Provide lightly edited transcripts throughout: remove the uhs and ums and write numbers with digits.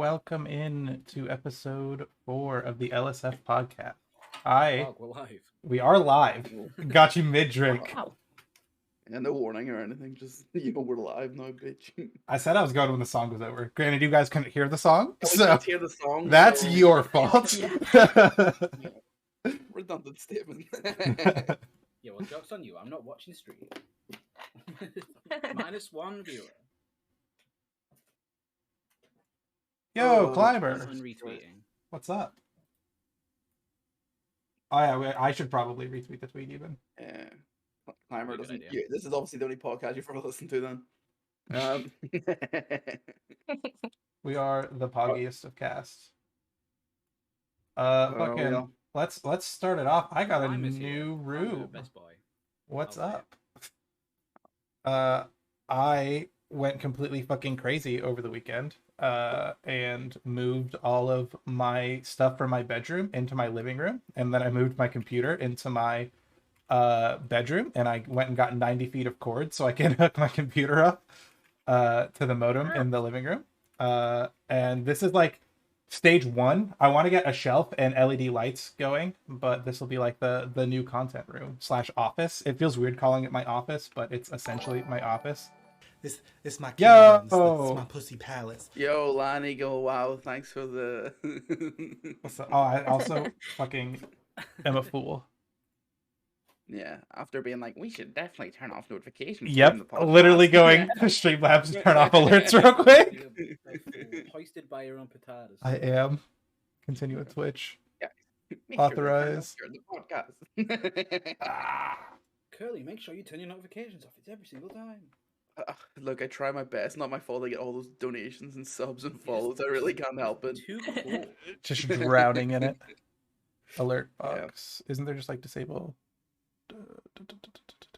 welcome in to episode 4 of the LSF Podcast. Hi. We're live. We are live. Got you mid-drink. Wow. Yeah, no warning or anything, just, we're live now, bitch. I said I was going when the song was over. Granted, you guys couldn't hear the song, We so can't hear the song, that's so- your fault. Redundant statement. Yeah, well, joke's on you. I'm not watching stream. -1 viewer. Yo, Oh, Climber. I'm retweeting. What's up? Oh yeah, I should probably retweet the tweet even. Yeah. Climber Good doesn't. idea. This is obviously the only podcast you've ever listened to then. We are the poggiest of casts. Oh, Fucking, yeah. let's start it off. I got a Climb is new here. Climb, room. Best boy. What's Okay. up? I went completely fucking crazy over the weekend and moved all of my stuff from my bedroom into my living room, and then I moved my computer into my bedroom, and I went and got 90 feet of cord so I can hook my computer up to the modem in the living room. And this is like stage 1. I want to get a shelf and LED lights going, but this will be like the new content room / office. It feels weird calling it my office, but it's essentially my office. This my Yo! kingdom. This my pussy palace. Yo, Lanny, go, wow, thanks for the... What's up? Oh, I also fucking am a fool. Yeah, after being like, we should definitely turn off notifications. Yep, during the podcast. literally going to Streamlabs to turn off alerts real quick. You're hoisted by your own potatoes. I am. Continue with Twitch. Make sure to turn off Authorize. during the podcast. Curly, make sure you turn your notifications off. It's every single time. Look, I try my best. Not my fault I get all those donations and subs and follows. I really can't help it. Too cool. Just drowning in it. Alert Yeah. box. Isn't there just like disable?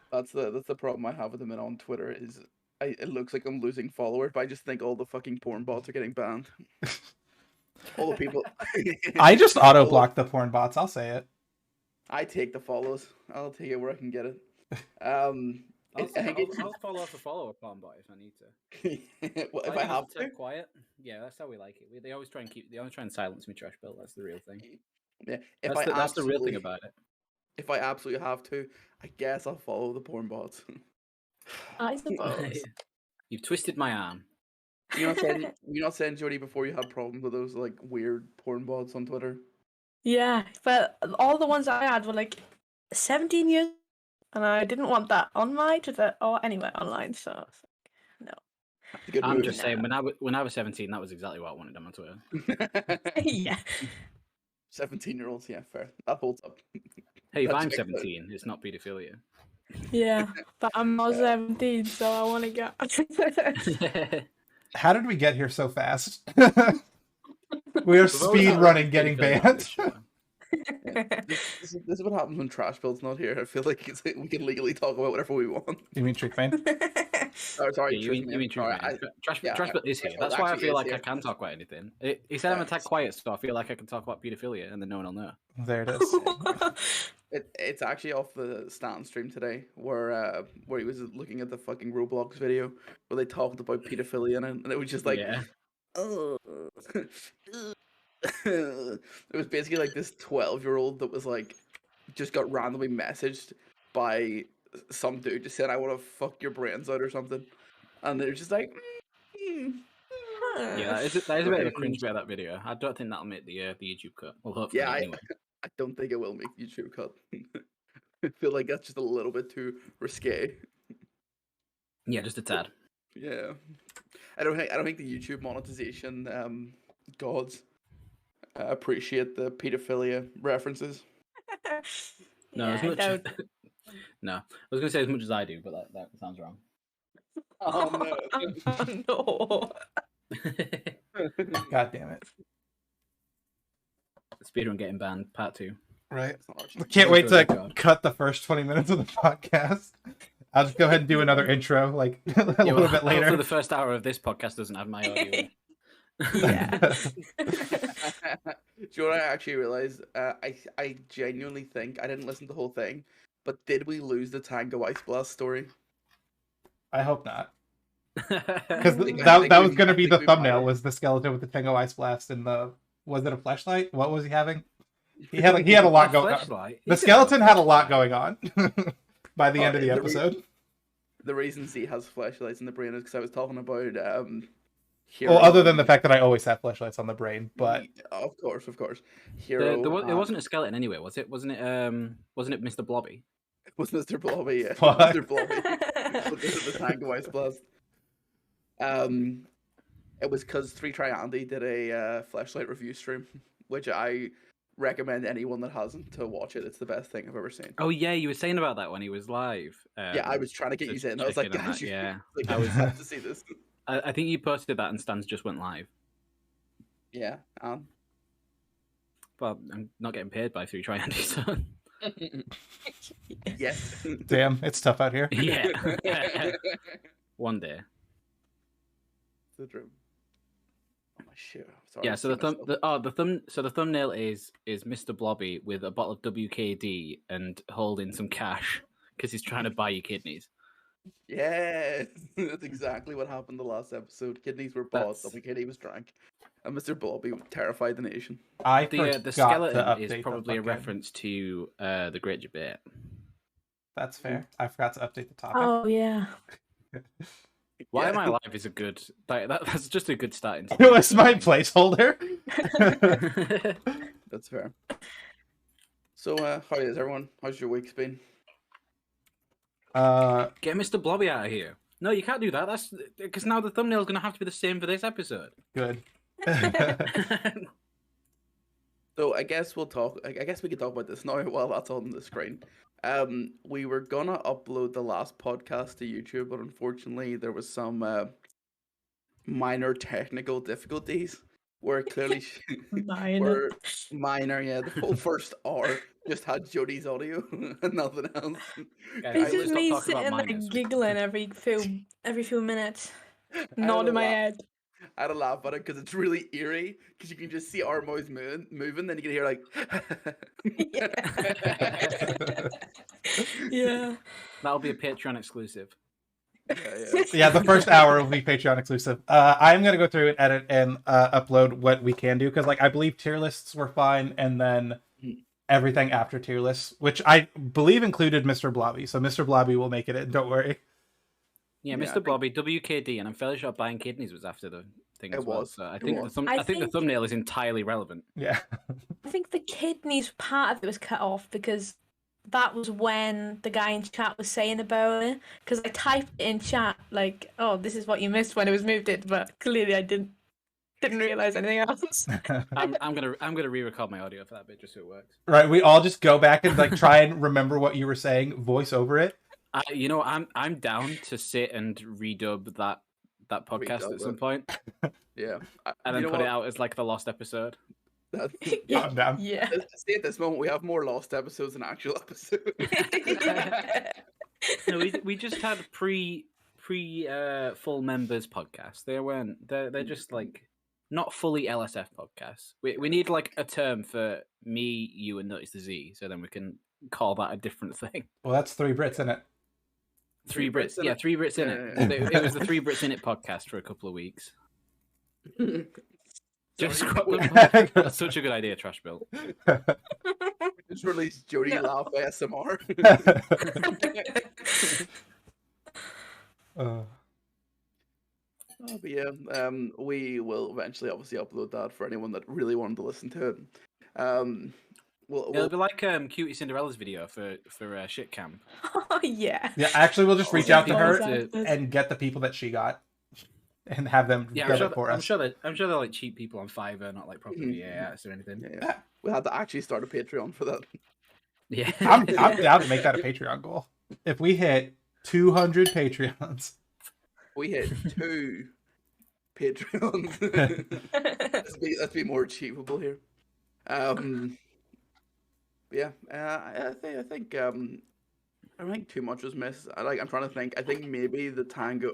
That's the problem I have at the minute on Twitter is it looks like I'm losing followers, but I just think all the fucking porn bots are getting banned. All the people. I just auto block the porn bots. I'll say it. I take the follows. I'll take it where I can get it. I'll I think it's follow off a follower palm bot if I need to. well, if Like I it have to stay to. quiet. Yeah, that's how we like it. They always try and silence me, trash bill. That's the real thing. Yeah, That's the real thing about it. If I absolutely have to, I guess I'll follow the porn bots. I suppose. You've twisted my arm. You're not saying Jody before you had problems with those like weird porn bots on Twitter. Yeah, but all the ones I had were like 17 years, and I didn't want that on my Twitter or anywhere online. So I was like, It's a good I'm move. just saying, when I was 17, that was exactly what I wanted on my Twitter. no. Yeah. 17-year-olds, yeah, fair. That holds up. Hey, if That's I'm makes sense. 17, it's not pedophilia. Yeah, but I'm not 17, so I want to get. How did we get here so fast? We are speed running getting banned. This is what happens when Trash Build's not here. I feel like we can legally talk about whatever we want. You mean Trick Man? Oh, sorry, Yeah, you mean Sorry, Trash yeah, Bill is here. Trash That's Bill why I actually feel is like I here. can talk about anything. He said I'm Yeah. attack quiet, so I feel like I can talk about pedophilia, and then no one will know. There it is. It's actually off the Stan stream today, where he was looking at the fucking Roblox video where they talked about pedophilia and it was just like, Yeah. oh. It was basically like this 12-year-old that was like, just got randomly messaged by some dude just said, I want to fuck your brains out or something. And they're just like, Yeah, that is a bit of a cringe bit of that video. I don't think that'll make the YouTube cut. Well, hopefully, Yeah, anyway. I don't think it will make the YouTube cut. I feel like that's just a little bit too risque. Yeah, just a tad. Yeah, I don't think the YouTube monetization gods appreciate the pedophilia references. No, Yeah, as I much. don't- No, I was gonna say as much as I do, but that sounds wrong. Oh no. God damn it. Speedrun getting banned, part 2. Right. no! Can't wait Oh, to God. cut the first 20 minutes of the podcast. I'll just go ahead and do another intro like a little bit later. Hopefully the first hour of this podcast doesn't have my audio. Yeah. Do you know what I actually realized? I genuinely think I didn't listen to the whole thing, but did we lose the Tango Ice Blast story? I hope not. Because think that was we- going to I be think the we thumbnail, might- was the skeleton with the Tango Ice Blast and the... Was it a flashlight? What was he having? He had a lot going on. Flashlight? The skeleton had a lot going on by the end of the The re- episode. The reason Z has flashlights in the brain is because I was talking about Well, other than the fact that I always have flashlights on the brain, but of course, Hero. It wasn't a skeleton anyway, was it? Wasn't it Mr. Blobby? It was Mr. Blobby. Yeah, What? Mr. Blobby. the Tango Ice Blast. It was because 3 Try Andy did a flashlight review stream, which I recommend anyone that hasn't to watch it. It's the best thing I've ever seen. Oh yeah, you were saying about that when he was live. Yeah, I was trying to get just you in. I was like, checking on guys, that, yeah. like, I I was- have to see this. I think you posted that and Stans just went live. Yeah, Well, I'm not getting paid by 3 Try Andy, so yes. damn, it's tough out here. yeah. One day. The dream. Oh my shit. Sorry, Yeah, I so see myself. the thumbnail is Mr. Blobby with a bottle of WKD and holding some cash because he's trying to buy you kidneys. Yes, that's exactly what happened the last episode. Kidneys were bought, That's- WKD was drank, and Mr. Blobby terrified the nation. I The forgot to skeleton update is the probably a fucking- reference to the Great Debate. That's fair. I forgot to update the topic. Oh yeah. Why Yeah. Am I Alive is a good. That's just a good starting. It was my placeholder. That's fair. So, how is everyone? How's your week's been? Get Mr. Blobby out of here. No, you can't do that. That's because now the thumbnail is going to have to be the same for this episode. Good. So, I guess we'll talk. I guess we can talk about this now while that's on the screen. We were gonna upload the last podcast to YouTube, but unfortunately, there was some minor technical difficulties where clearly Minor. were minor. Yeah, the whole first hour just had Jody's audio and nothing else. Guys, It's I just stop me talking about sitting there minors. giggling every few minutes, I nodding my laugh. head. I had a laugh at it because it's really eerie because you can just see our mouths moving, then you can hear like. Yeah. That'll be a Patreon exclusive. yeah. Yeah, the first hour will be Patreon exclusive. I'm gonna go through and edit and upload what we can do because, like, I believe tier lists were fine, and then everything after tier lists, which I believe included Mr. Blobby. So Mr. Blobby will make it in. Don't worry. Yeah, Yeah, I Mr. think- Blobby, WKD, and I'm fairly sure buying kidneys was after the thing It as well. was, So I it think was. I think the thumbnail is entirely relevant. Yeah. I think the kidneys part of it was cut off because that was when the guy in chat was saying about it. Because I typed it in chat like, "Oh, this is what you missed when it was moved it," but clearly I didn't realize anything else. I'm gonna re-record my audio for that bit just so it works. Right. We all just go back and like try and remember what you were saying, voice over it. I'm down to sit and redub that podcast Redub at some it. point Yeah. and then put it out as like the lost episode. Calm down. Yeah. See, at this moment, we have more lost episodes than actual episodes. No, we just had pre full members podcast. They're just like not fully LSF podcasts. We need like a term for me, you, and Notice the Z, so then we can call that a different thing. Well, that's 3 Brits in it. Three Brits, in yeah, it. 3 Brits in Yeah, it. It was the 3 Brits in it podcast for a couple of weeks. Just Sorry. scrap them. That's such a good idea, Trash Bill. Just released Jody No. Laugh ASMR. Uh, But yeah, we will eventually obviously upload that for anyone that really wanted to listen to it. It'll We'll be like Cutie Cinderella's video for Shit Camp. Oh yeah. yeah, actually, we'll just reach Oh, out to her yeah. and get the people that she got and have them Yeah, get it for I'm us. sure they're like cheap people on Fiverr, not like proper Mhm. VAS or anything. yeah, we had to actually start a Patreon for that. Yeah. I'm down to make that a Patreon goal. If we hit 200 Patreons, We hit 2 Patreons. let's be more achievable here. Yeah, I think too much was missed. I'm trying to think. I think maybe the Tango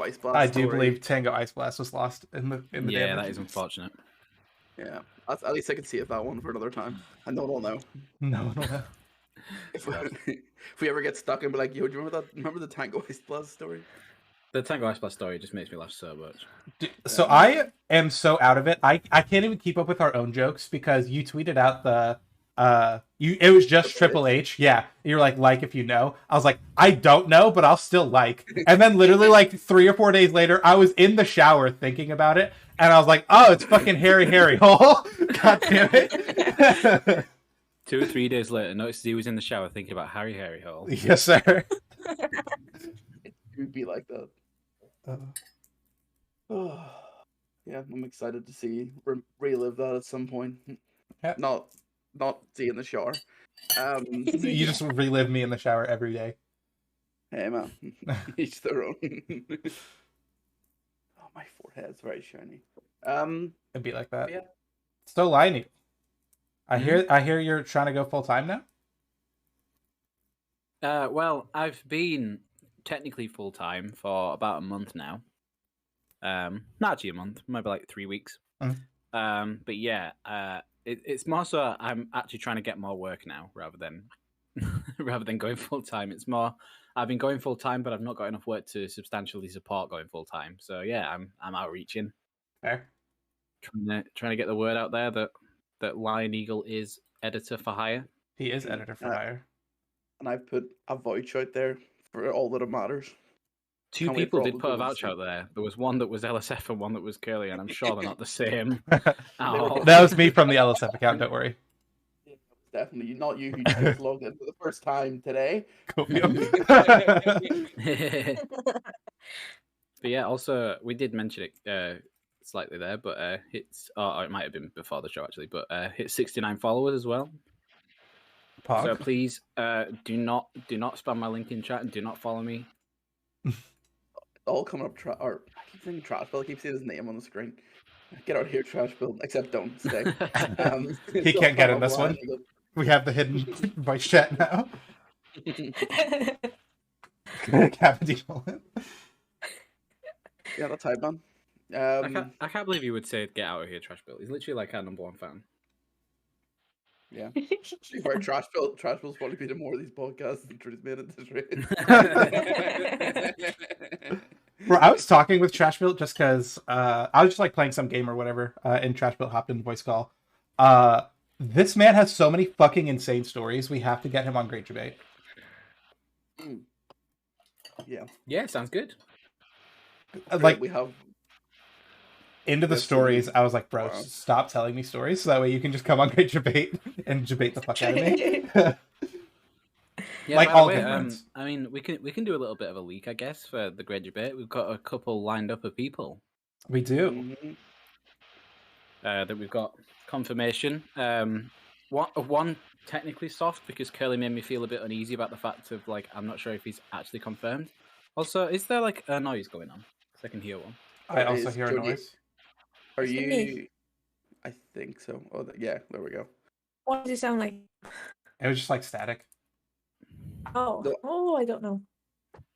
Ice Blast. I do story. believe Tango Ice Blast was lost in the Yeah, damage. that is unfortunate. Yeah, at least I can see it that one for another time. And no one will know. No. If we ever get stuck and be like, yo, do you remember the Tango Ice Blast story? The Tango Ice Blast story just makes me laugh so much. So I am so out of it. I can't even keep up with our own jokes because you tweeted out the it was just Triple H. Yeah. You're like if you know. I was like, I don't know, but I'll still like. And then literally like 3 or 4 days later, I was in the shower thinking about it, and I was like, oh, it's fucking Harry Hole. God damn it. 2 or 3 days later, noticed he was in the shower thinking about Harry Hole. Yes, sir. It would be like that. Yeah, I'm excited to see relive that at some point. Yeah. Not see in the shower. You just relive me in the shower every day. Hey man, each their own. Oh, my forehead's very shiny. It'd be like that. Yeah. Still lying. I hear you're trying to go full time now. Well, I've been technically full time for about a month now. Not actually a month, maybe like 3 weeks. But yeah, it's more so I'm actually trying to get more work now rather than going full time. It's more I've been going full time, but I've not got enough work to substantially support going full time. So yeah, I'm outreaching, Fair. trying to get the word out there that Lion Eagle is editor for hire. He is editor for hire. And I've put a vouch out there for all that it matters. Two Can't wait people for all did the put a goals voucher to- out there. There was one that was LSF and one that was Curly, and I'm sure they're not the same. That was me from the LSF account, don't worry. Definitely not you who just logged in for the first time today. But yeah, also we did mention it slightly there, but it's it might have been before the show actually, but hit 69 followers as well. Pog. So please do not spam my link in chat and do not follow me. All coming up, or I keep saying Trash Bill. I keep seeing his name on the screen. Get out of here, Trash Bill. Except don't stay. He can't get in this one. We have the hidden voice chat now. Captain Nolan. Yeah, that's hype, man. I can't believe you would say get out of here, Trash Bill. He's literally like our #1 fan. Yeah. Where Trash Bill's probably been in more of these podcasts than Trudy's made at this rate. Bro, I was talking with Trashbuilt just because I was just like playing some game or whatever, and Trashbuilt hopped in voice call. This man has so many fucking insane stories. We have to get him on Great Debate. Yeah, sounds good. Like we have into the Yes, stories, I was like, bro, wow. stop telling me stories so that way you can just come on Great Debate and debate the fuck out of me. Yeah, Like by the all way, different. I mean, we can do a little bit of a leak, I guess, for the Great Debate. We've got a couple lined up of people We do. Mhm. that we've got confirmation. One technically soft because Curly made me feel a bit uneasy about the fact of like I'm not sure if he's actually confirmed. Also, is there like a noise going on? 'Cause I can hear one. I It also is hear a Jody. noise. Are Is it me? you? I think so. Oh, yeah. There we go. What does it sound like? It was just like static. Oh, I don't know.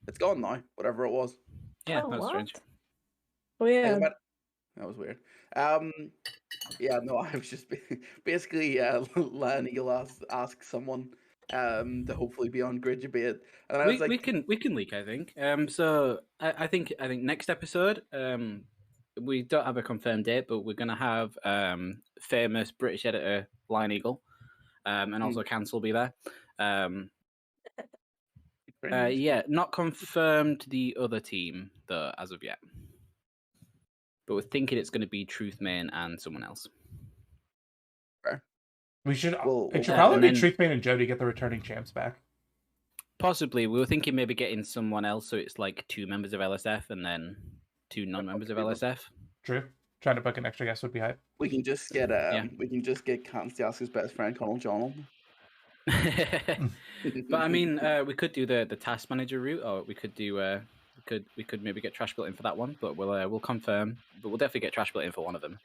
It's gone now. Whatever it was. Yeah, Oh, that's what? strange. Oh Hey, yeah. That was weird. Yeah, no, I was just basically Lion Eagle ask someone to hopefully be on Great Debate, and I was We can leak, I think. So I think next episode, we don't have a confirmed date, but we're gonna have famous British editor Lion Eagle, and also Cancel be there. Yeah, not confirmed the other team though as of yet, but we're thinking it's going to be Truth Main and someone else. We should. Well, It should yeah, probably and be then- Truthman and Jody get the returning champs back. Possibly, we were thinking maybe getting someone else, so it's like 2 members of LSF and then 2 non-members of LSF. True. Trying to book an extra guest would be hype. we can just get Cance to ask his best friend Connell John. But I mean, we could do the task manager route, or we could do we could maybe get Trash Built in for that one. But we'll confirm. But we'll definitely get Trash Built in for one of them.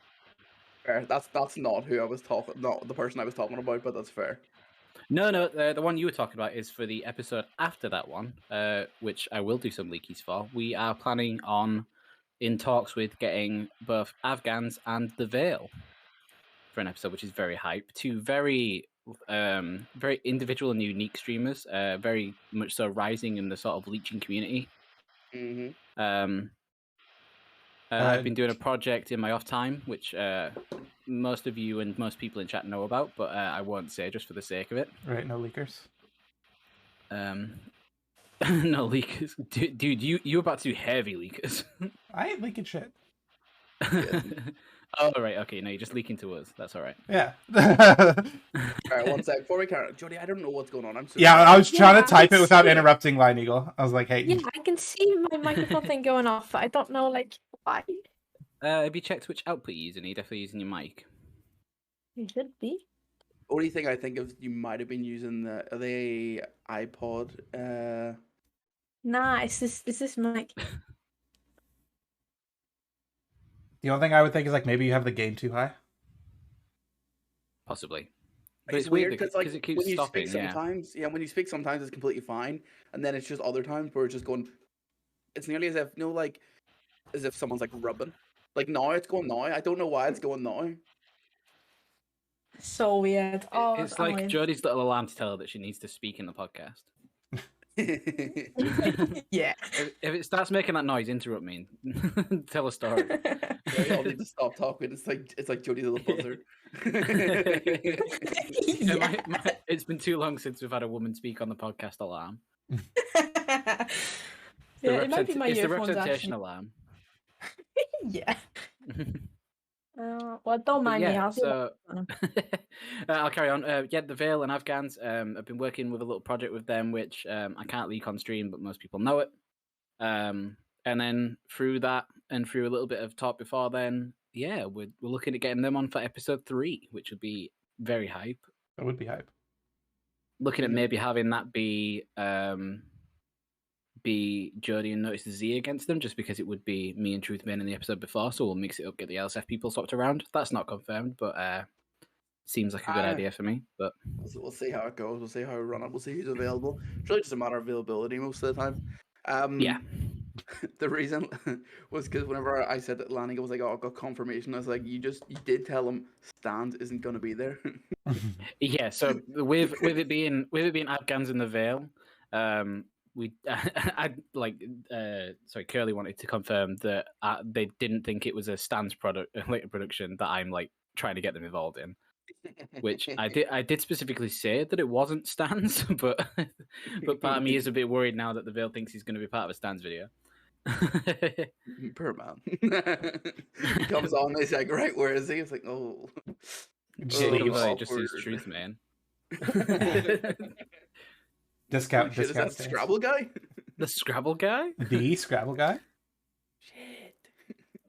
Fair. That's not who I was talking. Not the person I was talking about, but that's fair. No, the one you were talking about is for the episode after that one, which I will do some leakies for. We are planning on in talks with getting both Afghans and the Veil for an episode, which is very hype. 2 very individual and unique streamers, very much so rising in the sort of leeching community. Mm-hmm. I've been doing a project in my off time, which most of you and most people in chat know about, but I won't say just for the sake of it. Right, no leakers. No leakers, dude. You about to do heavy leakers? I ain't leaking shit. Oh, right. Okay, no, you're just leaking to us. That's all right. Yeah. All right, one sec. Before we carry on, Jody, I don't know what's going on. I'm so Yeah, sorry. I was trying to I type it without see it. interrupting Line Eagle. I was like, hey. Yeah, I can see my microphone thing going off, but I don't know like why. Have you checked which output you're using? Are you definitely using your mic? It should be. Only thing I think of, you might have been using the iPod. Nah, it's this mic. The only thing I would think is like maybe you have the gain too high. Possibly. But It's weird because because it keeps when you stopping. speak Yeah. sometimes, when you speak sometimes it's completely fine, and then it's just other times where it's just going. It's nearly as if as if someone's like rubbing. Like now it's going now. I don't know why it's going now. So weird. Oh, It's like annoying. Jodie's little alarm to tell her that she needs to speak in the podcast. Yeah. If it starts making that noise, interrupt me. And tell a story. We all need to stop talking. It's like Jody's little buzzer. Yeah. It's been too long since we've had a woman speak on the podcast alarm. Yeah, it might be my it's the earphones representation actually. alarm. Yeah. Well, don't mind me. I'll do so that. I'll carry on. The Veil and Afghans. I've been working with a little project with them, which I can't leak on stream, but most people know it. And then through that, and through a little bit of talk before then, we're looking at getting them on for episode 3, which would be very hype. That would be hype. Looking at maybe having that be Jodie and Notice Z against them, just because it would be me and Truthman in the episode before, so we'll mix it up, get the LSF people swapped around. That's not confirmed, but seems like a good idea for me. But we'll see how it goes. We'll see how we run it. We'll see who's available. It's really just a matter of availability most of the time. Yeah. The reason was because whenever I said that Lanning was like, "Oh, I got confirmation," I was like, "You did tell him Stans isn't going to be there." Yeah. So with it being Afghans in the Veil, Curly wanted to confirm that they didn't think it was a Stans production that I'm like trying to get them involved in. Which I did specifically say that it wasn't Stans, but part of me is a bit worried now that the Veil thinks he's going to be part of a Stans video. Poor man. He comes on, he's like, "Right, where is he?" It's like, "Oh, Just Just leave him his awkward. truth, man. Discount. Shit, is that Scrabble guy?" The Scrabble guy? The Scrabble guy? Shit.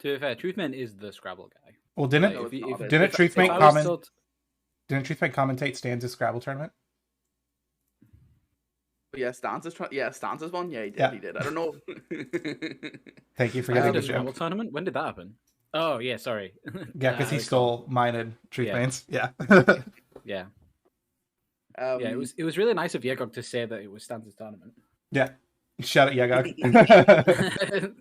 To be fair, Truthman is the Scrabble guy. Well, didn't No, it's not. didn't If Truthmate I was comment? Didn't Truthmate commentate Stan's Scrabble tournament? Yeah, Stan's one. Yeah, he did. Yeah. He did. I don't know. Thank you for I getting did the a Scrabble joke. tournament? When did that happen? Oh, yeah, sorry. Yeah, because he I stole mine and Truthmane's. Yeah. Yeah. Um, Yeah, it was really nice of Yegog to say that it was Stan's tournament. Yeah. Shout out Yagog.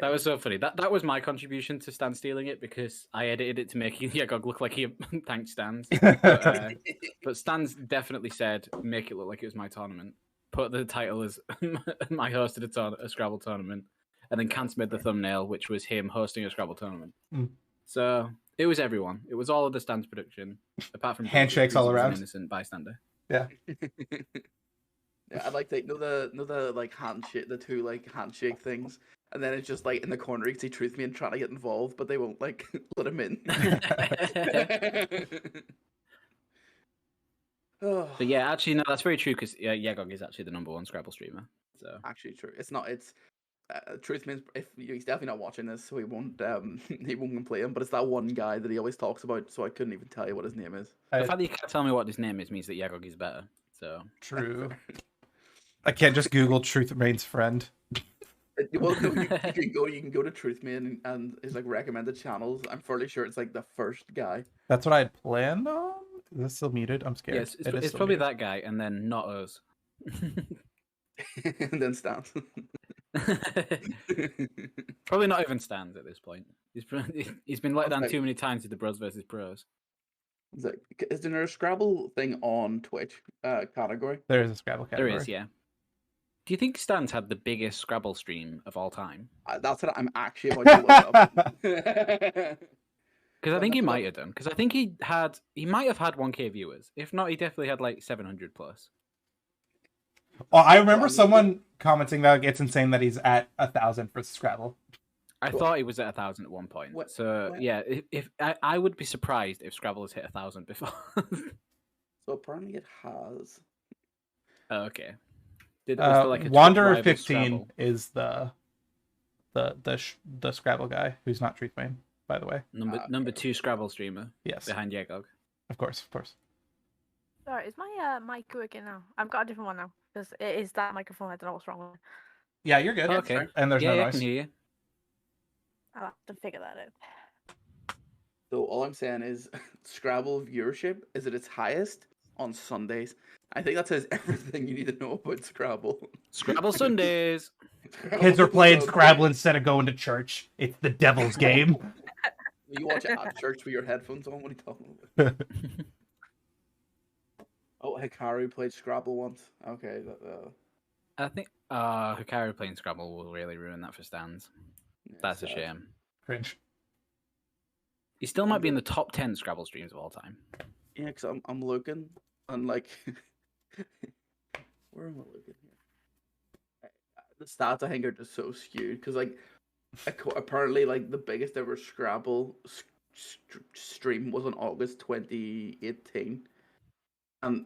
That was so funny. That was my contribution to Stan stealing it, because I edited it to make Yegog look like he thanked Stans. But Stans definitely said, make it look like it was my tournament. Put the title as I hosted a Scrabble tournament. And then Kance made the thumbnail, which was him hosting a Scrabble tournament. Mm. So it was everyone. It was all of the Stans production, apart from Handshakes all around. An innocent bystander. Yeah. Yeah, I'd like to know the like handshake, the two like handshake things, and then it's just like in the corner you can see Truthman trying to get involved, but they won't like let him in. Oh, But yeah, actually, no, that's very true, because Yegog is actually the #1 Scrabble streamer. So actually true. It's not. It's Truthman's. If he's definitely not watching this, so he won't complain. But it's that one guy that he always talks about, so I couldn't even tell you what his name is. the fact that you can't tell me what his name is means that Yegog is better. So True. I can't just Google Truthmane's friend. Well, no, you can go to Truthman and his like recommended channels. I'm fairly sure it's like the first guy. That's what I had planned on. Is this still muted? I'm scared. yes, It is it's still probably muted. that guy, and then not us. And then Stans. Probably not even Stans at this point. He's been let down Okay. too many times with the Bros versus Pros. Is there a Scrabble thing on Twitch category? There is a Scrabble There category. is, yeah. Do you think Stan's had the biggest Scrabble stream of all time? That's what I'm actually about to look up. Because I think he might have done. Because I think he might have had 1K viewers. If not, he definitely had like 700 plus. Well, I remember someone commenting that it's insane that he's at 1,000 for Scrabble. I thought he was at 1,000 at one point. Yeah, if I would be surprised if Scrabble has hit 1,000 before. So apparently it has. Oh, okay. Wanderer 15 is the Scrabble guy who's not Truthbane, by the way. Number 2 Scrabble streamer. Yes, behind Yegog. Of course. Sorry, is my mic working now? I've got a different one now because it is that microphone. I don't know what's wrong with it. Yeah, you're good. Okay, and there's no noise. I can hear you. I'll have to figure that out. So all I'm saying is Scrabble viewership is at its highest on Sundays. I think that says everything you need to know about Scrabble. Scrabble Sundays. Kids are playing Scrabble instead of going to church. It's the devil's game. You watch it at church with your headphones on. What are you talking about? Oh, Hikaru played Scrabble once. Okay. I think Hikaru playing Scrabble will really ruin that for Stans. Yeah, That's a shame. Cringe. He still might be in the top 10 Scrabble streams of all time. Yeah, because I'm looking and like, where am I looking here? The stats I think are just so skewed because like, apparently like the biggest ever Scrabble stream was in August 2018, and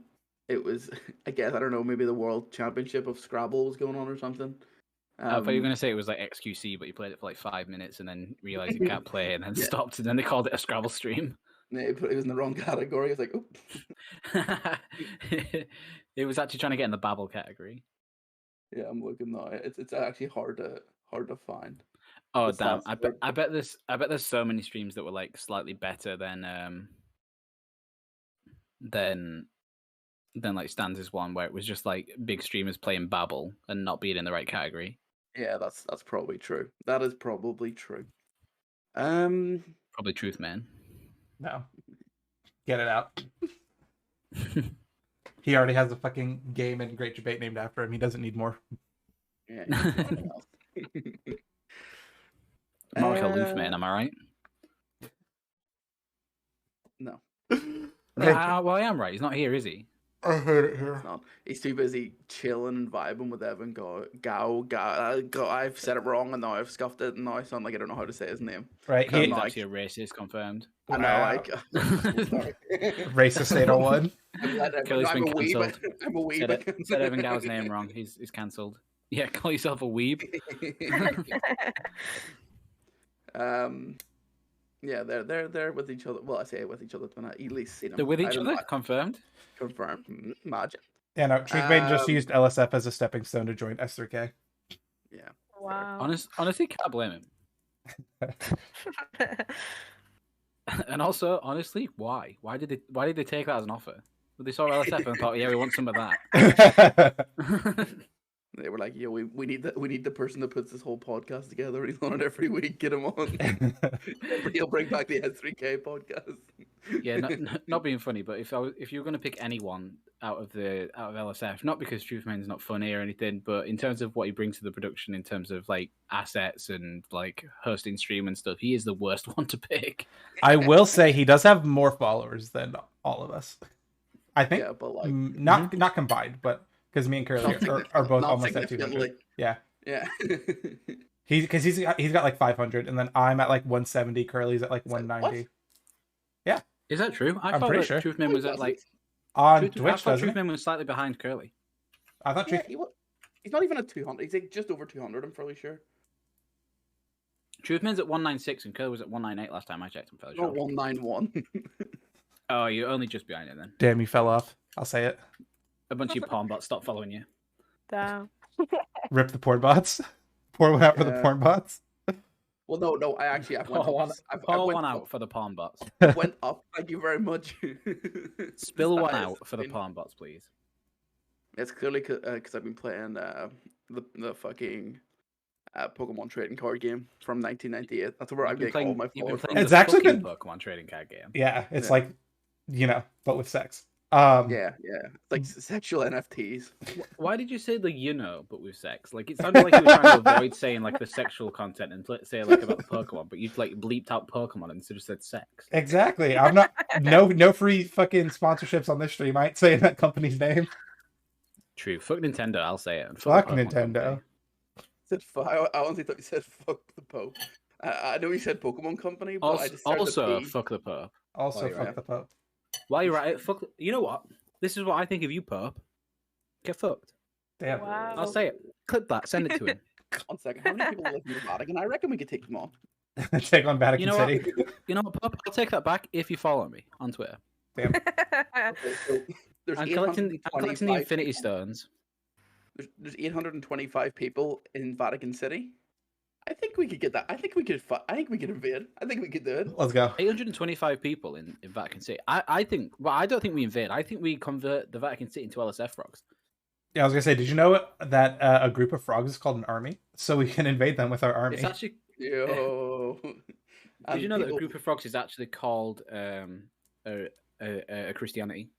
it was, I guess, I don't know, maybe the World Championship of Scrabble was going on or something. I thought you were going to say it was like XQC, but you played it for like 5 minutes and then realized you can't play and then stopped, and then they called it a Scrabble stream. Yeah, but it was in the wrong category. I was like, oh. It was actually trying to get in the Babble category. Yeah, I'm looking now. It's actually hard to find. Oh damn! I bet there's so many streams that were like slightly better than like Stans' one, where it was just like big streamers playing Babble and not being in the right category. Yeah, that's probably true. That is probably true. Probably truth, man. No. Get it out. He already has a fucking game and great debate named after him. He doesn't need more. Yeah. Mark aloof, man. Am I right? No. Well, I am right. He's not here, is he? I heard it here. No, he's too busy chilling and vibing with Evan Gao. I've said it wrong and now I've scuffed it and now I sound like I don't know how to say his name. Right. He's actually a racist, confirmed. I know, like... Racist 801. I'm a weeb. Said Evan Gao's name wrong. He's cancelled. Yeah, call yourself a weeb. Yeah, they're with each other. Well, I say with each other, but at least see them. They're with each other? Confirmed? Confirmed. Imagine. Yeah, no, Truthbane just used LSF as a stepping stone to join S3K. Yeah. Wow. Honestly, can't blame him. And also, honestly, why? Why did they take that as an offer? Well, they saw LSF and thought, yeah, we want some of that. They were like, "Yo, we need the person that puts this whole podcast together. He's on it every week. Get him on. He'll bring back the S3K podcast." Yeah, not being funny, but if you were going to pick anyone out of LSF, not because Truthman's not funny or anything, but in terms of what he brings to the production, in terms of like assets and like hosting stream and stuff, he is the worst one to pick. I will say he does have more followers than all of us. I think, yeah, but like not combined, but. Because me and Curly are both almost at 200. Yeah. Yeah. he's got like 500, and then I'm at like 170. Curly's at like 190. What? Yeah. Is that true? I'm pretty sure. Truthman was at like on Twitch. I thought Truthman was slightly behind Curly. I thought he's not even at 200. He's like just over 200. I'm fairly sure. Truthman's at 196, and Curly was at 198 last time I checked. I'm fairly sure. Not 191. Oh, you're only just behind it then. Damn, you fell off. I'll say it. A bunch of porn bots stopped following you. Damn. Rip the porn bots. Pour one out for the porn bots. Well, no. I went out for the porn bots. Went up. Thank you very much. Spill one out for the porn bots, please. It's clearly because I've been playing the fucking Pokemon trading card game from 1998. That's where I'm getting all my followers from. It's actually been Pokemon trading card game. Yeah, it's like, but with sex. Yeah. Like sexual NFTs. Why did you say the but with sex? Like it sounded like you were trying to avoid saying like the sexual content and say like about the Pokemon, but you like bleeped out Pokemon and just said sex. Exactly. I'm not no free fucking sponsorships on this stream. I ain't saying that company's name. True. Fuck Nintendo, I'll say it. And Fuck the Pokemon Nintendo. company. I honestly thought you said fuck the Pope. I know you said Pokemon Company, but I just started Also, to pee. fuck the Pope. Also, While you're fuck at the Pope. While you're at it, fuck. You know what? This is what I think of you, Pope. Get fucked. Damn. Wow. I'll say it. Clip that. Send it to him. 1 second. How many people live in the Vatican? I reckon we could take them on. Take on Vatican You know what? City. You know what, Pope? I'll take that back if you follow me on Twitter. Damn. Okay, so there's I'm collecting the 825 Infinity people. Stones. There's 825 people in Vatican City. I think we could get that. I think we could invade. I think we could do it. Let's go. 825 people in Vatican City. I think. Well, I don't think we invade. I think we convert the Vatican City into LSF frogs. Yeah, I was gonna say, did you know that a group of frogs is called an army? So we can invade them with our army. It's actually. Yo. Did you know that a group of frogs is actually called a Christianity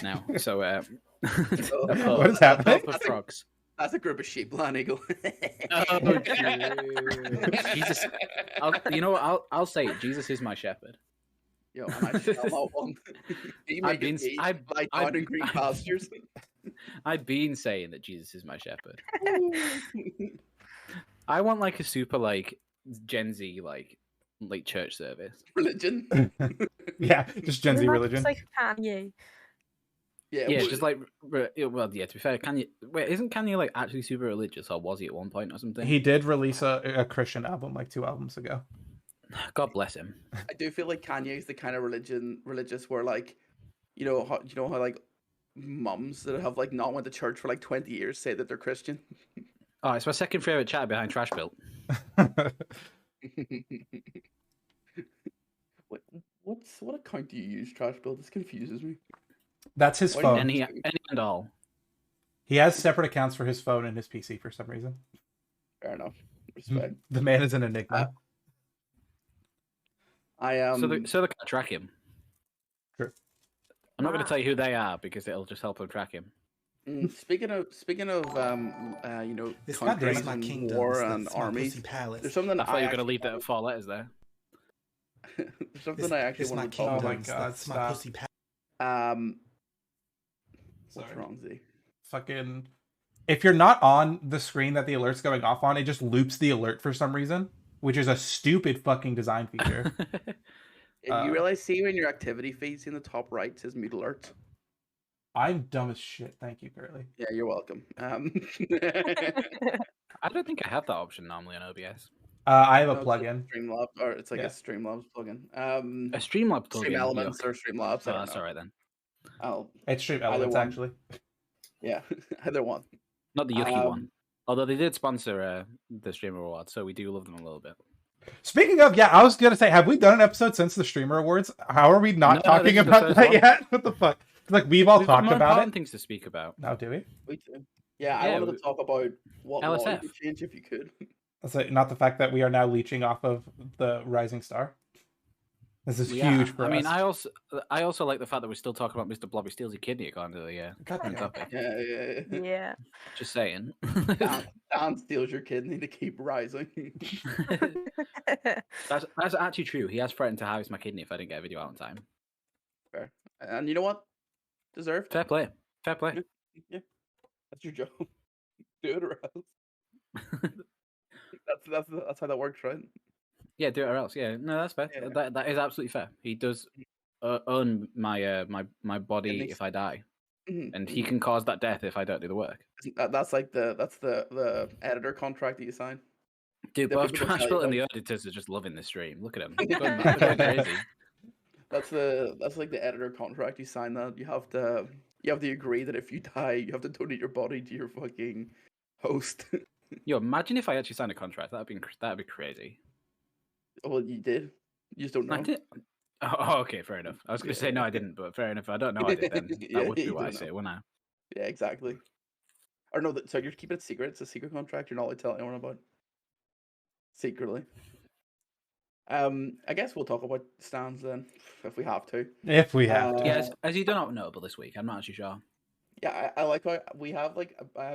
now? So What is happening? of frogs. That's a group of sheep, Land Eagle. Oh, Jesus! You know what? I'll say it. Jesus is my shepherd. Yo, and I shall not want. I've been- I've- lie I've- down in green pastures. I've been saying that Jesus is my shepherd. I want like a super like Gen Z like church service. Religion. Yeah, just Gen Z Isn't that religion. just like Kanye? Yeah, Yeah, well, just like well, yeah. To be fair, Kanye. Wait, isn't Kanye like actually super religious, or was he at one point or something? He did release a Christian album like 2 albums ago. God bless him. I do feel like Kanye's the kind of religious where like, you know how like mums that have like not went to church for like 20 years say that they're Christian. Oh, it's my second favorite chat behind Trash Built. What account do you use, Trash Build? This confuses me. That's his Why phone. Any and all. He has separate accounts for his phone and his PC for some reason. Fair enough. Respect. The man is an enigma. I So they can't track him. Sure. I'm not going to tell you who they are because it'll just help them track him. Speaking of This countries is my and kingdom. war It's and my armies, pussy palace. there's something I thought you were going to actually leave that at 4 letters there. there's something I actually It's my want to talk kingdom. Oh my about. God, It's my stop. pussy palace. What's Sorry. wrong, Z? Fucking. If you're not on the screen that the alert's going off on, it just loops the alert for some reason, which is a stupid fucking design feature. You realize, see when your activity feeds in the top right says mute alert. I'm dumb as shit. Thank you, Curly. Yeah, you're welcome. I don't think I have that option normally on OBS. I have a No, it's plugin. Streamlabs, or it's like Yeah. a Streamlabs plugin. A Streamlabs plugin. Stream Elements yuck. or Streamlabs. I Oh, don't that's know. alright then. It's Stream Either Elements, one. actually. Yeah, either one. Not the yucky one. Um, Although they did sponsor the Streamer Awards, so we do love them a little bit. Speaking of, yeah, I was going to say, have we done an episode since the Streamer Awards? How are we not No, talking this is the about first that one. yet? What the fuck? Like, we've all We've got talked more about important it. things to speak about. Now, do we? We do. Yeah, I Yeah, wanted we- to talk about what law you LSF. could change if you could. So, not the fact that we are now leeching off of the Rising Star. This is We huge are. for I mean, us. I also like the fact that we're still talking about Mr. Blobby steals your kidney according to the God topic. Yeah. Yeah. Just saying. Dan steals your kidney to keep rising. that's actually true. He has threatened to harvest my kidney if I didn't get a video out on time. Fair. And you know what? Deserved. Fair play. Fair play. Yeah. That's your job. Do it or else. That's how that works, right? Yeah, do it or else. Yeah, no, that's fair. Yeah. That is absolutely fair. He does own my my body makes- if I die, Mhm, and he mhm. can cause that death if I don't do the work. That's like the editor contract that you sign. Dude, The both people that Trash tell you Built and that. the editors are just loving this stream. Look at them. They're going crazy. That's like the editor contract. You sign that. You have to agree that if you die, you have to donate your body to your fucking host. Yo, imagine if I actually signed a contract. That'd be crazy. Well, you did. You just don't know. I did. Oh, okay, fair enough. I was going to say no, I didn't, but fair enough. If I don't know I did, then Yeah, that would be you what I don't say, know. wouldn't I? Yeah, exactly. Or no, so you're keeping it secret. It's a secret contract. You're not allowed to tell anyone about. Secretly. I guess we'll talk about stands then, if we have to. If we have to. Yeah, has he done out notable this week? I'm not actually sure. Yeah, I like how we have I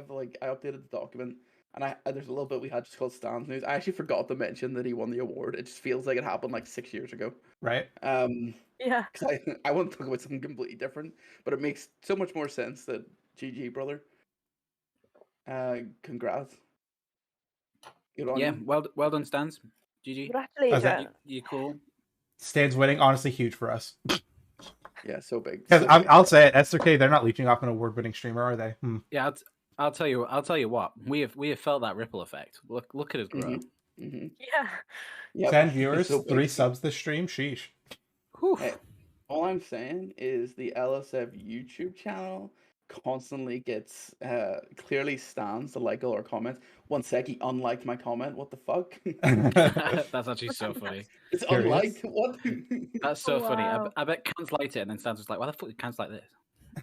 updated the document, and there's a little bit we had just called stands news. I actually forgot to mention that he won the award. It just feels like it happened like 6 years ago. Right? Yeah. Because I want to talk about something completely different, but it makes so much more sense that GG, brother. Congrats. Good on Yeah, you. well done, Stans. GG. Congratulations. You cool? Stan's winning, honestly huge for us. Yeah, so big. Because So big. I'll say it, SRK, they're not leeching off an award-winning streamer, are they? Yeah, I'll tell you what. We have felt that ripple effect. Look at us grow. Mm-hmm. Yeah. Yep. 10 viewers, So big. 3 subs this stream. Sheesh. Whew. Hey, all I'm saying is the LSF YouTube channel constantly gets clearly stands to like all our comments. One sec, he unliked my comment. What the fuck? That's actually so funny. It's Curious. unliked. What? That's so funny. Wow. I bet Cans liked it, and then Stans was like, "Why the fuck did Cans like this?"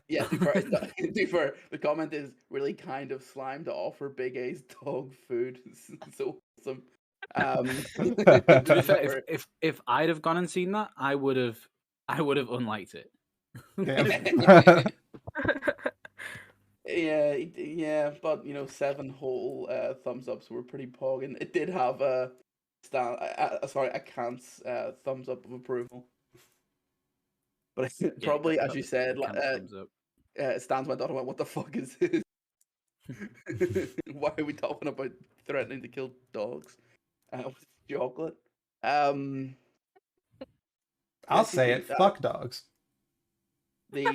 Yeah, to fair, the comment is really kind of slime to offer Big A's dog food. So awesome. To be fair, if I'd have gone and seen that, I would have unliked it. Yeah. Yeah, but 7 whole thumbs ups were pretty pogging. It did have a Kant's thumbs up of approval. But probably, as you said, Stans went on about what the fuck is this? Why are we talking about threatening to kill dogs with chocolate? I'll say it. that- Fuck dogs. The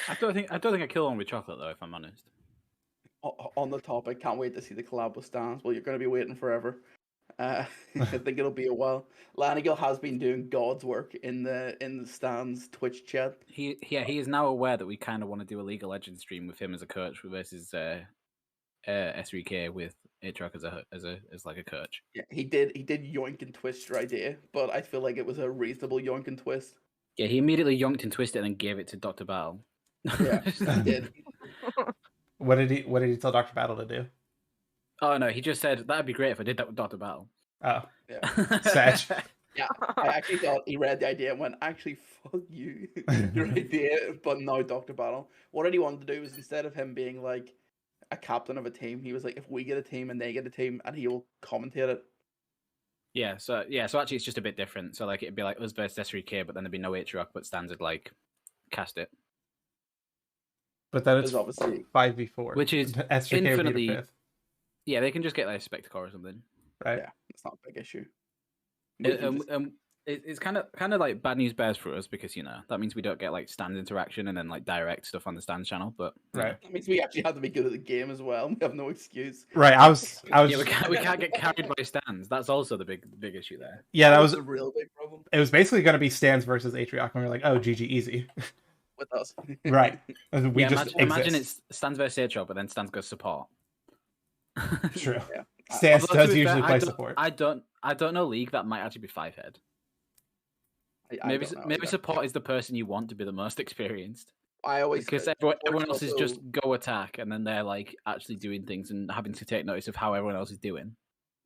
I don't think I kill one with chocolate though, if I'm honest. on the topic, can't wait to see the collab with Stans. Well, you're going to be waiting forever. I think it'll be a while. Lanigal has been doing God's work in the Stans Twitch chat. He is now aware that we kind of want to do a League of Legends stream with him as a coach versus S3K with Aatrox as like a coach. Yeah, he did yoink and twist your idea, but I feel like it was a reasonable yoink and twist. Yeah, he immediately yoinked and twisted and then gave it to Dr. Battle. Yeah, he did. What did he tell Dr. Battle to do? Oh no, he just said that'd be great if I did that with Dr. Battle. Oh, Yeah. Satch. Yeah, I actually thought he read the idea and went, actually, fuck you, your idea, but no, Dr. Battle. What he wanted to do was, instead of him being like a captain of a team, he was like, if we get a team and they get a team, and he will commentate it. Yeah, so actually it's just a bit different. So like it'd be like us versus S3K, but then there'd be no Aatrox, but Stans would like cast it. But then it's Because obviously 5v4. Which is SRK would need a infinitely- fifth, Yeah, they can just get like a spectacle or something. right? yeah, it's not a big issue. We can just- It's kind of like bad news bears for us because that means we don't get like stand interaction and then like direct stuff on the stand channel. But Right. That means we actually have to be good at the game as well. We have no excuse. Right. I was. yeah, we can't get carried by stands. That's also the big issue there. Yeah, that was. a real big problem It was basically going to be Stans versus Aatrox, and we were like, oh, GG, easy. with us. Right. We Yeah, just imagine exist. it's stands versus Aatrox, but then stands goes support. True. Yeah. Stans Although, to does be usually fair, play support. I don't know League that might actually be 5-head. I Maybe don't know maybe either. support is the person you want to be the most experienced. I always Because support everyone else is also- just go attack, and then they're like actually doing things and having to take notice of how everyone else is doing.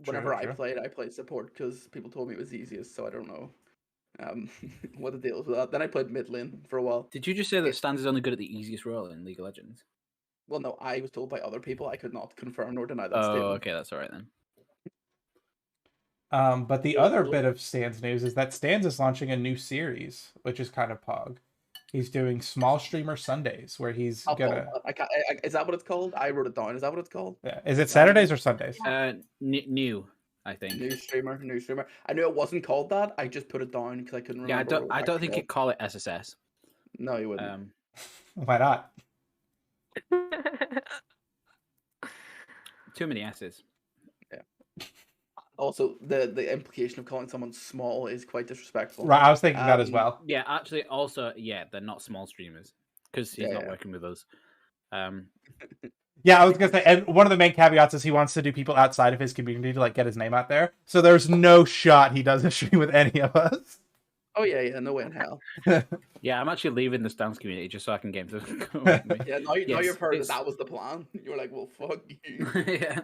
Whenever True. I played support because people told me it was easiest, so I don't know what the deal is with that. Then I played mid lane for a while. Did you just say that Stans is only good at the easiest role in League of Legends? Well, no, I was told by other people. I could not confirm nor deny that Oh, statement. okay, that's all right then. But the other bit of Stans news is that Stans is launching a new series, which is kind of pog. He's doing Small Streamer Sundays, where he's I'll gonna. follow that. Is that what it's called? I wrote it down. Is that what it's called? Yeah. Is it Saturdays or Sundays? New, I think. New streamer. I knew it wasn't called that. I just put it down because I couldn't remember. Yeah, what it I was don't think actually you'd call it SSS. called. No, you wouldn't. Why not? Too many S's. Also, the implication of calling someone small is quite disrespectful. Right. I was thinking that as well. Yeah, actually, also, yeah, they're not small streamers because he's Yeah, not yeah. working with us. Yeah, I was gonna say, and one of the main caveats is he wants to do people outside of his community to like get his name out there. So there's no shot he does a stream with any of us. Oh yeah, no way in hell. Yeah, I'm actually leaving the Stans community just so I can game to come with me. Yeah, now Yes, you've heard that it's- that was the plan. You're like, well, fuck you. Yeah.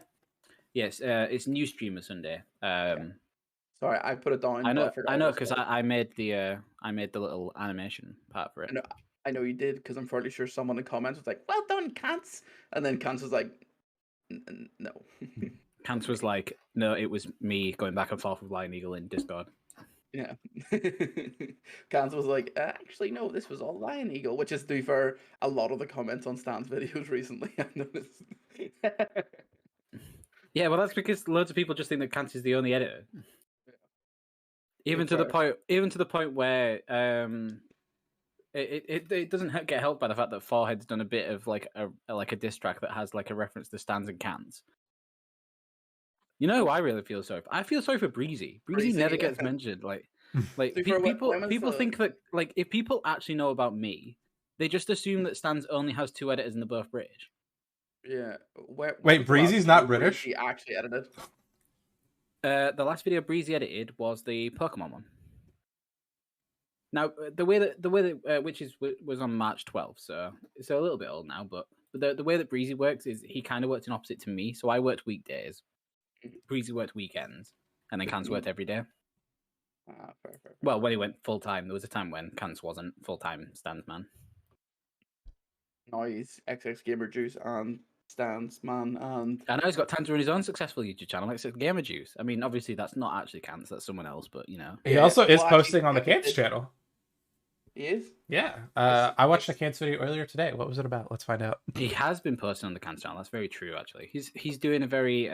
Yes, it's new streamer Sunday. Sorry, I put it down. I know, but forgot I know, what it because was. I made the little animation part for it. I know you did because I'm fairly sure someone in the comments was like, "Well done, Cants," and then Cants was like, "No." Kant was like, no, it was me going back and forth with Lion Eagle in Discord. Yeah. Cans was like, actually, no, this was all Lion Eagle, which is, to be fair, a lot of the comments on Stan's videos recently, I've noticed. Yeah, well, that's because loads of people just think that Kant is the only editor. Even to the point where it doesn't get helped by the fact that Forehead's done a bit of like a diss track that has like a reference to Stans and Cans. You know who I really feel sorry for? I feel sorry for Breezy. Breezy never gets mentioned. Like people think that like if people actually know about me, they just assume that Stans only has 2 editors and they're both British. Yeah. Wait, Breezy's not British? He actually edited. The last video Breezy edited was the Pokemon one. Now the way that which was on March 12th, so it's a little bit old now, but the way that Breezy works is he kind of works in opposite to me. So I worked weekdays. Breezy worked weekends, and then Cans worked every day. Fair. Well, when he went full time, there was a time when Cans wasn't full time Stans man. Now he's XX Gamer Juice and Stans man, and I know he's got time to run his own successful YouTube channel, like Gamer Juice. I mean, obviously that's not actually Cans, that's someone else, but you know. He also is well, posting actually, on the Cans channel. He is? Yeah. I watched a Cans video earlier today. What was it about? Let's find out. He has been posting on the Cans channel. That's very true, actually. He's doing a very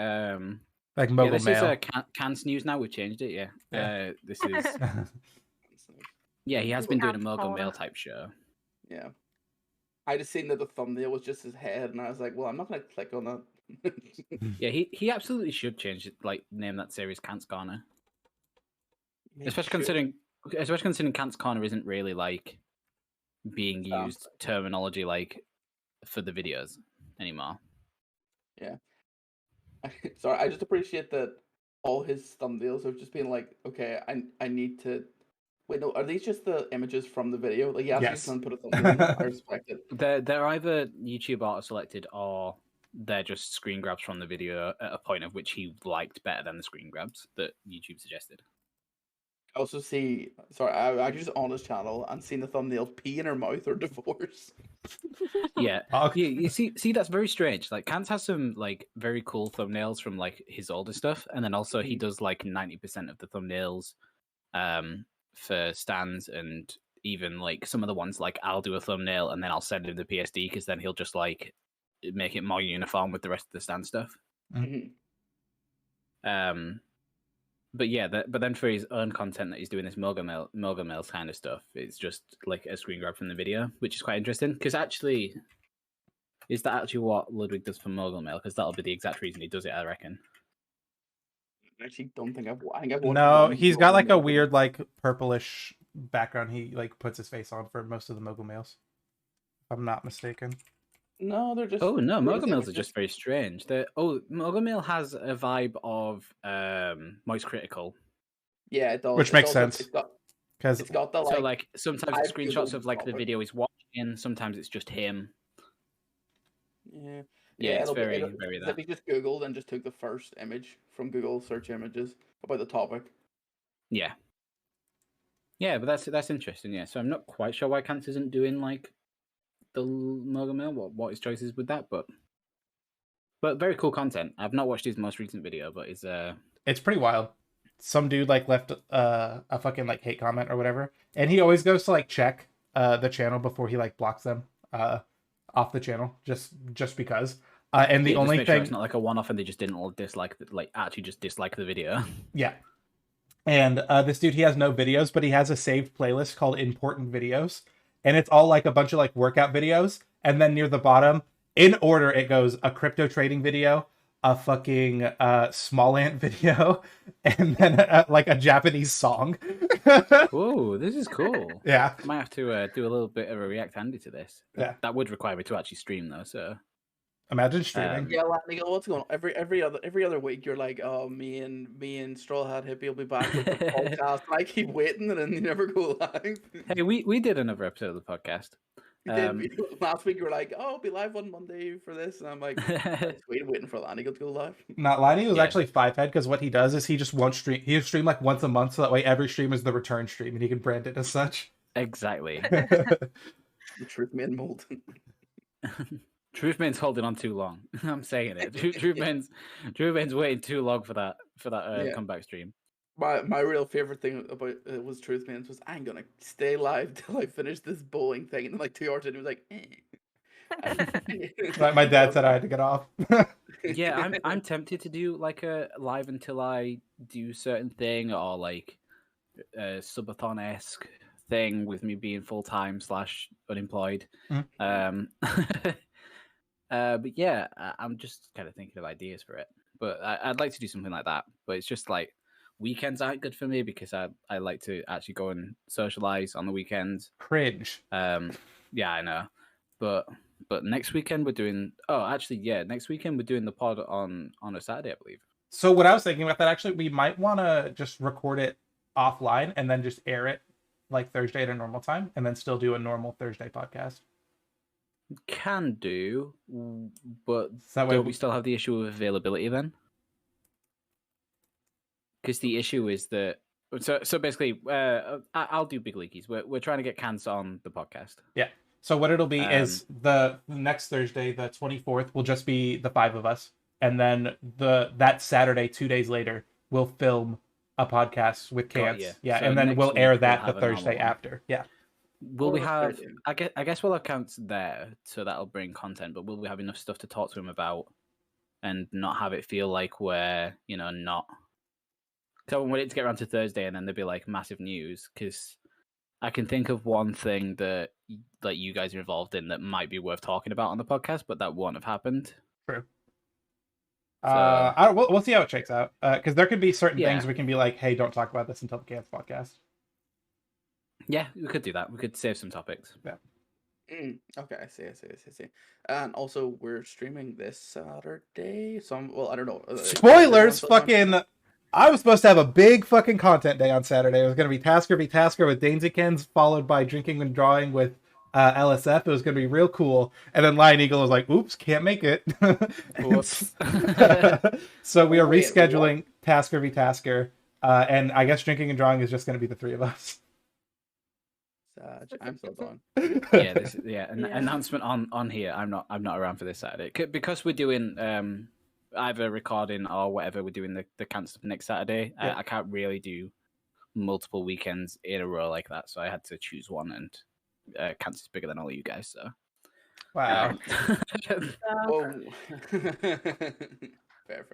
like Mogul this Mail. is Cans news now. We've changed it. Yeah. This is. Yeah, he has been doing a Mogul Mail type show. Yeah. I just seen that the thumbnail was just his head, and I was like, well, I'm not going to click on that. Yeah, he absolutely should change it, like name that series Cant's Corner. Especially considering Cant's Corner isn't really like being used terminology like for the videos anymore. Yeah. Sorry, I just appreciate that all his thumbnails have just been like, okay, I need to. Wait, no, are these just the images from the video? Like, yeah, Yes. put a thumbnail in. I respect it. They're either YouTube auto selected or they're just screen grabs from the video at a point of which he liked better than the screen grabs that YouTube suggested. I also see, sorry, I just on his channel and seen the thumbnail pee in her mouth or divorce. Yeah, you see, that's very strange. Like, Kant has some like very cool thumbnails from like his older stuff, and then also he does like 90% of the thumbnails for Stans, and even like some of the ones like I'll do a thumbnail and then I'll send him the PSD because then he'll just like make it more uniform with the rest of the Stan stuff. Mm-hmm. But yeah, but then for his own content that he's doing this Mogul Mail kind of stuff, it's just like a screen grab from the video, which is quite interesting. Because actually, is that actually what Ludwig does for Mogul Mail? Because that'll be the exact reason he does it, I reckon. I actually don't think I've watched No, one he's got like a Mogul Mail. weird like purplish background he like puts his face on for most of the Mogul Mails. If I'm not mistaken. No, they're just. Oh no, Mogul Mails are just very strange. Mogul Mail has a vibe of Moist Critical. Yeah, it does. Which makes sense. Because it's got the like. So like sometimes I've it's screenshots Googled of like the topic. video he's watching, sometimes it's just him. Yeah. Yeah, it's very It's that. if he just Googled and just took the first image from Google search images about the topic. Yeah. Yeah, but that's interesting. Yeah, so I'm not quite sure why Kant isn't doing like the Mogul Mail. What his choice is with that, but very cool content. I've not watched his most recent video, but It's pretty wild. Some dude like left a fucking like hate comment or whatever, and he always goes to like check the channel before he like blocks them off the channel just because. And the only thing thing it's not like a one-off, and they just didn't dislike actually just dislike the video. Yeah. And this dude, he has no videos, but he has a saved playlist called Important Videos. And it's all like a bunch of like workout videos. And then near the bottom, in order, it goes a crypto trading video, a fucking small ant video, and then like a Japanese song. Whoa, this is cool. Yeah. I might have to do a little bit of a React Handy to this. Yeah. That would require me to actually stream though, so... Imagine streaming. Yeah, like, what's going on? Every other week, you're like, oh, me and Straw Hat Hippie will be back with the podcast. And I keep waiting, and then you never go live. Hey, we did another episode of the podcast. You did. Last week you were like, "Oh, I'll be live on Monday for this," and I'm like, "Just waiting for Lanny to go live." Not Liney was Yeah. actually 5-head because what he does is he just won't stream. He'll stream like once a month, so that way every stream is the return stream, and he can brand it as such. Exactly. The truth man mold. Truthman's holding on too long. I'm saying it. Truthman's waiting too long for that Yeah. comeback stream. My real favorite thing about it was Truth Man's was I'm gonna stay live till I finish this bowling thing, and then like 2 hours in, he was like, My dad said I had to get off. Yeah, I'm tempted to do like a live until I do certain thing, or like a subathon-esque thing with me being full-time / unemployed. But yeah, I'm just kind of thinking of ideas for it. But I'd like to do something like that. But it's just like weekends aren't good for me because I like to actually go and socialize on the weekends. Cringe. Yeah, I know. But next weekend we're doing. Oh, actually, yeah, next weekend we're doing the pod on a Saturday, I believe. So what I was thinking about that, actually, we might want to just record it offline and then just air it like Thursday at a normal time, and then still do a normal Thursday podcast. Can do, but So that way don't we still have the issue of availability then? Because the issue is that so basically, I'll do big leagueies. We're trying to get Cans on the podcast. Yeah. So what it'll be is the next Thursday, the 24th, will just be the 5 of us, and then that Saturday, 2 days later, we'll film a podcast with Cans. Yeah, So and then next we'll week air we'll that have the a normal Thursday one. after. Yeah. Will we Or have? Thursday. I guess we'll have Cans there, so that'll bring content. But will we have enough stuff to talk to him about, and not have it feel like we're not? So I want it to get around to Thursday, and then there'll be like massive news. Because I can think of one thing that like you guys are involved in that might be worth talking about on the podcast, but that won't have happened. True. So- We'll see how it shakes out. Because there could be certain Yeah. things we can be like, hey, don't talk about this until the Cans podcast. Yeah, we could do that. We could save some topics. Okay, I see. And also, we're streaming this Saturday. Well, I don't know. Spoilers! Fucking. I was supposed to have a big fucking content day on Saturday. It was going to be Tasker v Tasker with Danesykens, followed by Drinking and Drawing with LSF. It was going to be real cool. And then Lion Eagle was like, oops, can't make it. Whoops. So we are Wait, rescheduling Tasker v Tasker. And I guess Drinking and Drawing is just going to be the 3 of us. I'm still done. Announcement on here. I'm not around for this Saturday because we're doing either recording or whatever. We're doing the camp stuff next Saturday. Yeah. I can't really do multiple weekends in a row like that, so I had to choose one. And camp's bigger than all of you guys, so Wow. Whoa. Fair.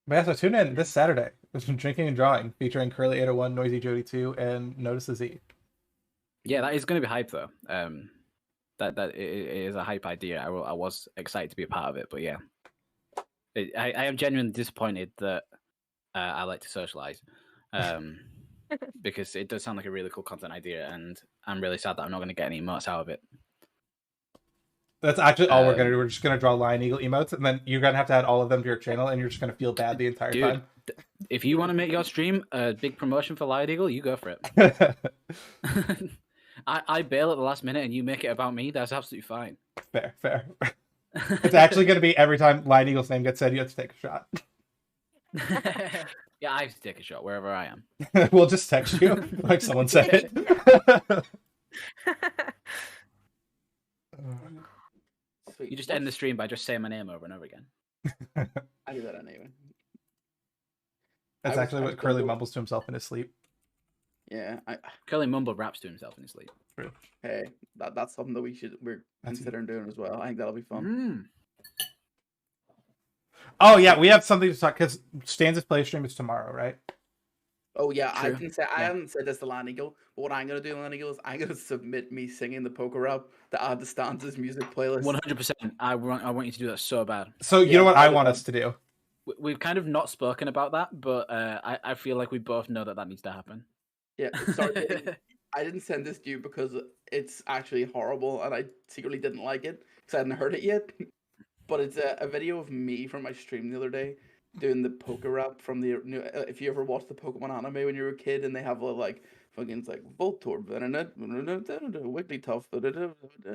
But yeah, so tune in this Saturday. There's some Drinking and Drawing featuring Curly 801, Noisy Jody 2, and Notice the Z. Yeah, that is going to be hype though. That it is a hype idea. I was excited to be a part of it, but yeah, I am genuinely disappointed that I like to socialize, because it does sound like a really cool content idea, and I'm really sad that I'm not going to get any emotes out of it. That's actually all we're going to do. We're just going to draw Lion Eagle emotes, and then you're going to have to add all of them to your channel, and you're just going to feel bad the entire time. If you want to make your stream a big promotion for Lion Eagle, you go for it. I bail at the last minute and you make it about me, that's absolutely fine. Fair. It's actually going to be every time Lion Eagle's name gets said, you have to take a shot. Yeah, I have to take a shot wherever I am. We'll just text you, like someone said it. Sweet. You just end the stream by just saying my name over and over again. I do that anyway. That's I actually was what gonna Curly go- mumbles to himself in his sleep. Yeah. Curly Mumble raps to himself in his sleep. Hey, that's something that we're That's- considering doing as well. I think that'll be fun. Oh, yeah, we have something to talk, because Stanza's play stream is tomorrow, right? Oh yeah, I True. can say I haven't said this to Lan Eagle, but what I'm gonna do, Lan Eagle, is I'm gonna submit me singing the poker rap to add the Stanzas music playlist. 100%. I want you to do that so bad. So you Yeah, know what I probably want not. us to do? We've kind of not spoken about that, but I feel like we both know that needs to happen. Yeah, sorry, I didn't send this to you because it's actually horrible, and I secretly didn't like it because I hadn't heard it yet. But it's a video of me from my stream the other day doing the poker rap from the if you ever watched the Pokemon anime when you were a kid, and they have like fucking like Voltorb, Wigglytuff,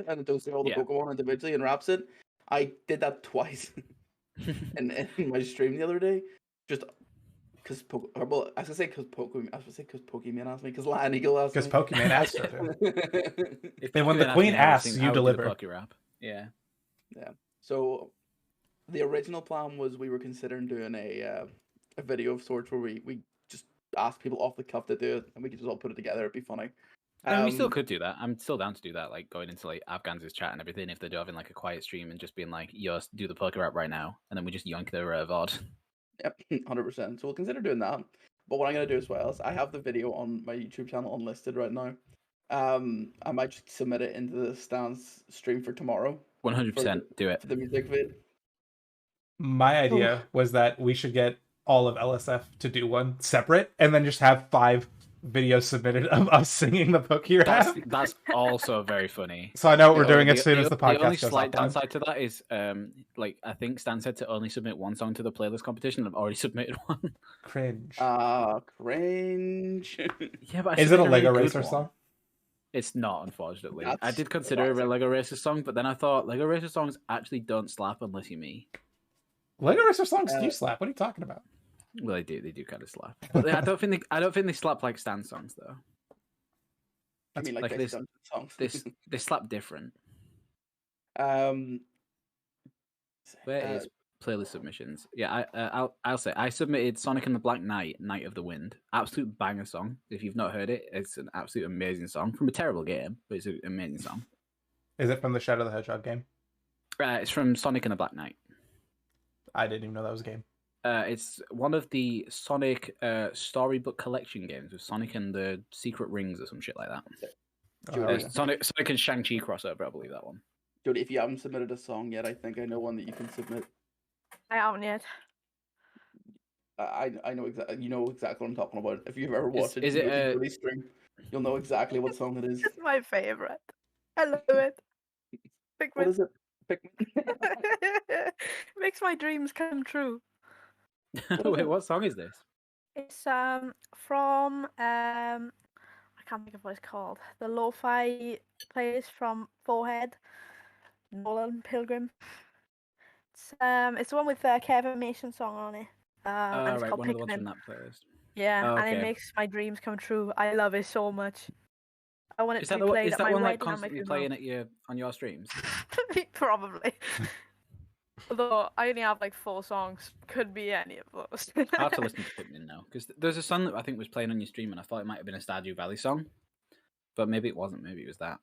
and it goes through all the Yeah. Pokemon individually and raps it. I did that twice in my stream the other day, just because well, I was gonna say because Pokemon asked me, because Lion Eagle asked me, Because Pokemon asked her to. If And when the Pokemon queen asked me asks, everything, you I would do the deliver. Poke Rap. Yeah. Yeah. So the original plan was we were considering doing a video of sorts where we just ask people off the cuff to do it, and we could just all put it together. It'd be funny. I mean, we still could do that. I'm still down to do that, like going into like Afghan's chat and everything. If they're having like a quiet stream and just being like, "Yo, do the Poke Rap right now," and then we just yoink their VOD. Yep, 100%. So we'll consider doing that. But what I'm gonna do as well is I have the video on my YouTube channel unlisted right now. I might just submit it into the Stans stream for tomorrow 100%, do it. for the music vid. My idea was that we should get all of LSF to do one separate, and then just have 5 videos submitted of us singing the Poke Rap. That's also very funny. So I know what we're The doing only- as soon as the podcast The only goes slight offline. downside to that is, like I think Stan said to only submit one song to the playlist competition. I've already submitted one. Cringe. Cringe. Yeah, but I Is it a submitted Lego really good Racer one. song? It's not, unfortunately. I That's did consider a classic. Lego Racer song, but then I thought Lego Racer songs actually don't slap unless you me. Lego Racer songs do slap. What are you talking about? Well, they do kind of slap. But I don't think they slap like Stan songs though. I mean, like like this this- songs. They slap different. um, Where uh, is playlist submissions? Yeah, I'll say I submitted Sonic and the Black Knight, Night of the Wind. Absolute banger song. If you've not heard it, it's an absolute amazing song from a terrible game, but it's an amazing song. Is it from the Shadow the Hedgehog game? It's from Sonic and the Black Knight. I didn't even know that was a game. It's one of the Sonic storybook collection games with Sonic and the Secret Rings or some shit like that. Oh, hell yeah. Sonic and Shang-Chi crossover, I believe that one. Jody, if you haven't submitted a song yet, I think I know one that you can submit. I haven't yet. I know exactly. You know exactly what I'm talking about. If you've ever Is- watched is it, Jody stream, you'll know exactly what song it is. It's my favorite. I love it. What is it? Pikmin. Makes my dreams come true. Wait, what song is this? It's from I can't think of what it's called. The lo-fi playlist from Forehead, Nolan Pilgrim. It's the one with Kevin Mason's song on it. And it's Right, called one of the ones Pikmin. from that playlist. Yeah, Oh, and it okay. makes my dreams come true. I love it so much. I want it Is to that be played is at that my one like wedding and my constantly funeral. playing on your streams? Probably. Although I only have like 4 songs, could be any of those. I have to listen to Pikmin now because there's a song that I think was playing on your stream and I thought it might have been a Stardew Valley song, but maybe it wasn't. Maybe it was that.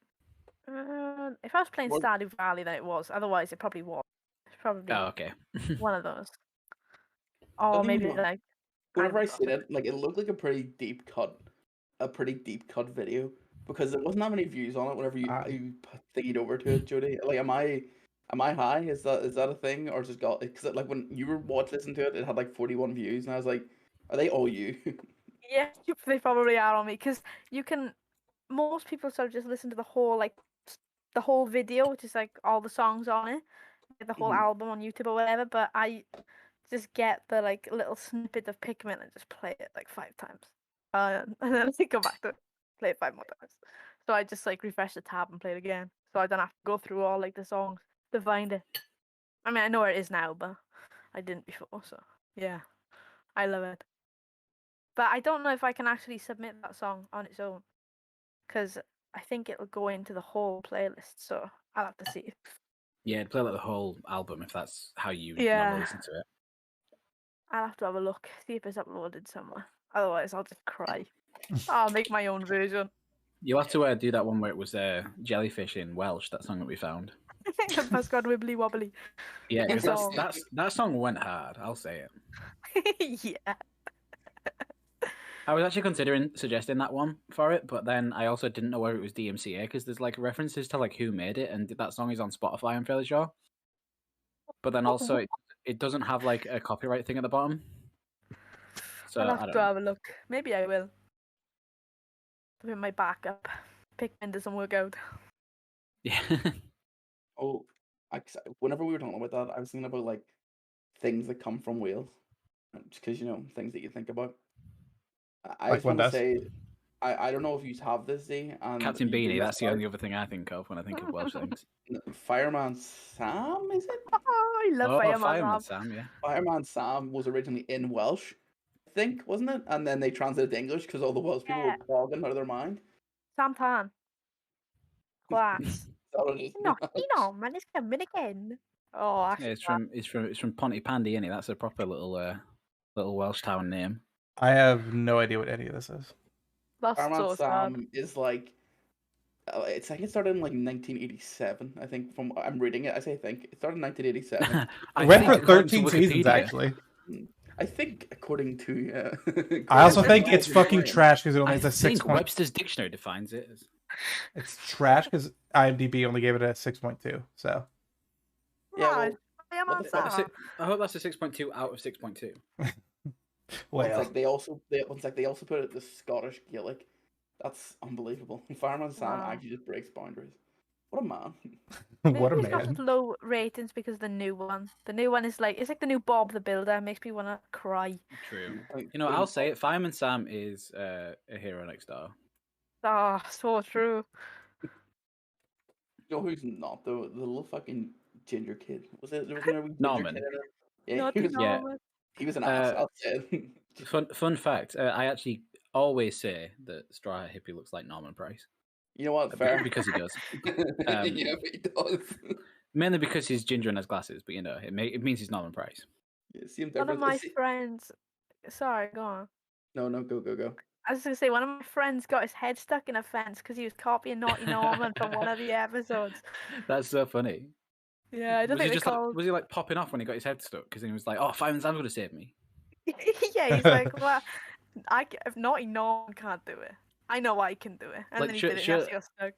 If I was playing What- Stardew Valley, then it was. Otherwise, it probably was. It's probably Oh, okay. one of those. Or think maybe you- like. Whenever I don't see know. it, like it looked like a pretty deep cut video because there wasn't that many views on it. Whenever you Ah. you thingied over to it, Jody, like am I high? Is that a thing, or just got because like when you were listening to it, it had like 41 views, and I was like, are they all you? Yeah, they probably are on me because you can. Most people sort of just listen to the whole the whole video, which is like all the songs on it, like the whole Mhm. album on YouTube or whatever. But I just get the like little snippet of Pikmin and just play it like 5 times, and then I go back to it, play it 5 more times. So I just like refresh the tab and play it again, so I don't have to go through all like the songs to find it. I mean, I know where it is now, but I didn't before. So yeah, I love it. But I don't know if I can actually submit that song on its own, because I think it'll go into the whole playlist. So I'll have to see. Yeah, play like the whole album if that's how you Yeah. normally listen to it. I'll have to have a look, see if it's uploaded somewhere. Otherwise, I'll just cry. I'll make my own version. You'll have to do that one where it was jellyfish in Welsh. That song that we found. Pascod Wibbly Wobbly. Yeah, Good because song. that song went hard. I'll say it. Yeah. I was actually considering suggesting that one for it, but then I also didn't know whether it was DMCA because there's like references to like who made it, and that song is on Spotify, I'm fairly sure. But then also it doesn't have like a copyright thing at the bottom. So I'll I have don't to know. have a look. Maybe I will. With my backup. Pikmin doesn't work out. Yeah. Oh, whenever we were talking about that, I was thinking about like things that come from Wales. just because things that you think about. I Like just one want to does. say, I don't know if you have this, Z, and Captain you Beanie, missed that's the out. only other thing I think of when I think of Welsh things. Fireman Sam, is it? Oh, I love Oh, Fireman Fireman Sam. Sam, yeah. Fireman Sam was originally in Welsh, I think, wasn't it? And then they translated to English because all the Welsh people Yeah. were bogging out of their mind. Sam Tan. Class. Is that what it is? Man, it's coming again. Oh, Yeah, actually, it's from Pontypandy, isn't it? That's a proper little Welsh town name. I have no idea what any of this is. that's Fireman so sad. Sam is like, it's like it started in like 1987. I think I'm reading it. I think it started in 1987. I It went think for according to 13 seasons, Wikipedia- actually. I think according to. I also according think to it's fucking Wikipedia. trash because it only I has a 6 think point. Webster's dictionary defines it as. It's trash because IMDb only gave it a 6.2. So Yeah, well, Right, Fireman what the fuck? Sam. I hope that's a 6.2 out of 6.2. It's well, like they also put it the Scottish Gaelic. That's unbelievable. Fireman Sam Wow. actually just breaks boundaries. What a man. what a Maybe it's got man. low ratings because of the new one. The new one is like it's like the new Bob the Builder. It makes me want to cry. True. Like, You know, I'll say it. Fireman Sam is a hero next door. Oh, so true. You know who's not though? The little fucking ginger kid. Was it? There was no ginger Norman. kid in it? Yeah, Naughty he was. Yeah. Norman. He was an ass. Uh, I'll say it. Fun fact. I actually always say that Straw Hat Hippie looks like Norman Price. You know what? Fair. Because he does. Yeah, but he does. Mainly because he's ginger and has glasses, but it means he's Norman Price. Yeah, same One of difference. my friends. Sorry, go on. No, go. I was going to say, one of my friends got his head stuck in a fence because he was copying Naughty Norman from one of the episodes. That's so funny. Yeah, I don't Was he think they just called. was he like popping off when he got his head stuck? Because he was like, "Oh, Fireman Sam's gonna save me." Yeah, he's like, well, if Naughty Norman can't do it, I know I can do it. And Like, then he sure- did it and sure- he got stuck.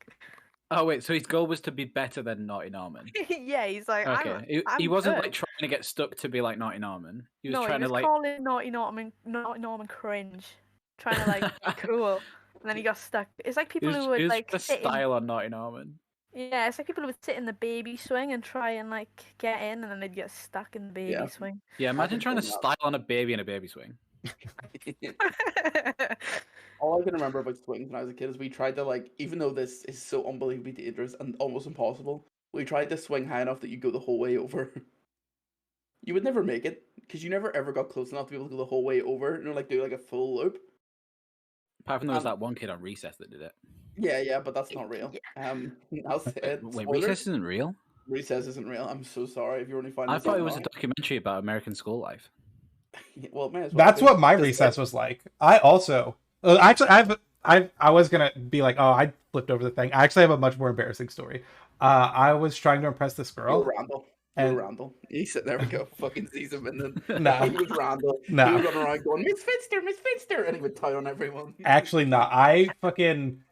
Oh wait, so his goal was to be better than Naughty Norman. Yeah, he's like, Okay, he I'm wasn't good. like trying to get stuck to be like Naughty Norman. He was No, trying he was to like. calling Naughty Norman cringe, trying to like be cool, and then he got stuck. It's like He people was, who he would was like the sit in. style on Naughty Norman. Yeah, it's like people who would sit in the baby swing and try and like get in, and then they'd get stuck in the baby Yeah. swing. Yeah, imagine I've trying to done that. style on a baby in a baby swing. All I can remember about swings when I was a kid is we tried to even though this is so unbelievably dangerous and almost impossible, we tried to swing high enough that you go the whole way over. You would never make it because you never ever got close enough to be able to go the whole way over. Do like a full loop. Apart from there was that one kid on Recess that did it. Yeah, but that's not real. I'll say it. Wait, Spoilers, Recess isn't real? Recess isn't real. I'm so sorry if you're only finding. I this thought out it was a now. documentary about American school life. Well, it may as well That's be. what my Just recess was like. I also actually I was gonna be like, oh, I flipped over the thing. I actually have a much more embarrassing story. I was trying to impress this You're girl. Randall. And- You're Randall. He's sitting there. We go. Fucking sees him, and then Nah. he was Randall. Nah. He would run around going, Miss Finster, and he would tie on everyone. Actually, not. I fucking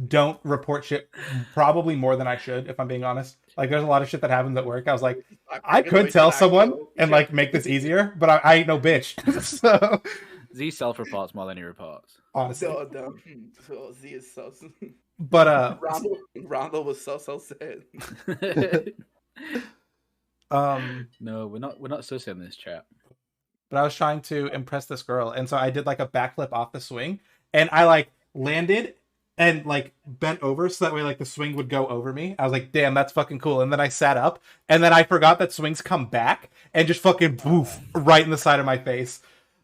don't report shit probably more than I should, if I'm being honest. Like, there's a lot of shit that happens at work. I was like, I could tell someone and like make this easier, but I ain't no bitch. So Z self-reports more than he reports. honestly, So Z is sus. but Randall was sus. I'll say it. No, we're not sussy in this chat. but I was trying to impress this girl, and so I did like a backflip off the swing, and I like landed and like bent over so that way like the swing would go over me. I was like, damn, that's fucking cool. And then I sat up, and then I forgot that swings come back and just fucking boof right in the side of my face.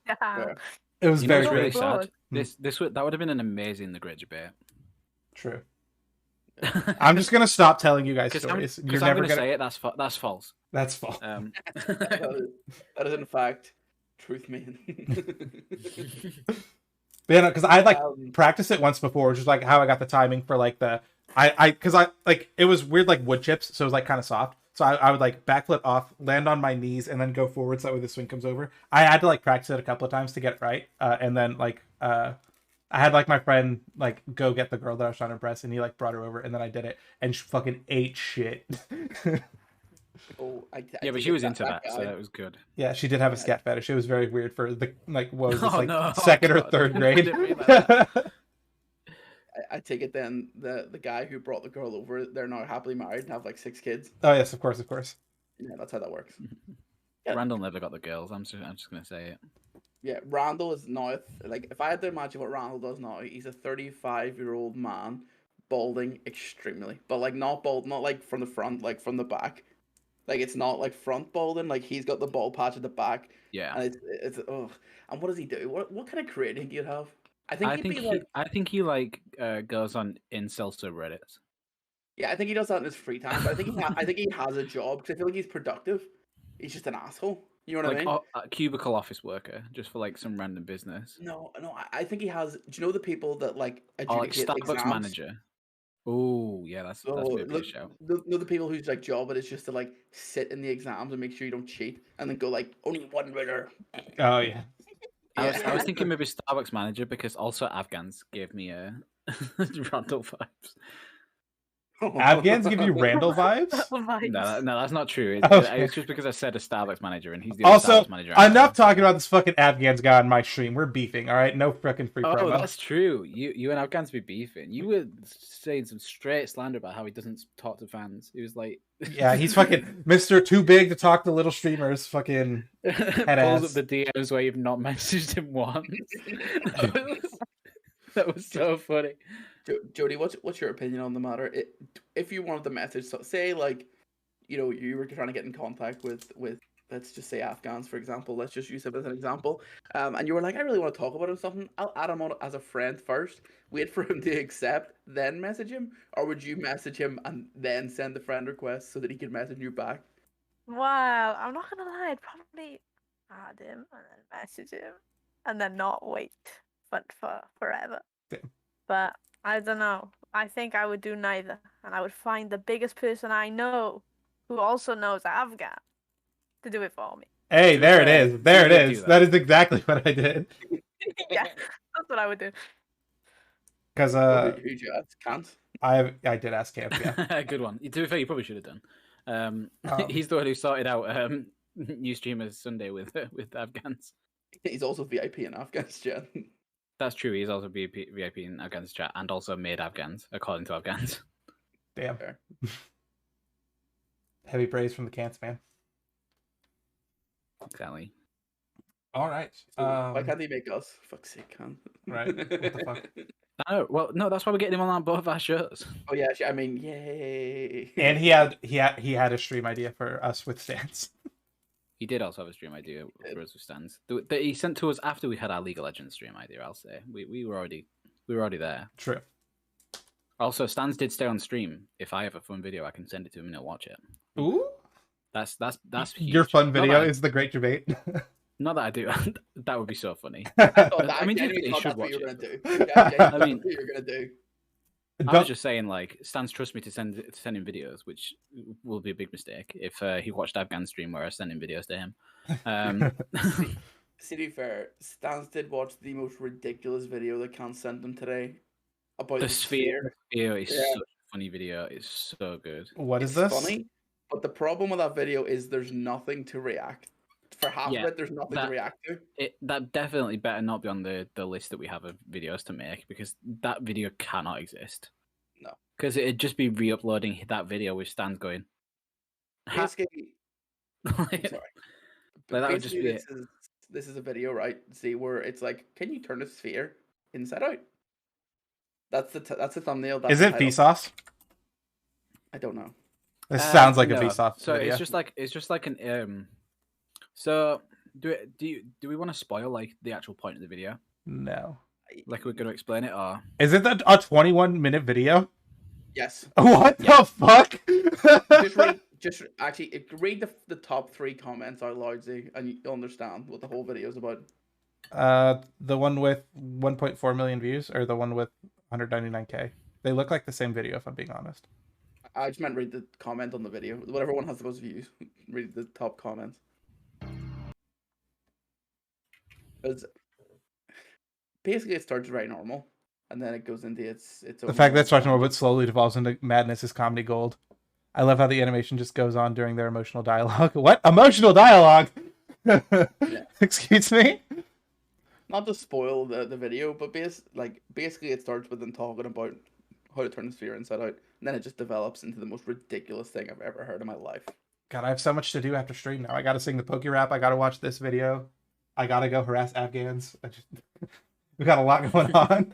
Yeah. It was You know very what's really great. God. sad? That would have been an amazing The Great Debate. True. I'm just gonna stop telling you guys stories. Because You're I'm never going to gonna. say it. That's false. That's false. That is in fact truth, man. But yeah, because I like Um, practiced it once before, which is like how I got the timing for like the because I like it was weird like wood chips, so it was like kind of soft. So I would like backflip off, land on my knees, and then go forward so that way the swing comes over. I had to like practice it a couple of times to get it right, and then like I had like my friend like go get the girl that I was trying to impress, and he like brought her over, and then I did it, and she fucking ate shit. Yeah, but she was into that, so that was good. Yeah, she did have a scat fetish. It was very weird for the like what was this Oh, like no. second or God. third I grade. didn't realize I take it then the guy who brought the girl over, they're now happily married and have like 6 kids. Oh yes, of course. Yeah, that's how that works. Randall never got the girls. I'm just gonna say it. Yeah, Randall is now like if I had to imagine what Randall does now, he's a 35-year-old man, balding extremely, but like not bald, not like from the front, like from the back. Like it's not like front balding, like he's got the bald patch at the back, Yeah. and it's oh. And what does he do? What kind of career do you think he'd have? I think he goes on incel subreddits. Yeah, I think he does that in his free time. But I think he has a job because I feel like he's productive. He's just an asshole. You know what I mean? A cubicle office worker, just for like some random business. No. I think he has. Do you know the people that like adjudicate Starbucks exams? manager. Oh yeah, that's maybe a show. The people whose like job it is just to like sit in the exams and make sure you don't cheat, and then go like only one winner. Oh yeah. I was thinking maybe Starbucks manager because also Afghans gave me Randall vibes. Afghans give you Randall vibes? No, that's not true. It's just because I said a Starbucks manager and he's the also, Starbucks manager. enough talking about this fucking Afghans guy on my stream. We're beefing, all right? No freaking free promo. Oh, that's true. You and Afghans be beefing. You were saying some straight slander about how he doesn't talk to fans. He was like, yeah, he's fucking Mr. Too Big to talk to little streamers. Fucking head ass. Pulls up the DMs where you've not messaged him once. That was so funny. Jody, what's your opinion on the matter? If you wanted the message, so say like, you were trying to get in contact with let's just say Afghans, for example. Let's just use him as an example. And you were like, I really want to talk about him something. I'll add him on as a friend first. Wait for him to accept, then message him, or would you message him and then send the friend request so that he could message you back? Well, I'm not gonna lie. I'd probably add him and then message him, and then not wait for forever. Yeah. But I don't know. I think I would do neither, and I would find the biggest person I know, who also knows Afghan, to do it for me. Hey, there it is. There it is. That is exactly what I did. Yeah, that's what I would do. Because Who'd you ask? Can't. I did ask Camp. Yeah. Good one. To be fair, you probably should have done. He's the one who sorted out new streamers Sunday with Afghans. He's also VIP in Afghans chat. That's true. He's also VIP in Afghans chat and also made Afghans, according to Afghans. Damn. Fair. Heavy praise from the Cants, man. Exactly. All right. Why can't they make us? Fuck's sake, can. Right. What the fuck? No, that's why we're getting him on both of our shows. Oh yeah, I mean, yay! And he had a stream idea for us with Stance. He did also have a stream idea for us with Stans. That he sent to us after we had our League of Legends stream idea. I'll say we were already there. True. Also, Stans did stay on stream. If I have a fun video, I can send it to him and he'll watch it. Ooh. That's huge. Your fun video is the Great Debate. Not that I do. That would be so funny. I mean, genuinely you thought should that's what watch you were it. gonna do. I mean, what you're gonna do. I was just saying, like, Stans trust me to send him videos, which will be a big mistake if he watched Afghan stream where I send him videos to him. To be fair, Stans did watch the most ridiculous video that Can sent him today about the sphere. Video is such a funny video. It's so good. What is this? Funny, but the problem with that video is there's nothing to react. For half of it, there's nothing to react to. That definitely better not be on the list that we have of videos to make because that video cannot exist. No. Because it'd just be re-uploading that video with Stans going. Basically, Sorry. Like that would just be this is a video, right? See where it's like, can you turn a sphere inside out? That's the thumbnail. That's is it Vsauce? I don't know. This sounds like no. a Vsauce. So video. it's just like an So do we want to spoil like the actual point of the video? No. Like we're going to explain it, or is it a 21-minute video? Yes. What the fuck? just read the top 3 comments out loud, Z, and you'll understand what the whole video is about. The one with 1.4 million views, or the one with 199k? They look like the same video, if I'm being honest. I just meant read the comment on the video. Whatever one has the most views, read the top comments. Because basically it starts very normal, and then it goes into its the fact that it starts normal but slowly devolves into madness is comedy gold. I love how the animation just goes on during their emotional dialogue. What? Emotional dialogue? Yeah. Excuse me? Not to spoil the video, but basically it starts with them talking about how to turn the sphere inside out, and then it just develops into the most ridiculous thing I've ever heard in my life. God, I have so much to do after stream now. I gotta sing the Poke Rap. I gotta watch this video. I gotta go harass Afghans. We got a lot going on.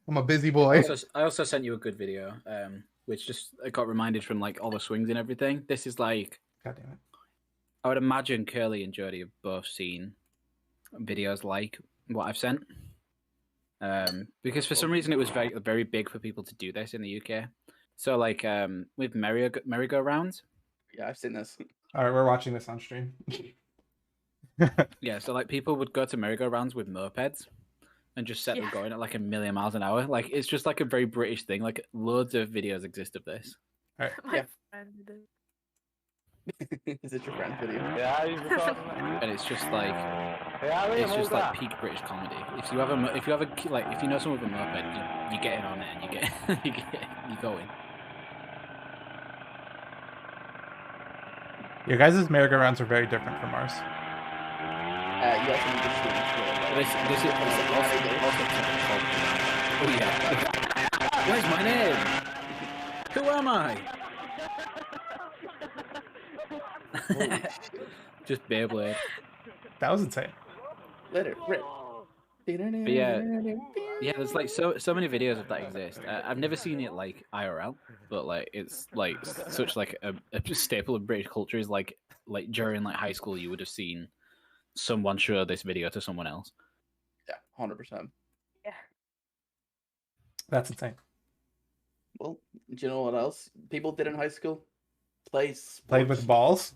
I'm a busy boy. I also sent you a good video, which just I got reminded from like all the swings and everything. This is like, God damn it. I would imagine Curly and Jody have both seen videos like what I've sent. Because for some reason it was very very big for people to do this in the UK. So like with merry-go-rounds. Yeah, I've seen this. All right, we're watching this on stream. Yeah, so like people would go to merry-go-rounds with mopeds and just set them going at like 1,000,000 miles an hour. Like it's just like a very British thing. Like loads of videos exist of this. All right. My friend did. Is it your friend's video? Yeah, he's recording it. And it's just like Yeah, it's just like peak British comedy. If you have a if you know someone with a moped, you get in on it and you go in. Your guys' merry-go-rounds are very different from ours. You also need to stream it. This is also oh yeah. Where's my name? Who am I? Just Beyblade. That was insane. Let it rip. But yeah, there's like so many videos of that exist. I've never seen it like IRL, but like it's like such like a staple of British culture. Is like during like high school, you would have seen someone show this video to someone else. Yeah, 100%. Yeah. That's insane. Well, do you know what else people did in high school? Played with balls.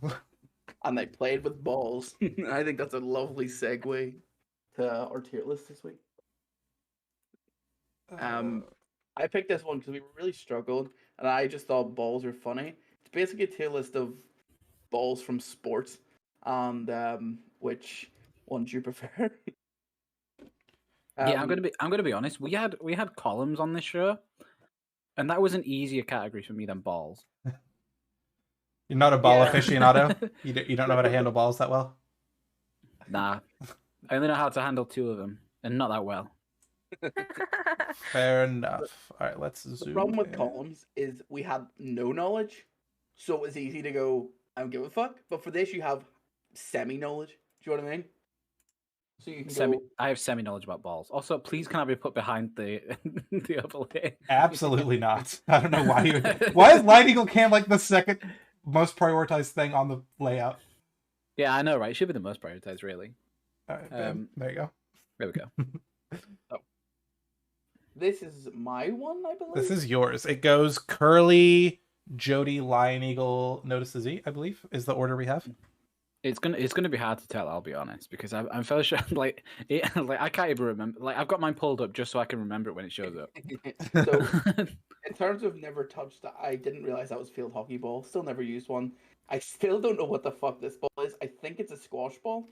And they played with balls. I think that's a lovely segue to our tier list this week. I picked this one because we really struggled, and I just thought balls were funny. It's basically a tier list of balls from sports, and which ones you prefer. Yeah, I'm gonna be honest. We had columns on this show, and that was an easier category for me than balls. You're not a ball aficionado? You don't know how to handle balls that well? Nah, I only know how to handle 2 of them, and not that well. Fair enough. All right, let's zoom. The problem with columns is we had no knowledge, so it was easy to go, I don't give a fuck. But for this, you have semi-knowledge. Do you know what I mean? So you can go... I have semi-knowledge about balls. Also, please can I be put behind the the overlay? Absolutely not. I don't know why you... Why is Light Eagle Cam like the second most prioritized thing on the layout? Yeah, I know, right? It should be the most prioritized, really. All right, there you go. There we go. Oh. This is my one, I believe. This is yours. It goes Curly, Jody, Lion Eagle, Notice the Z, I believe, is the order we have. It's gonna be hard to tell. I'll be honest, because I'm fairly sure like I can't even remember. Like I've got mine pulled up just so I can remember it when it shows up. So, in terms of never touched, I didn't realize that was field hockey ball. Still never used one. I still don't know what the fuck this ball is. I think it's a squash ball.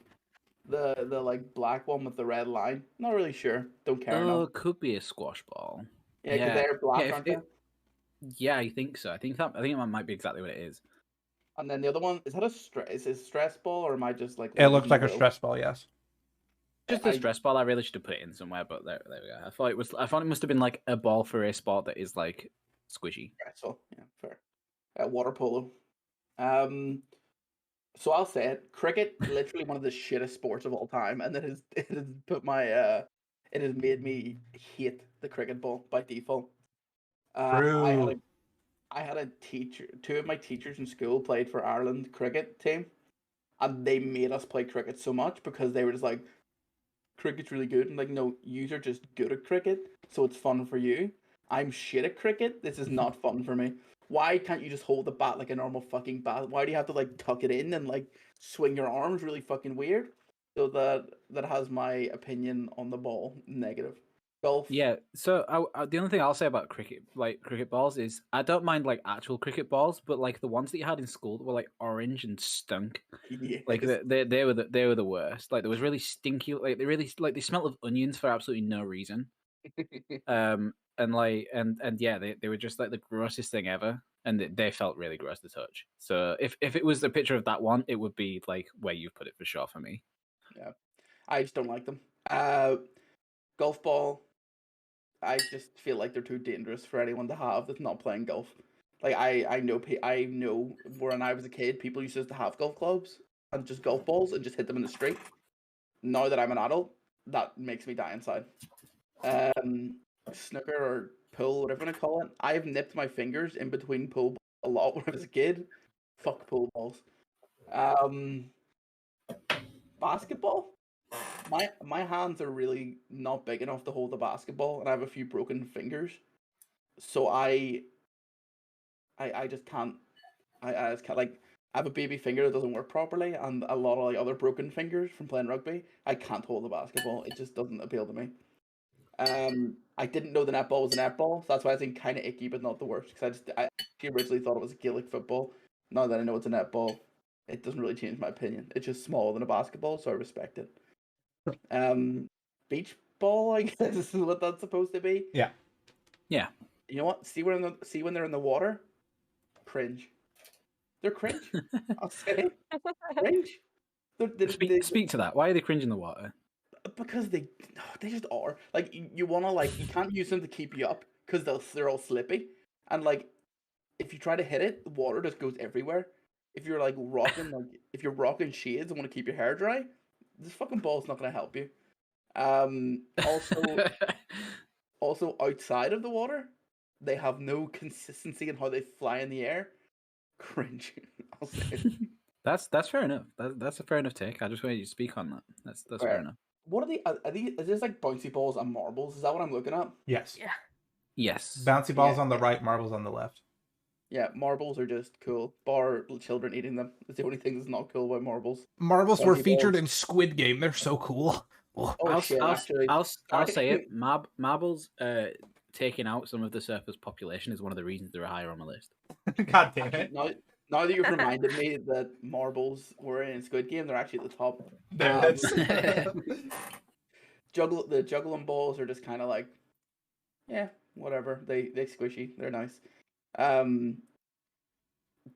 The like black one with the red line. Not really sure. Don't care. Oh, it could be a squash ball. Yeah, because they're black, aren't they? Yeah, I think so. I think that might be exactly what it is. And then the other one, is that is it a stress ball, or am I just like... It looks like a stress ball, yes. Just a stress ball. I really should have put it in somewhere, but there we go. I thought it must have been like a ball for a sport that is like squishy. Stressful, yeah, fair. Water polo. So I'll say it. Cricket, literally one of the shittest sports of all time, and it has put my it has made me hate the cricket ball by default. True. I had a teacher. 2 of my teachers in school played for Ireland cricket team, and they made us play cricket so much because they were just like, cricket's really good. And like, no, you're just good at cricket, so it's fun for you. I'm shit at cricket. This is not fun for me. Why can't you just hold the bat like a normal fucking bat? Why do you have to like tuck it in and like swing your arms really fucking weird? So that has my opinion on the ball negative. Golf. Yeah. So the only thing I'll say about cricket balls is I don't mind like actual cricket balls, but like the ones that you had in school that were like orange and stunk. Yes. Like they were the worst. Like there was really stinky. Like they smelled of onions for absolutely no reason. And yeah, they were just like the grossest thing ever, and they felt really gross to touch. So if it was a picture of that one, it would be like where you've put it for sure for me. Yeah, I just don't like them. Golf ball, I just feel like they're too dangerous for anyone to have that's not playing golf. Like I know when I was a kid, people used to have golf clubs and just golf balls and just hit them in the street. Now that I'm an adult, that makes me die inside. Snooker or pool, whatever you want to call it. I've nipped my fingers in between pool balls a lot when I was a kid. Fuck pool balls. Basketball. My hands are really not big enough to hold the basketball, and I have a few broken fingers. So I just can't. I just can't, like, I have a baby finger that doesn't work properly, and a lot of like other broken fingers from playing rugby. I can't hold the basketball. It just doesn't appeal to me. I didn't know the netball was a netball, so that's why I think kind of icky, but not the worst. Because I originally thought it was a Gaelic football. Now that I know it's a netball, it doesn't really change my opinion. It's just smaller than a basketball, so I respect it. Beach ball, I guess is what that's supposed to be. Yeah. Yeah. You know what? See when they're in the water? Cringe. They're cringe. I'll say cringe. Speak to that. Why are they cringe in the water? Because they just are. Like, you want to, like, you can't use them to keep you up because they're all slippy, and like if you try to hit it, the water just goes everywhere. If you're like rocking if you're rocking shades and want to keep your hair dry, this fucking ball's not going to help you. Also outside of the water, they have no consistency in how they fly in the air. Cringe. I'll say it. That's fair enough. That's a fair enough take. I just wanted you to speak on that. That's fair enough. What are they? Are these? Is this like bouncy balls and marbles? Is that what I'm looking at? Yes. Yeah. Yes. Bouncy balls on the right, marbles on the left. Yeah, marbles are just cool. Bar children eating them. It's the only thing that's not cool about marbles. Marbles were Bouncy featured balls. in Squid Game. They're so cool. Oh. Oh shit! Actually, I'll say it. Marbles taking out some of the surface population is one of the reasons they're higher on the list. God damn it. Now that you've reminded me that marbles were in Squid Game, they're actually at the top. There it is. The juggling balls are just kind of like, yeah, whatever. They squishy. They're nice.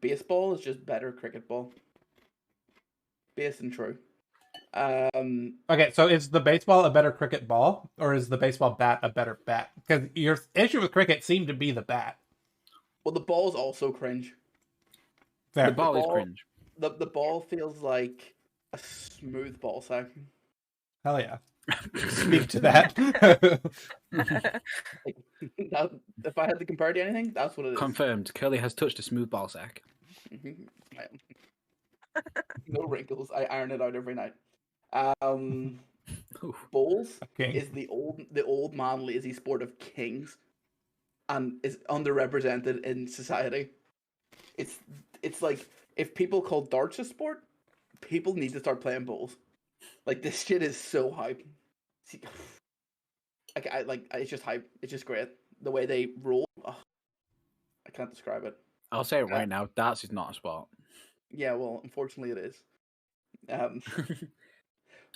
Baseball is just better cricket ball. Base and true. Okay, so is the baseball a better cricket ball, or is the baseball bat a better bat? Because your issue with cricket seemed to be the bat. Well, the ball's also cringe. Fair. The ball is cringe. The ball feels like a smooth ball sack. Hell yeah. Speak to that. Like, that, if I had to compare to anything, that's what it is. Confirmed. Curly has touched a smooth ball sack. No wrinkles. I iron it out every night. Oof. Bowls Okay. is the old man lazy sport of kings, and is underrepresented in society. It's like, if people call darts a sport, people need to start playing bowls. Like, this shit is so hype. See, it's just hype. It's just great. The way they roll, I can't describe it. I'll say it right now. Darts is not a sport. Yeah, well, unfortunately it is.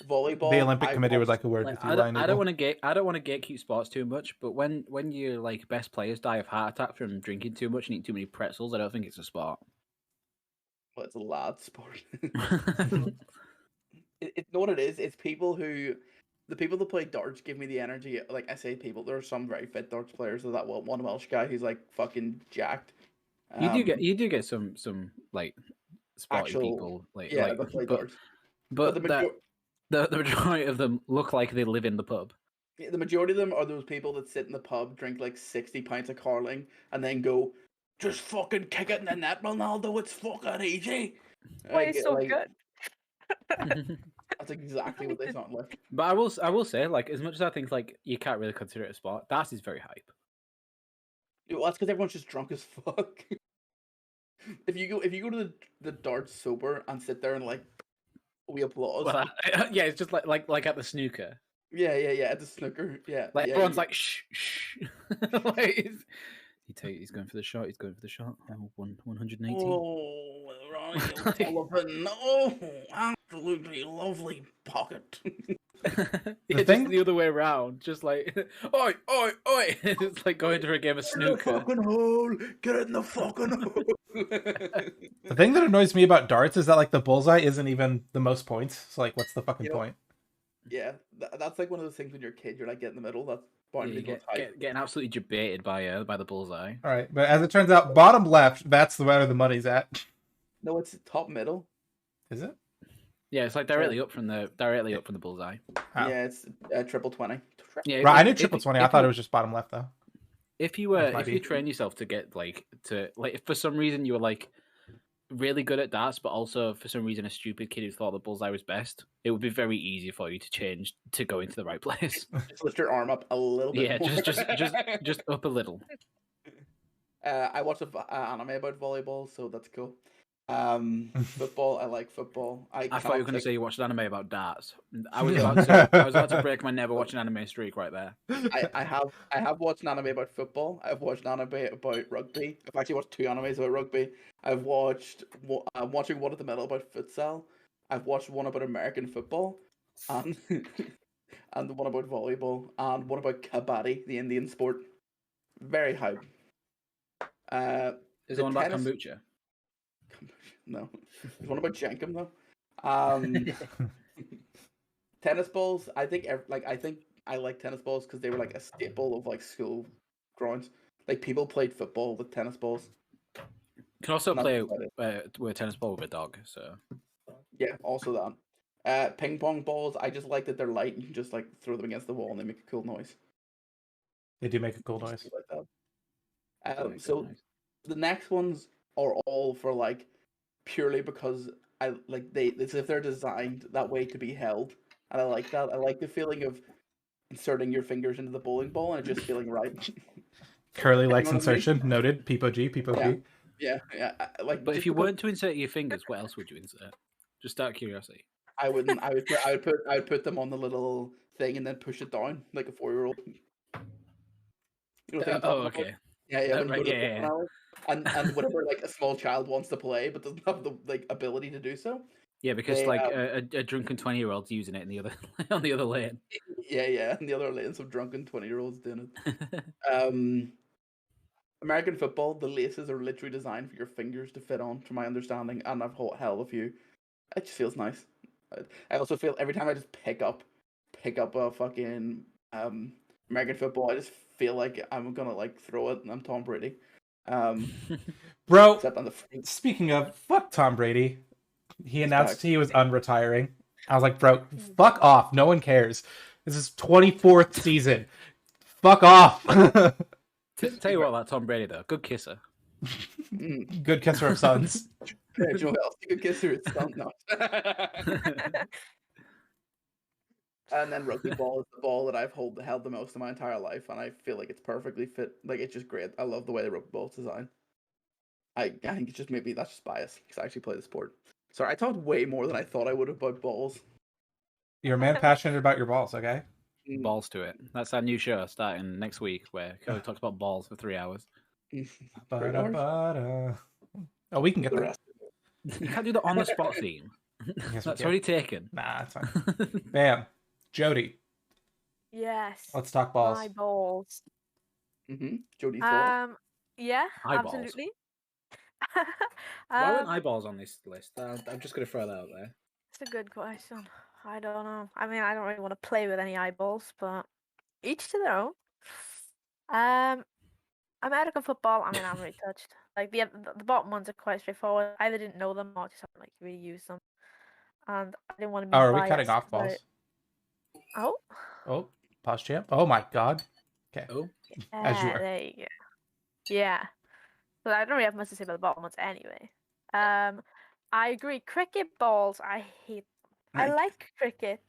Volleyball. The Olympic Committee would like a word Like, with you, I Ryan. don't want to gatekeep sports too much, but when your like best players die of heart attack from drinking too much and eating too many pretzels, I don't think it's a sport. Well, it's a lad sport. It's know what it is. It's the people that play darts give me the energy. Like, I say people, there are some very fit darts players. So that one Welsh guy who's like fucking jacked. You do get some like sporty actual people like that play darts. but the majority of them look like they live in the pub. The majority of them are those people that sit in the pub, drink like 60 pints of Carling, and then go, just fucking kick it in the net, Ronaldo. It's fucking easy. Why is so good? That's exactly what they sound like. But I will say, like, as much as I think like you can't really consider it a sport, darts is very hype. Well, that's because everyone's just drunk as fuck. If you go to the darts sober and sit there and like, we applause. Well, yeah, it's just like at the snooker. Yeah, at the snooker. Yeah, Like yeah, everyone's like shh. Like, he's going for the shot. Oh, 180. Oh, Ryan Sullivan. No, absolutely lovely pocket. It's thing- just the other way around. Just like, oi. It's like going to a game of Get in the snooker. fucking hole. Get in the fucking hole. The thing that annoys me about darts is that like the bullseye isn't even the most points. So like, what's the fucking Yep. point? Yeah, that's like one of those things when you're a kid, you're like get in the middle. That's bound to You go tight. getting absolutely debated by the bullseye. All right, but as it turns out, bottom left, that's where the money's at. No, it's top middle. Is it? Yeah, it's like directly up from the bullseye. Oh. Yeah, it's triple 20. Yeah, Right, I knew triple 20. I thought you, it was just bottom left though. If you train yourself to get if for some reason you were like really good at darts, but also for some reason a stupid kid who thought the bullseye was best, it would be very easy for you to change to go into the right place. Just lift your arm up a little bit. Yeah, more. just up a little. I watched an anime about volleyball, so that's cool. Football, I like football. I thought you were going to say you watched an anime about darts. I was about to break my never watching anime streak right there. I have watched an anime about football. I've watched an anime about rugby. I've actually watched 2 animes about rugby. I'm watching one at the middle about futsal. I've watched one about American football, and and one about volleyball, and one about kabaddi, the Indian sport. Very hype. Is there one about kombucha? No, there's one about Jenkum though. Tennis balls. I think I like tennis balls because they were like a staple of like school grounds. Like people played football with tennis balls. You can also play with a tennis ball with a dog. So yeah, also that. Ping pong balls. I just like that they're light. You can just like throw them against the wall and they make a cool noise. They do make a cool noise. Like that. So the next ones are all for like purely because I like it's if they're designed that way to be held, and I like that. I like the feeling of inserting your fingers into the bowling ball and it just feeling right. Curly likes insertion. Noted. Peepo G. Yeah. But if you weren't to insert your fingers, what else would you insert? Just out of curiosity. I wouldn't. I would put them on the little thing and then push it down like a 4-year-old. You know okay. Yeah. Yeah. And whenever like a small child wants to play but doesn't have the like ability to do so. Yeah, because a drunken 20-year-old's using it in the other on the other lane. Yeah, and the other lane, some drunken 20-year-olds doing it. American football, the laces are literally designed for your fingers to fit on, from my understanding, and I've hell of a few. It just feels nice. I also feel every time I just pick up a fucking American football, I just feel like I'm gonna like throw it, and I'm Tom Brady. Bro, speaking of, fuck Tom Brady. He announced he was unretiring. I was like, bro, fuck off. No one cares. This is 24th season. Fuck off. Tell you what about Tom Brady, though. Good kisser. Good kisser of sons. Joel, good kisser of sons. No. And then rugby ball is the ball that I've held the most in my entire life, and I feel like it's perfectly fit. Like, it's just great. I love the way the rugby ball is designed. I think it's just maybe that's just bias because I actually play the sport. Sorry, I talked way more than I thought I would about balls. You're a man passionate about your balls, okay? Balls to it. That's our new show starting next week where Cody talks about balls for 3 hours. Oh, we can get there. You can't do the on the spot theme. Yes, That's already taken. Nah, it's fine. Bam. Jody. Yes. Let's talk balls. My balls. Jody. Yeah, Eyeballs. absolutely. Why weren't eyeballs on this list? I'm just going to throw that out there. It's a good question. I don't know. I mean, I don't really want to play with any eyeballs, but each to their own. American football, I mean, I'm really touched. Like the bottom ones are quite straightforward. I either didn't know them or just haven't like really used them, and I didn't want to be. Oh, are we cutting off balls? Oh, pause champ. Oh my god. Okay. Oh, as you are. there you go. Yeah, but I don't really have much to say about the bottom ones anyway. I agree. Cricket balls, I hate. I like cricket.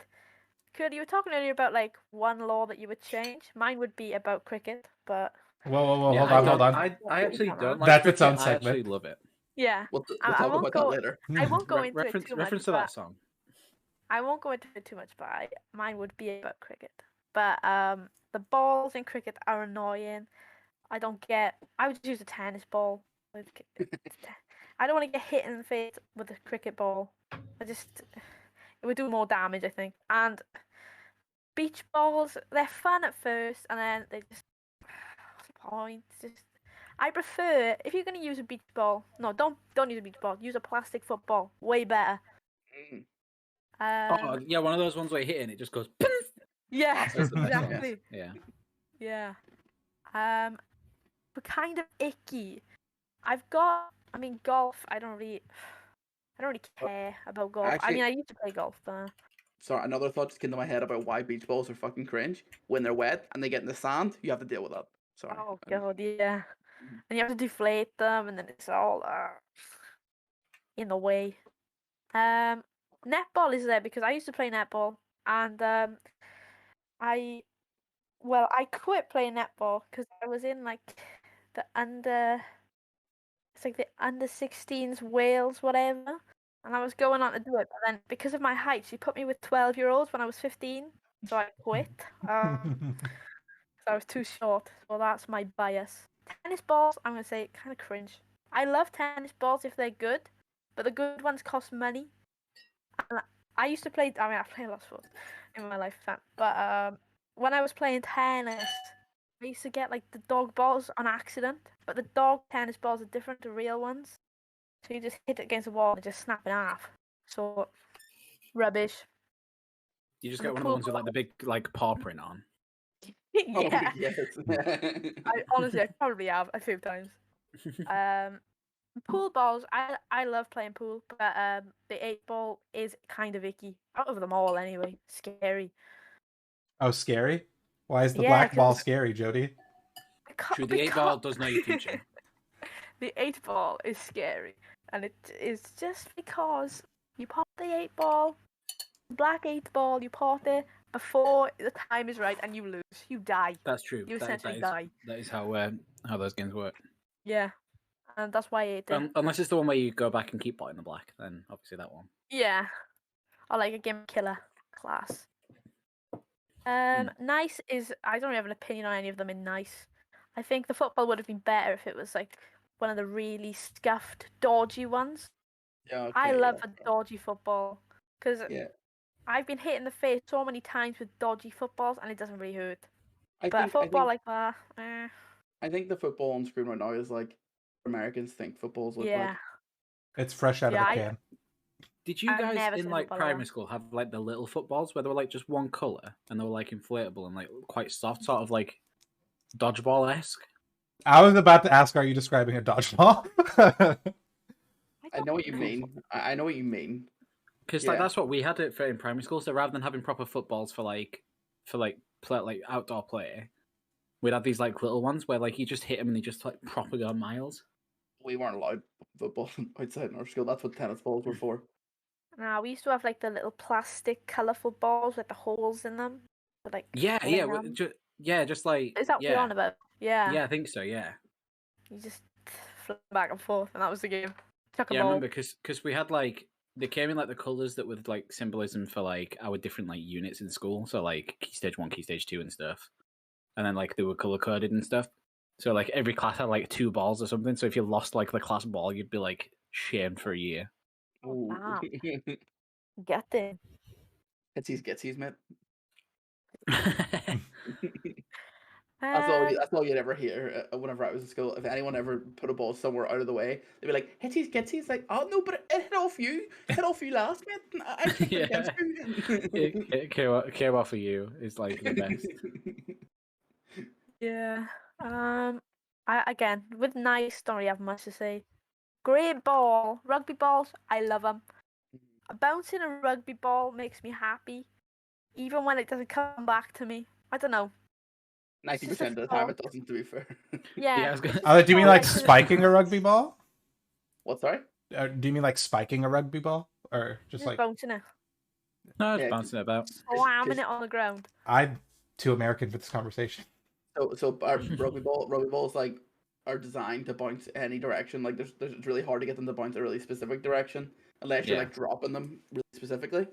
Kurt, you were talking earlier about like one law that you would change. Mine would be about cricket, but. Whoa! Yeah, hold on. I actually don't like That's cricket. its own I segment. actually love it. Yeah, We'll talk about that later. I won't go into it too much. Reference to that song. I won't go into it too much, but mine would be about cricket. But the balls in cricket are annoying. I don't get. I would use a tennis ball. I don't want to get hit in the face with a cricket ball. It would do more damage, I think. And beach balls, they're fun at first, and then they just. What's the point? I prefer if you're going to use a beach ball. No, don't use a beach ball. Use a plastic football. Way better. Oh, yeah, one of those ones where you hit it and it just goes. Yeah, That's the best one. exactly. Yeah. Yeah. But kind of icky. I mean, golf. I don't really care about golf. I Actually- mean, I used to play golf, but Sorry, another thought just came to my head about why beach balls are fucking cringe. When they're wet and they get in the sand, you have to deal with that. Sorry. oh god, yeah. And you have to deflate them, and then it's all in the way. Netball is there because I used to play netball, and I quit playing netball because I was in like the it's like the under 16s Wales whatever, and I was going on to do it, but then because of my height, she put me with 12-year-olds when I was 15, so I quit. I was too short, so that's my bias. Tennis balls, I'm gonna say, kind of cringe. I love tennis balls if they're good, but the good ones cost money. And I used to play. I mean, I played a lot of sports in my lifetime, but when I was playing tennis, I used to get like the dog balls on accident. But the dog tennis balls are different to real ones, so you just hit it against the wall and just snap it off. So rubbish. You just And get the one of the pool ones with like the big like paw print on. Oh, Yeah. yes. I probably have a few times. Pool balls, I love playing pool, but the 8-ball is kind of icky. Out of them all, anyway. Scary. Oh, scary? Why is the Yeah, black ball 'cause- scary, Jody? True, the 8-ball does know your future. The 8-ball is scary, and it is just because you pop the 8-ball, black 8-ball, you pop it before the time is right, and you lose. You die. That's true. You That essentially is, die. that is how those games work. Yeah, and that's why I hate it. Unless it's the one where you go back and keep potting the black, then obviously that one. Yeah. Or like a game killer class. Nice is I don't really have an opinion on any of them in nice. I think the football would have been better if it was like one of the really scuffed, dodgy ones. Yeah, okay, I love yeah. a dodgy football because Yeah. I've been hit in the face so many times with dodgy footballs and it doesn't really hurt. I But a think, football like that, I think the football on screen right now is like Americans think footballs look yeah. like. It's fresh out Yeah, of the can. Did you I've guys never in seen a like football primary one. school have like the little footballs where they were like just one color and they were like inflatable and like quite soft, sort of like dodgeball esque? I was about to ask, are you describing a dodgeball? I know what you mean. I know what you mean. Because Yeah. like that's what we had it for in primary school. So rather than having proper footballs for outdoor play, we'd have these like little ones where like you just hit them and they just like proper go miles. We weren't allowed football outside in our school. That's what tennis balls were for. Nah, we used to have like the little plastic colourful balls with the holes in them. With, like, Yeah, fling yeah, them. just like Is that what you're on about? Yeah. yeah, I think so. Yeah, You just flip back and forth, and that was the game. Chuck a yeah. I ball. remember because we had like they came in like the colors that with like symbolism for like our different like units in school. So like key stage 1, key stage 2, and stuff. And then like they were color coded and stuff. So like every class had like 2 balls or something. So if you lost like the class ball, you'd be like shamed for a year. Oh, Ooh. wow. Get it. Getsies, mate. Um, That's all you'd ever hear whenever I was in school. If anyone ever put a ball somewhere out of the way, they'd be like, "Hitsies, getsies." Like, oh no, but it hit off you. It hit off you last, mate. I kicked it against you. it came off of you is like the best. yeah. I again with nice, don't really have much to say. Great ball, rugby balls. I love them. Bouncing a rugby ball makes me happy, even when it doesn't come back to me. I don't know. 90% of the time, it doesn't. To be fair. Yeah. Yeah, I was gonna... Do you mean like spiking a rugby ball? What? Sorry. Do you mean like spiking a rugby ball, or just like bouncing it, No, it's Yeah, bouncing it about. slamming it on the ground. I'm too American for this conversation? So our rugby balls like are designed to bounce any direction. Like it's really hard to get them to bounce a really specific direction unless you're Yeah. like dropping them really specifically.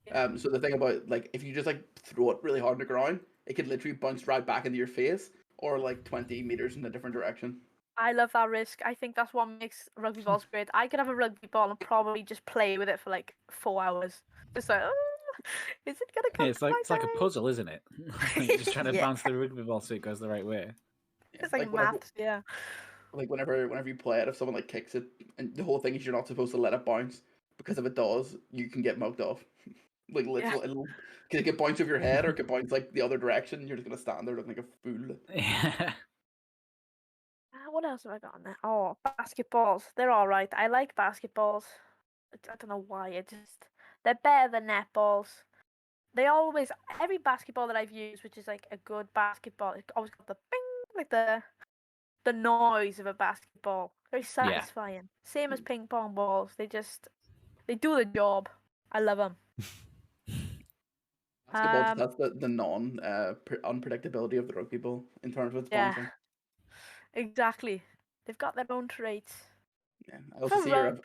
Yeah. So the thing about like if you just like throw it really hard on the ground, it could literally bounce right back into your face or like 20 meters in a different direction. I love that risk. I think that's what makes rugby balls great. I could have a rugby ball and probably just play with it for like 4 hours. Just like, is it gonna come? Yeah, it's like a my way?" puzzle, isn't it? Like, just trying to Yeah. bounce the rugby ball so it goes the right way. It's like whenever, maths, yeah. like whenever you play it, if someone like kicks it, and the whole thing is you're not supposed to let it bounce because if it does, you can get mugged off. Like literally, it could bounce over your head or it could bounce like the other direction. And you're just gonna stand there looking like a fool. Yeah. What else have I got on there? Oh, basketballs. They're all right. I like basketballs. I don't know why. They're better than netballs. They always every basketball that I've used, which is like a good basketball, it's always got the bing, like the noise of a basketball. Very satisfying. Same as ping pong balls. They do the job. I love them. Basketball, that's the non unpredictability of the rugby ball in terms of its bouncing. Exactly. They've got their own traits. Yeah, I also see you're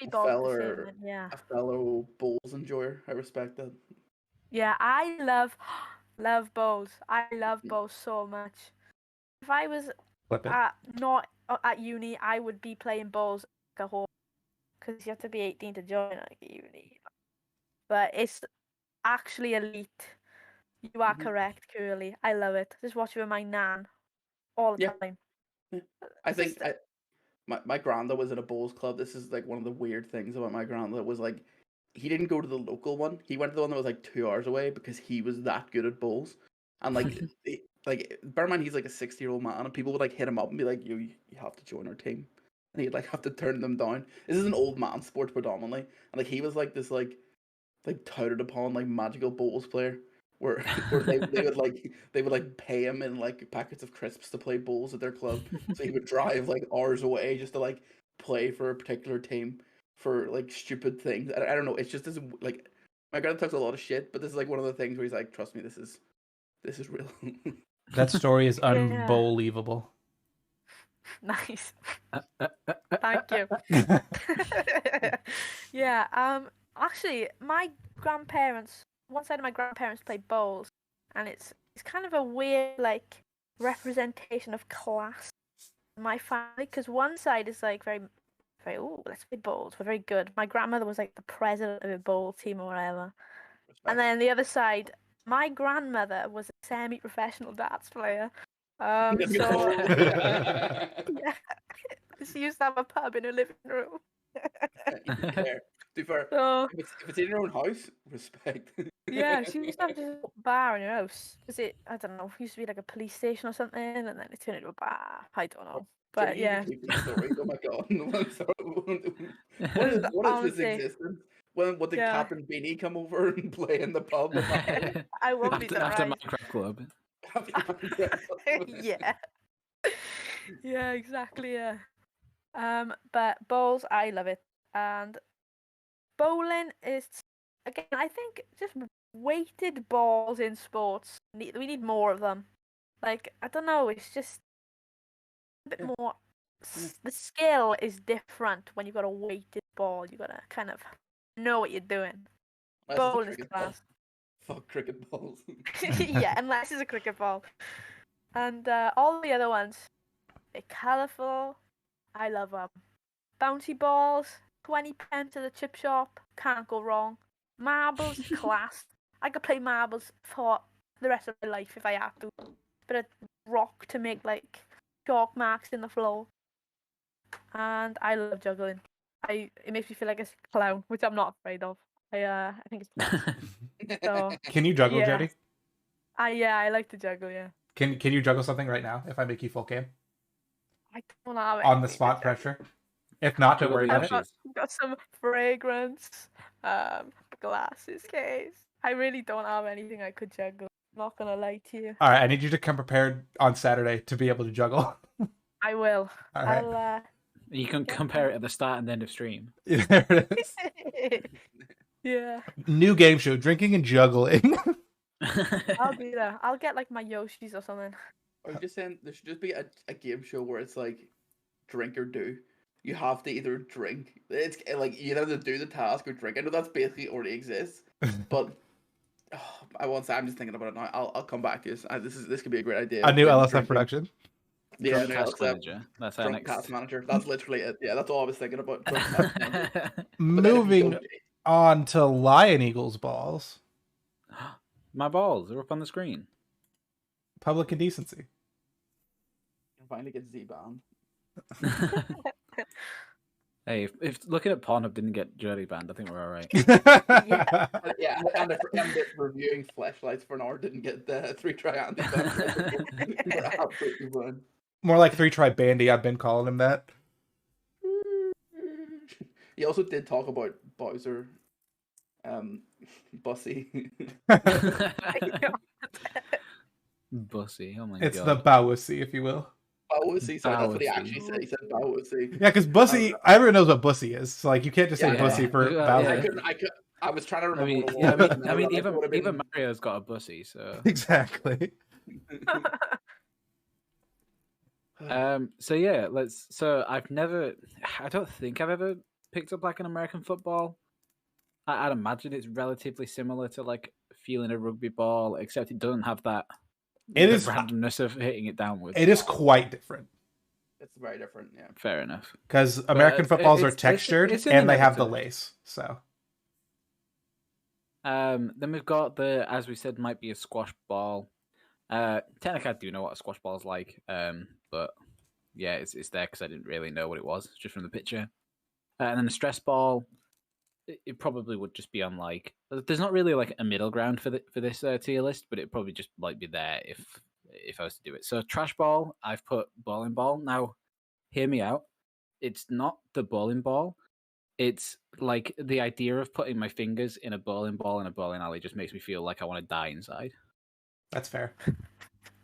Yeah. a fellow bowls enjoyer. I respect that. Yeah, I love bowls. I love bowls so much. If I was not at uni, I would be playing bowls like a whole, because you have to be 18 to join like a uni. But it's actually elite. You are correct, Curly. I love it. Just watch it with my nan all the time. Yeah. I think my granddad was in a bowls club. This is like one of the weird things about my granddad was like he didn't go to the local one. He went to the one that was like 2 hours away because he was that good at bowls. And like bear in mind he's like a 60-year-old man and people would like hit him up and be like, you have to join our team. And he'd like have to turn them down. This is an old man sport predominantly. And like he was like this like touted upon like magical bowls player. Where they would like pay him in like packets of crisps to play bowls at their club. So he would drive like hours away just to like play for a particular team for like stupid things. I don't know. It's just this like my granddad talks a lot of shit, but this is like one of the things where he's like, trust me, this is real. That story is unbelievable. Nice. Thank you. Yeah. Actually, my grandparents. One side of my grandparents played bowls, and it's kind of a weird like representation of class in my family, because one side is like very let's play bowls, we're very good. My grandmother was like the president of a bowl team or whatever. And then the other side, my grandmother was a semi-professional darts player. So yeah, she used to have a pub in her living room. To be fair, So, if it's in your own house, respect. yeah, she used to have just a bar in her house. I don't know, used to be like a police station or something, and then it turned into a bar. I don't know. But yeah. Story. Oh my god. What is this existence? When did Captain Beanie come over and play in the pub? I won't be surprised. After Minecraft Club. Yeah. Yeah, exactly, yeah. But bowls, I love it. And bowling is, again, I think just weighted balls in sports. We need more of them. Like, I don't know, it's just a bit more. The skill is different when you've got a weighted ball. You gotta kind of know what you're doing. Bowling is class. Fuck cricket balls. Yeah, unless it's a cricket ball. And all the other ones, they're colourful. I love them. Bouncy balls, 20p at the chip shop, can't go wrong. Marbles, class. I could play marbles for the rest of my life if I had to. Bit of rock to make like chalk marks in the floor. And I love juggling. It makes me feel like a clown, which I'm not afraid of. I think it's fun. So, Can you juggle, Jody? I like to juggle, yeah. Can you juggle something right now if I make you full game? I don't have On the spot pressure? If not, don't worry about it. I've got some fragrance, glasses case. I really don't have anything I could juggle. I'm not gonna lie to you. Alright, I need you to come prepared on Saturday to be able to juggle. I will. All right. You can compare it at the start and end of stream. There it is. Yeah. New game show, drinking and juggling. I'll be there. I'll get like my Yoshis or something. I was just saying there should just be a game show where it's like drink or do. You have to either drink. It's like you either do the task or drink. I know that's basically already exists, but I'm just thinking about it now. I'll come back to this. This could be a great idea. A new LSF drinking. production. Yeah, task manager. That's our next task manager. That's literally it. Yeah, that's all I was thinking about. Moving on to Lion Eagles balls. My balls are up on the screen. Public indecency. Finally get Z banned. Hey, if looking at Pornhub didn't get Journey banned, I think we're all right. Yeah, and if reviewing flashlights for an hour didn't get the 3-try Andy. We're absolutely fine. More like 3-try Bandy. I've been calling him that. He also did talk about Bowser, Bussy. Bussy, oh my It's god. the Bowsy, if you will. Bowsy, sorry, that's what he Bowsy. actually said. He said Bowsy. Yeah, because Bussy, everyone knows what Bussy is. So, like, you can't just say Yeah, Bussy yeah. for Yeah. Bowser. I was trying to I remember mean, what it yeah, was. I mean, and then I realized it even would've been- Mario's got a Bussy, so. Exactly. So yeah, So I don't think I've ever picked up like an American football. I'd imagine it's relatively similar to like feeling a rugby ball, except it doesn't have that. It the is- randomness of hitting it downwards. It is quite different. It's very different, yeah. Fair enough. Because American footballs are it's textured in the and they have the negative. lace. So, Then we've got as we said, might be a squash ball. Technically, I do know what a squash ball is like, but yeah, it's there because I didn't really know what it was just from the picture. And then a stress ball, it probably would just be on like. There's not really like a middle ground for this tier list, but it'd probably just like be there if I was to do it. So trash ball, I've put bowling ball. Now, hear me out. It's not the bowling ball. It's like the idea of putting my fingers in a bowling ball in a bowling alley just makes me feel like I want to die inside. that's fair.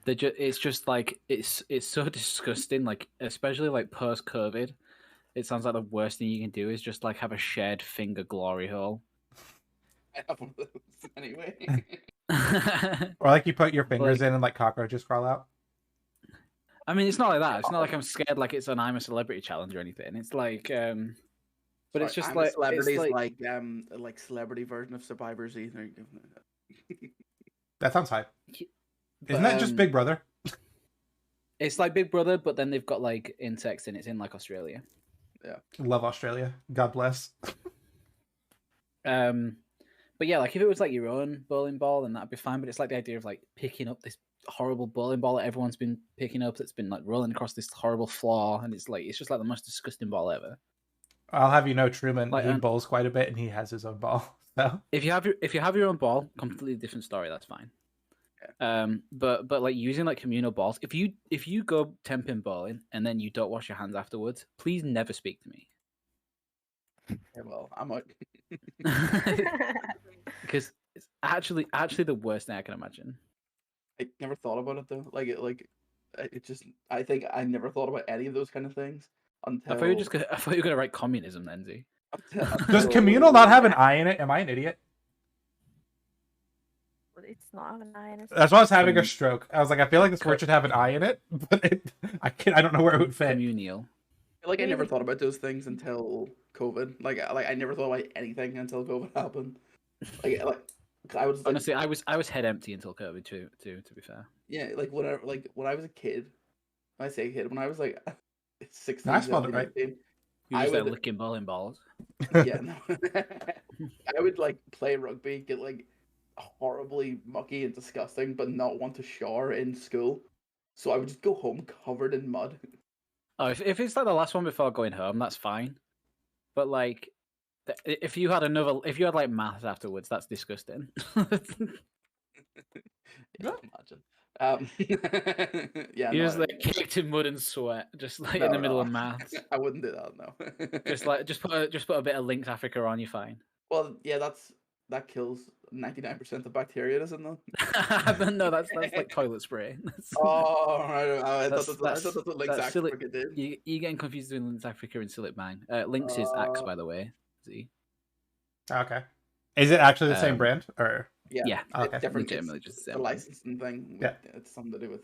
It's just like it's so disgusting. Like especially like post COVID, it sounds like the worst thing you can do is just like have a shared finger glory hole. I have one of those anyway. Or like you put your fingers in and like cockroaches crawl out. I mean, it's not like that. It's not like I'm scared like it's an I'm a Celebrity challenge or anything. It's like, but it's just I'm a like celebrity it's is like like celebrity version of Survivor's either. That sounds hype. but, Isn't that just Big Brother? It's like Big Brother, but then they've got like insects and it's in like Australia. Love Australia. God bless. But yeah, like if it was like your own bowling ball, then that'd be fine. But it's like the idea of like picking up this horrible bowling ball that everyone's been picking up that's been like rolling across this horrible floor, and it's just like the most disgusting ball ever. I'll have you know, Truman, Like, he bowls quite a bit and he has his own ball. So If you have your own ball, completely different story. That's fine. But like using like communal balls, if you go 10-pin bowling and then you don't wash your hands afterwards, please never speak to me. Yeah, well, I'm out. Because it's actually the worst thing I can imagine. I never thought about it though. I think I never thought about any of those kind of things until. I thought you were gonna write communism, then, Z. does communal not have an I in it? Am I an idiot? It's not an eye in it. That's why I was having a stroke. I was like, I feel like this word should have an I in it, but I don't know where it would fit. Communal. I never thought about those things until COVID. I never thought about anything until COVID happened. I was like, Honestly, I was head empty until COVID too. To be fair. yeah, when I was a kid. When I say kid, when I was like 16, Nice spelled it 17, right. 18, You I just there would- licking bowling balls. yeah, no. I would like play rugby, get like horribly mucky and disgusting, but not want to shower in school. So I would just go home covered in mud. Oh, if it's like the last one before going home, that's fine. But like, if you had like maths afterwards, that's disgusting. Yeah, imagine. Yeah, You no, just like caked in mud and sweat, just like in no, the middle no. of maths. I wouldn't do that. No. just put a bit of Lynx Africa on, you're fine. Well, yeah, that kills 99% of bacteria, doesn't it? But no, that's like toilet spray. Oh, right. I thought That's that's what Lynx that's silly. Africa did. You're getting confused between Lynx Africa and Silip Bang. Lynx is Axe, by the way. See? Okay. Is it actually the same Um, brand? Or Yeah. it's Okay. different. Legitimately It's just the the same one. licensing thing. Yeah. It's something to do with.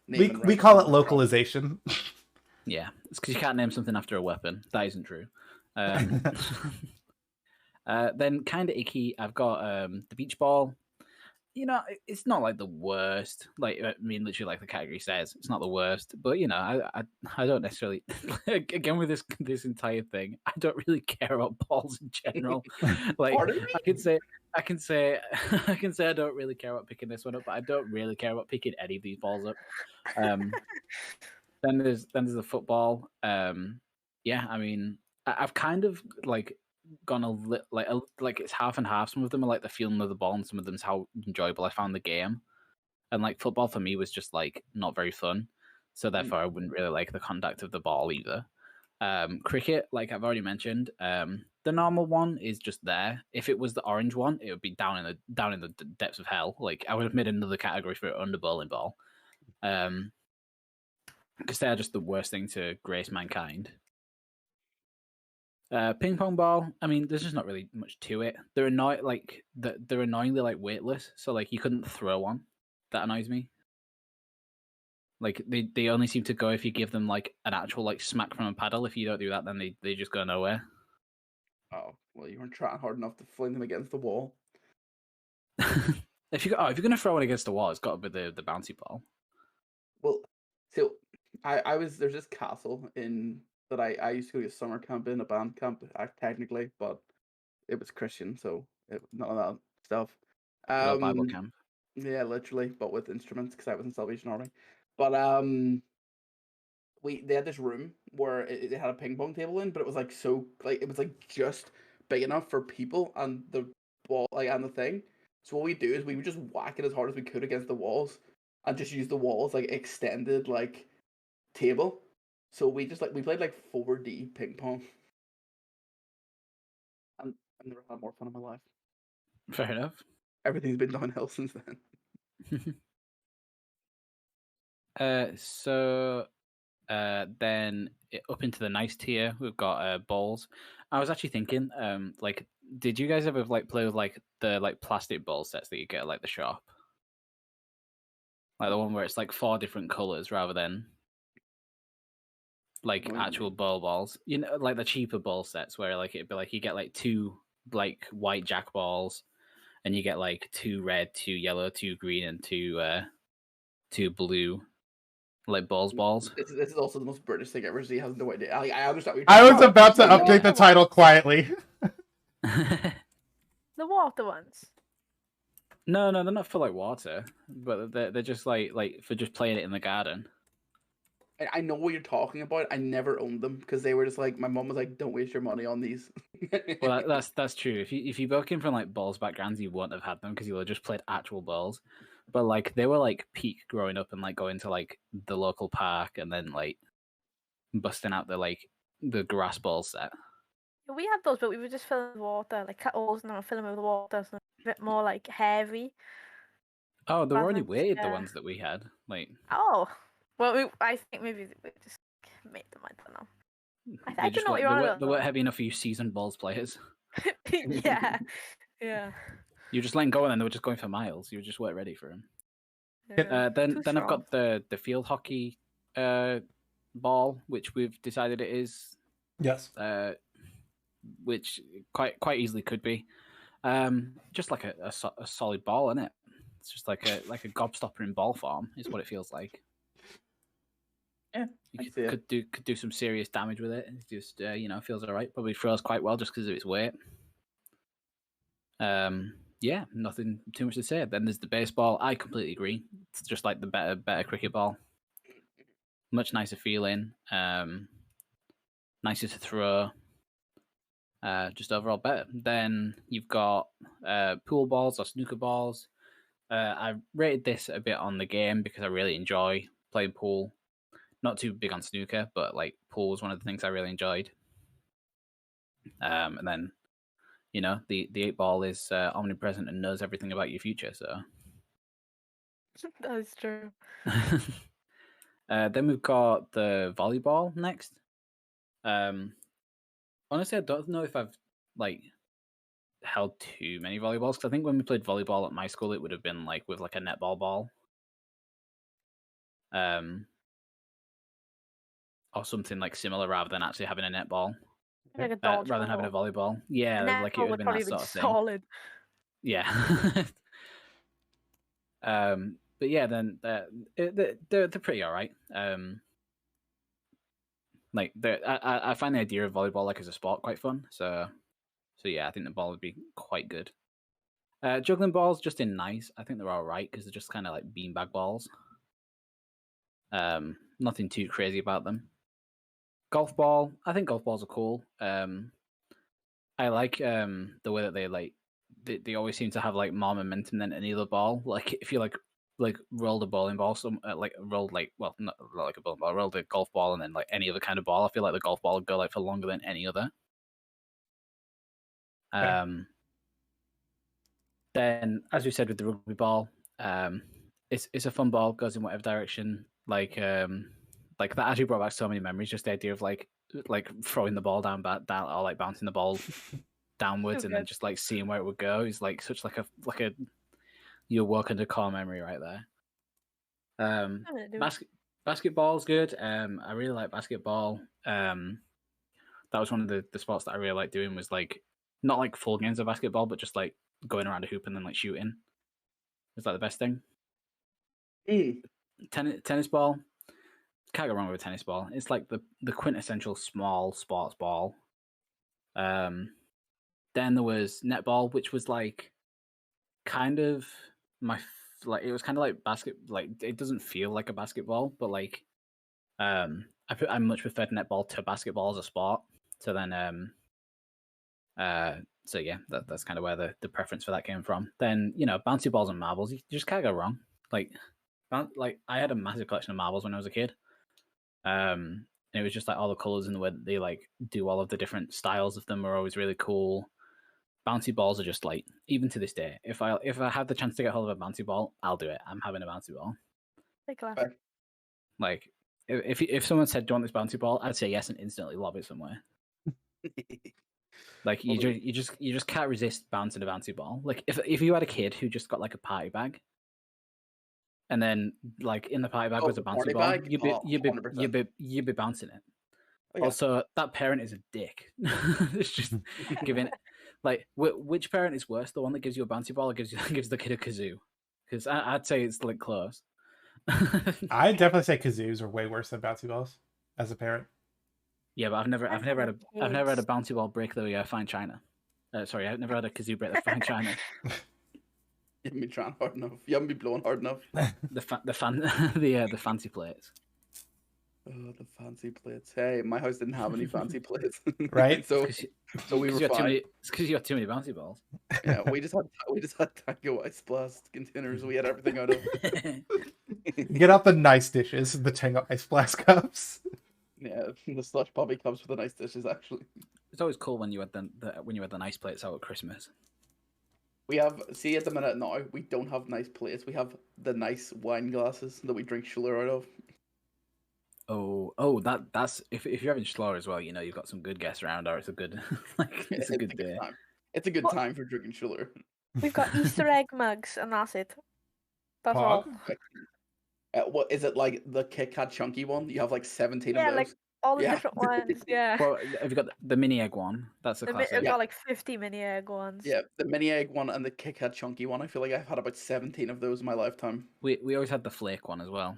we name and call it rights. localization. Yeah, it's because you can't name something after a weapon. That isn't true. Then kind of icky. I've got the beach ball. You know, it's not like the worst. Like, I mean, literally, like the category says, it's not the worst. But you know, I don't necessarily. Again, with this entire thing, I don't really care about balls in general. Like, Pardon me? I can say I don't really care about picking this one up, but I don't really care about picking any of these balls up. Then there's the football. Yeah, I mean, I've kind of like gone like it's half and half. Some of them are like the feeling of the ball, and some of them is how enjoyable I found the game. And like football for me was just like not very fun, so therefore I wouldn't really like the contact of the ball either. Cricket, like I've already mentioned, the normal one is just there. If it was the orange one, it would be down in the depths of hell. Like I would have made another category for it under bowling ball, because they're just the worst thing to grace mankind. Ping pong ball, I mean, there's just not really much to it. They're they're annoyingly like weightless, so like you couldn't throw one. That annoys me. Like they only seem to go if you give them like an actual like smack from a paddle. If you don't do that, then they just go nowhere. Oh, well, you weren't trying hard enough to fling them against the wall. if you're gonna throw it against the wall, it's got to be the bouncy ball. Well, so there's this castle in that I used to go to summer camp in, a band camp, technically, but it was Christian, so none of that stuff. Little Bible camp. Yeah, literally, but with instruments because I was in Salvation Army. But they had this room where it had a ping pong table in, but it was like it was like just big enough for people and the ball and the thing. So what we do is we would just whack it as hard as we could against the walls and just use the walls like extended like table. So we just we played like 4D ping pong. And I've never had more fun in my life. Fair enough. Everything's been downhill since then. Then up into the nice tier, we've got balls. I was actually thinking, like, did you guys ever like play with like the like plastic ball sets that you get at like the shop, like the one where it's like 4 different colors rather than like actual balls? You know, like the cheaper ball sets where like it'd be like you get like 2 like white jack balls, and you get like 2 red, 2 yellow, 2 green, and 2 blue. Like balls. This is also the most British thing ever. So he has no idea. I understand. I was about to update the title quietly. The water ones. No, they're not for like water, but they're just like for just playing it in the garden. I know what you're talking about. I never owned them because they were just like my mom was like, "Don't waste your money on these." Well, that's true. If you both came from like balls backgrounds, you wouldn't have had them because you would have just played actual balls. But like they were like peak growing up and like going to like the local park and then like busting out the grass ball set. We had those, but we would just fill them with water, like cut holes and then fill them with water, so a bit more like hairy. Oh, they were already Balance, weighted, the yeah. ones that we had. Like, Oh, well, I think maybe we just made them. I don't know. I don't know what you're on about. They weren't heavy enough for you seasoned balls players. Yeah. You just letting go and then they were just going for miles. You just weren't ready for them. Yeah. Then I've got the field hockey ball, which we've decided it is. Yes. Which quite easily could be. Just like a solid ball, isn't it? It's just like a gobstopper in ball form is what it feels like. Yeah, you could do some serious damage with it. It just feels alright. Probably throws quite well just because of its weight. Yeah, nothing too much to say. Then there's the baseball. I completely agree. It's just like the better cricket ball. Much nicer feeling. Nicer to throw. Just overall better. Then you've got pool balls or snooker balls. I rated this a bit on the game because I really enjoy playing pool. Not too big on snooker, but like pool was one of the things I really enjoyed. And then, the 8-ball is omnipresent and knows everything about your future. So that is true. Then we've got the volleyball next. Honestly, I don't know if I've like held too many volleyballs because I think when we played volleyball at my school, it would have been like with like a netball ball, or something like similar rather than actually having a netball, Like a rather than having a volleyball. Yeah, like it would have been that sort of thing. Solid. Yeah. But yeah, then they're pretty all right. Like I find the idea of volleyball like as a sport quite fun. So yeah, I think the ball would be quite good. Juggling balls just in nice. I think they're all right because they're just kind of like beanbag balls. Nothing too crazy about them. golf ball. I think golf balls are cool. I like the way that they always seem to have like more momentum than any other ball. Like if you like rolled a bowling ball, rolled like not like a bowling ball, rolled a golf ball, and then like any other kind of ball, I feel like the golf ball would go like for longer than any other. Then, as we said with the rugby ball, it's a fun ball, goes in whatever direction. Like that actually brought back so many memories. Just the idea of like throwing the ball down or like bouncing the ball downwards, and then just like seeing where it would go is like such like a you're walking the core memory right there. Basketball's good. I really like basketball. That was one of the sports that I really liked doing, was like not like full games of basketball, but just like going around a hoop and then like shooting. Is that the best thing? Tennis ball. Can't go wrong with a tennis ball. It's like the quintessential small sports ball. Then there was netball, which was like kind of it was kind of like basket. Like it doesn't feel like a basketball, but like I much preferred netball to basketball as a sport. So then so yeah, that's kind of where the preference for that came from. Then bouncy balls and marbles, you just can't go wrong. Like I had a massive collection of marbles when I was a kid. And it was just like all the colors and the way that they like do all of the different styles of them are always really cool. Bouncy balls are just like, even to this day, if I have the chance to get hold of a bouncy ball, I'll do it. I'm having a bouncy ball. Like if someone said, "Do you want this bouncy ball?" I'd say yes and instantly lob it somewhere. Like you just can't resist bouncing a bouncy ball. Like if you had a kid who just got like a party bag, and then like in the party bag was a bouncy ball, you'd be bouncing it. Oh, yeah. Also, that parent is a dick. It's just giving like which parent is worse? The one that gives you a bouncy ball or gives the kid a kazoo? Because I'd say it's like close. I'd definitely say kazoos are way worse than bouncy balls as a parent. Yeah, but I've never had a bouncy ball break the fine china. Sorry, I've never had a kazoo break the fine china. You haven't been trying hard enough. You haven't been blowing hard enough. The fancy plates. Oh, the fancy plates. Hey, my house didn't have any fancy plates. Right? so we were fine. It's because you got too many bouncy balls. Yeah, we just had Tango Ice Blast containers. We had everything out of. Get out the nice dishes, the Tango Ice Blast cups. Yeah, the slush puppy comes with the nice dishes. Actually, it's always cool when you had the nice plates out at Christmas. We have at the minute now we don't have nice plates. We have the nice wine glasses that we drink Schiller out of. Oh, that's if you're having Schiller as well, you've got some good guests around, or it's a good it's a good day. Time. It's a good time for drinking Schiller. We've got Easter egg mugs, and that's it. That's all. What is it, like the Kit Kat chunky one? You have like 17 of those. Like all the different ones. Yeah. Well, have you got the mini egg one? That's a classic. I've got like 50 mini egg ones. Yeah, the mini egg one and the Kit Kat chunky one. I feel like I've had about 17 of those in my lifetime. We always had the flake one as well.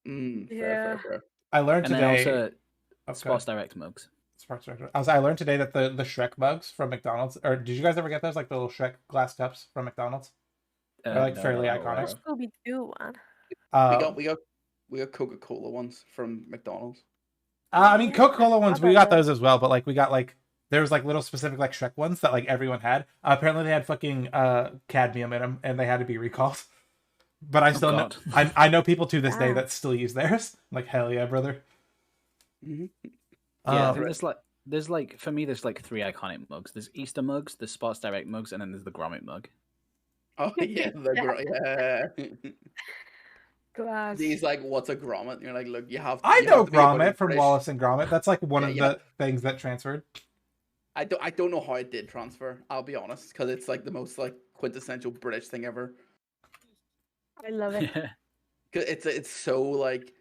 Fair. I learned today. And also Sports Direct mugs. I learned today that the Shrek mugs from McDonald's, or did you guys ever get those, like the little Shrek glass cups from McDonald's? They're like fairly iconic. Scooby-Doo one. We got Coca-Cola ones from McDonald's. I mean, Coca-Cola ones, we got those as well, but like we got like there was like little specific like Shrek ones that like everyone had. Apparently they had fucking cadmium in them, and they had to be recalled. But I still know I know people to this day that still use theirs. I'm like, hell yeah, brother. Mm-hmm. Yeah, I think there's like for me there's like 3 iconic mugs. There's Easter mugs, there's Sports Direct mugs, and then there's the Gromit mug. Oh yeah, yeah. Glass. He's like, what's a grommet? You're like, look, you have to. I know Gromit from Wallace and Gromit. That's like one of the things that transferred. I don't know how it did transfer. I'll be honest, because it's like the most like quintessential British thing ever. I love it. Cause it's so like,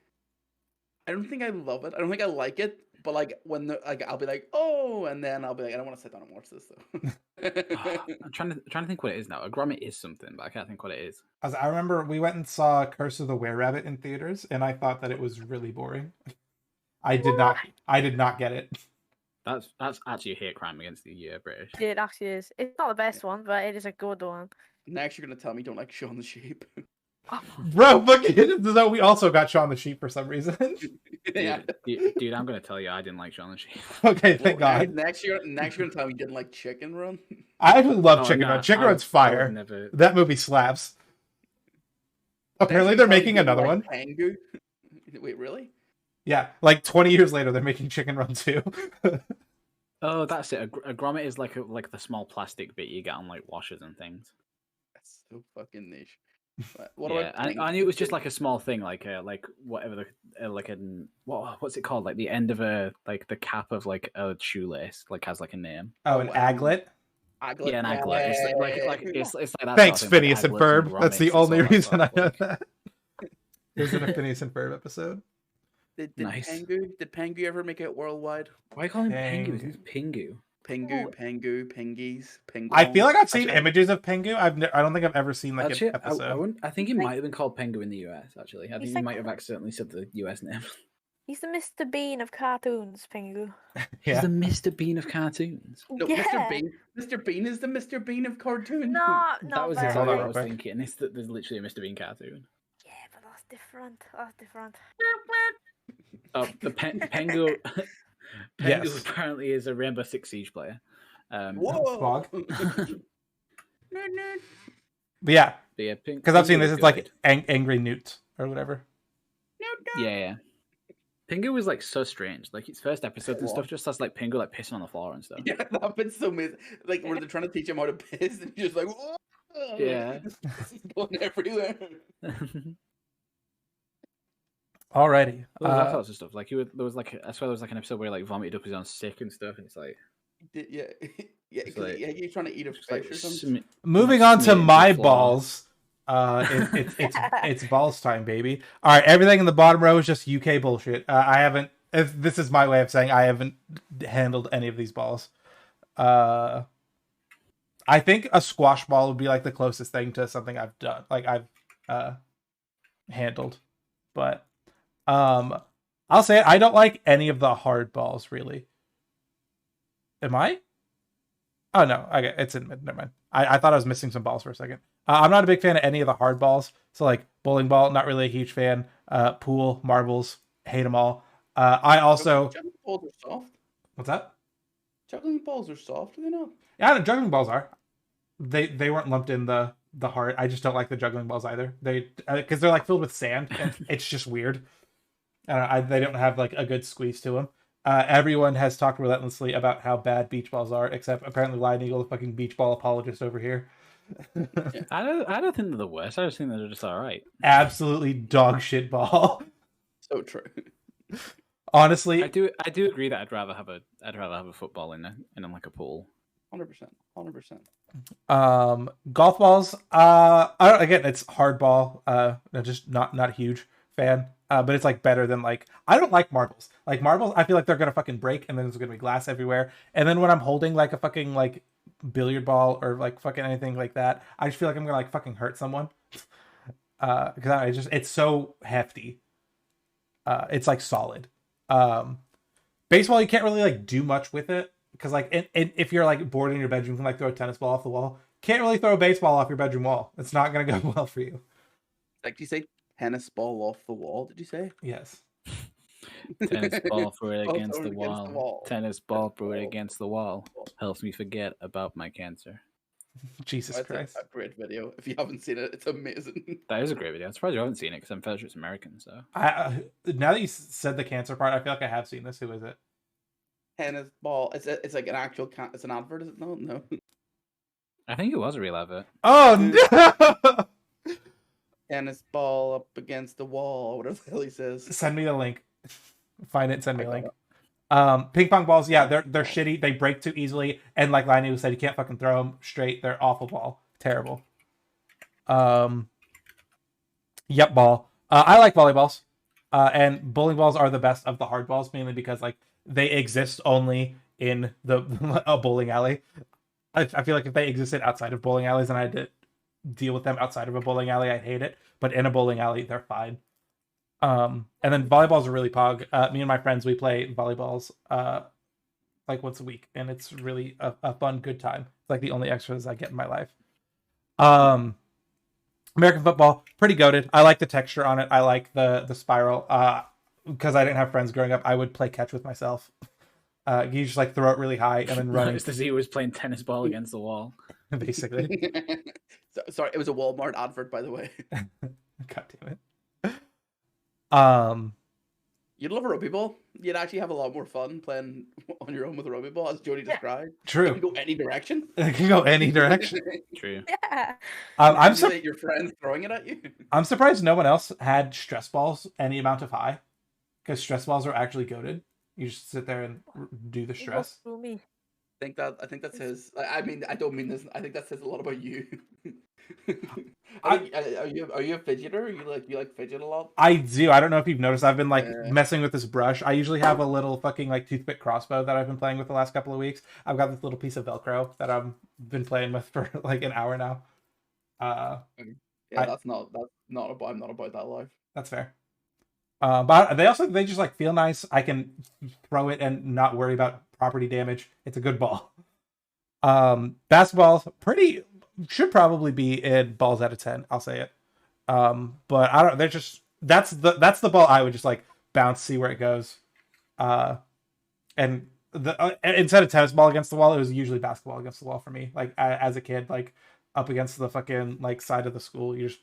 I don't think I love it. I don't think I like it. But like when I'll be like, oh, and then I'll be like, I don't want to sit down and watch this though. I'm trying to think what it is now. A grommet is something, but I can't think what it is. I remember we went and saw Curse of the Were-Rabbit in theaters, and I thought that it was really boring. I did not get it. That's actually a hate crime against the British. It actually is. It's not the best one, but it is a good one. Next, you're gonna tell me you don't like Shaun the Sheep. Bro, look at it. We also got Shaun the Sheep for some reason. Yeah. Dude, I'm gonna tell you, I didn't like Shaun the Sheep. Okay, thank Well, God. Next year, gonna tell me you didn't like Chicken Run. I actually love Oh, Chicken no, Run. Chicken I Run's would- I would fire. never- That movie slaps. Apparently, Next they're year, tell me making you didn't another like one. Pengu. Wait, really? Yeah, like 20 years later, they're making Chicken Run 2. Oh, that's it. A grommet is like the small plastic bit you get on like washers and things. That's so fucking niche. What Yeah, about I knew it was just like a small thing, like whatever the like what's it called? Like the end of a like the cap of like a shoelace, like has like a name. Oh, an aglet? Aglet? Yeah, an aglet. It's like that. Thanks, sort of thing, Phineas like and aglets Ferb. That's the grommets, it's all only that reason sort I of, know like- that. There's a Phineas and Ferb episode. Did Nice. Pengu ever make it worldwide? Why call him Pingu? Pingu. Who's Pingu? Pengu, Pengies, Penguins. I feel like I've seen Actually- images of Pengu. I don't think I've ever seen like Actually, an episode. I think he might have been called Pingu in the US. Actually, I think He's he like- might have accidentally said the US name. He's the Mr. Bean of cartoons, Pingu. He's Yeah. the Mr. Bean of cartoons. No, yeah. Mr. Bean. Mr. Bean is the Mr. Bean of cartoon. No, That not was very. Hold on exactly what I real was quick. thinking. It's that there's literally a Mr. Bean cartoon. Yeah, but that's different. That's different. Oh, the Pengu. Pengu Yes. apparently is a Rainbow Six Siege player. Whoa! Fog. Nerd. But yeah, But yeah, because I've seen Pingu this. was It's like good. Angry Newt or whatever. Yeah. Pingu was like so strange. Like its first episodes and What? stuff just has like Pingu like pissing on the floor and stuff. Yeah, that bit's so amazing. Like where they're trying to teach him how to piss, and he's just like, whoa! Yeah. It's going everywhere. Alrighty. There was all sorts of stuff. Like there was like I swear there was like an episode where he like vomited up his own sick and stuff, and it's like Yeah, yeah. It's 'cause like- he's trying to eat a just like fish or something. Moving on to smeared my the floor. balls. It's balls time, baby. All right, everything in the bottom row is just UK bullshit. I haven't. This is my way of saying I haven't handled any of these balls. I think a squash ball would be like the closest thing to something I've done, like I've handled. But I'll say it, I don't like any of the hard balls really. Am I? Oh no, okay, it's in mid. Never mind. I thought I was missing some balls for a second. I'm not a big fan of any of the hard balls. So like bowling ball, not really a huge fan. Pool, marbles, hate them all. I also Juggling balls are soft. what's that? Juggling balls are soft, do they not? Yeah, the juggling balls are. They weren't lumped in the hard. I just don't like the juggling balls either. They because they're like filled with sand and it's just weird. They don't have like a good squeeze to them. Everyone has talked relentlessly about how bad beach balls are, except apparently Lion Eagle, the fucking beach ball apologist over here. I don't think they're the worst. I just think they're just all right. Absolutely dog shit ball. So true. Honestly, I do agree that I'd rather have a football in like a pool. 100%. golf balls. Again, it's hard ball. Just not a huge fan. But it's like better than like I don't like marbles. Like marbles, I feel like they're gonna fucking break, and then there's gonna be glass everywhere. And then when I'm holding like a fucking like billiard ball or like fucking anything like that, I just feel like I'm gonna like fucking hurt someone. Because it's so hefty. It's like solid. Baseball, you can't really like do much with it because like if you're like bored in your bedroom, you can like throw a tennis ball off the wall. Can't really throw a baseball off your bedroom wall. It's not gonna go well for you. Like, do you say tennis ball off the wall? Did you say? Yes. Tennis ball, throw it Oh, against throw the it against the wall. wall. Tennis ball, throw it Ball. against the wall. Helps me forget about my cancer. Jesus That's Christ. a great video. If you haven't seen it, it's amazing. That is a great video. I'm surprised you haven't seen it because I'm fairly sure it's American. So Now that you said the cancer part, I feel like I have seen this. Who is it? Tennis ball. It's like an actual. It's an advert. Is it? No. I think it was a real advert. Oh no! Tennis ball up against the wall. Whatever the hell he says. Send me the link. Find it. Send me a link. Ping pong balls. Yeah, they're shitty. They break too easily. And like Liney said, you can't fucking throw them straight. They're awful ball. Terrible. Yep, ball. I like volleyballs. And bowling balls are the best of the hard balls, mainly because like they exist only in a bowling alley. I feel like if they existed outside of bowling alleys and I had to deal with them outside of a bowling alley, I'd hate it. But in a bowling alley, they're fine. And then volleyballs are really pog. Me and my friends, we play volleyballs like once a week, and it's really a fun, good time. It's like the only extras I get in my life. American football, pretty goated. I like the texture on it. I like the spiral. because I didn't have friends growing up, I would play catch with myself. You just like throw it really high and then run. Noticed as he was playing tennis ball against the wall. Basically. Sorry, it was a Walmart advert, by the way. God damn it. You'd love a rugby ball. You'd actually have a lot more fun playing on your own with a rugby ball, as Jody described. It True. can go any direction. It can go any direction. True. Yeah. I'm Simulate your friends throwing it at you. I'm surprised no one else had stress balls any amount of high, because stress balls are actually goated. You just sit there and do the stress. Through me. I think that says. I mean, I don't mean this. I think that says a lot about you. Are you a fidgeter? You like fidget a lot? I do. I don't know if you've noticed. I've been like messing with this brush. I usually have a little fucking like toothpick crossbow that I've been playing with the last couple of weeks. I've got this little piece of Velcro that I've been playing with for like an hour now. I'm not about that life. That's fair. But they just like feel nice. I can throw it and not worry about property damage. It's a good ball. Basketball should probably be in balls out of 10. I'll say it. But I don't. They're just that's the ball I would just like bounce, see where it goes. And instead of tennis ball against the wall, it was usually basketball against the wall for me. Like as a kid, like up against the fucking like side of the school, you just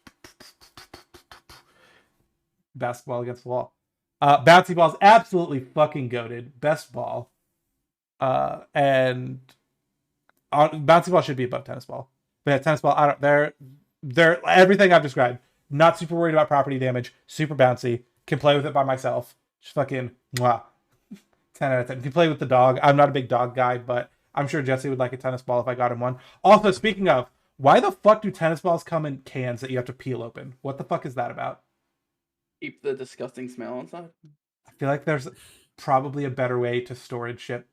basketball against the wall. Bouncy ball's absolutely fucking goated. Best ball. And bouncy ball should be above tennis ball. But yeah, tennis ball, I don't. They're everything I've described. Not super worried about property damage. Super bouncy. Can play with it by myself. Just fucking mwah. 10 out of 10. If you play with the dog, I'm not a big dog guy, but I'm sure Jesse would like a tennis ball if I got him one. Also, speaking of, why the fuck do tennis balls come in cans that you have to peel open? What the fuck is that about? Keep the disgusting smell inside. I feel like there's probably a better way to store and ship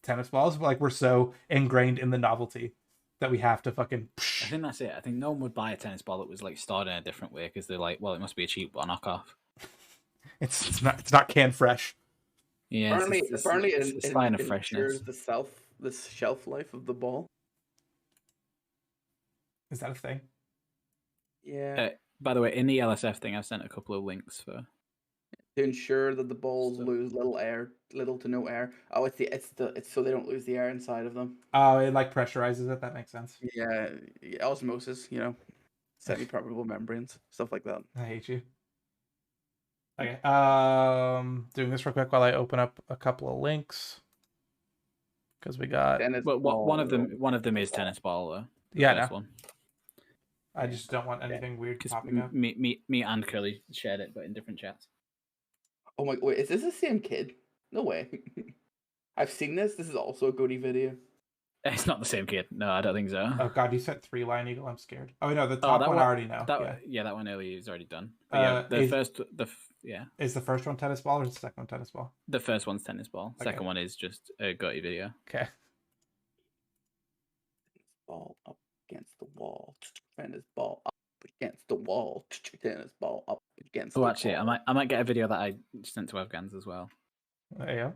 tennis balls, but like we're so ingrained in the novelty that we have to fucking. I think that's it. I think no one would buy a tennis ball that was like stored in a different way because they're like, well, it must be a cheap knockoff. It's not canned fresh. Yeah, apparently, it's fine of freshness. The shelf life of the ball. Is that a thing? Yeah. By the way, in the LSF thing, I've sent a couple of links for to ensure that the balls lose little to no air. Oh, it's so they don't lose the air inside of them. Oh, it like pressurizes it. That makes sense. Yeah, osmosis. Semi-permeable membranes, stuff like that. I hate you. Okay. Doing this real quick while I open up a couple of links because we got. But one of them is tennis ball though. Yeah, no. One. I just don't want anything weird popping up. Me and Curly shared it, but in different chats. Oh my! Wait, is this the same kid? No way. I've seen this. This is also a goatee video. It's not the same kid. No, I don't think so. Oh god, you sent 3 Lion Eagle. I'm scared. Oh no, the top one I already know. That one earlier is already done. But Is the first one tennis ball or is the second one tennis ball? The first one's tennis ball. Okay. Second one is just a goatee video. Okay. Ball up against the wall. Tennis ball up against the wall. Tennis ball up against the wall. Oh, actually, I might get a video that I sent to Afghans as well. Yeah.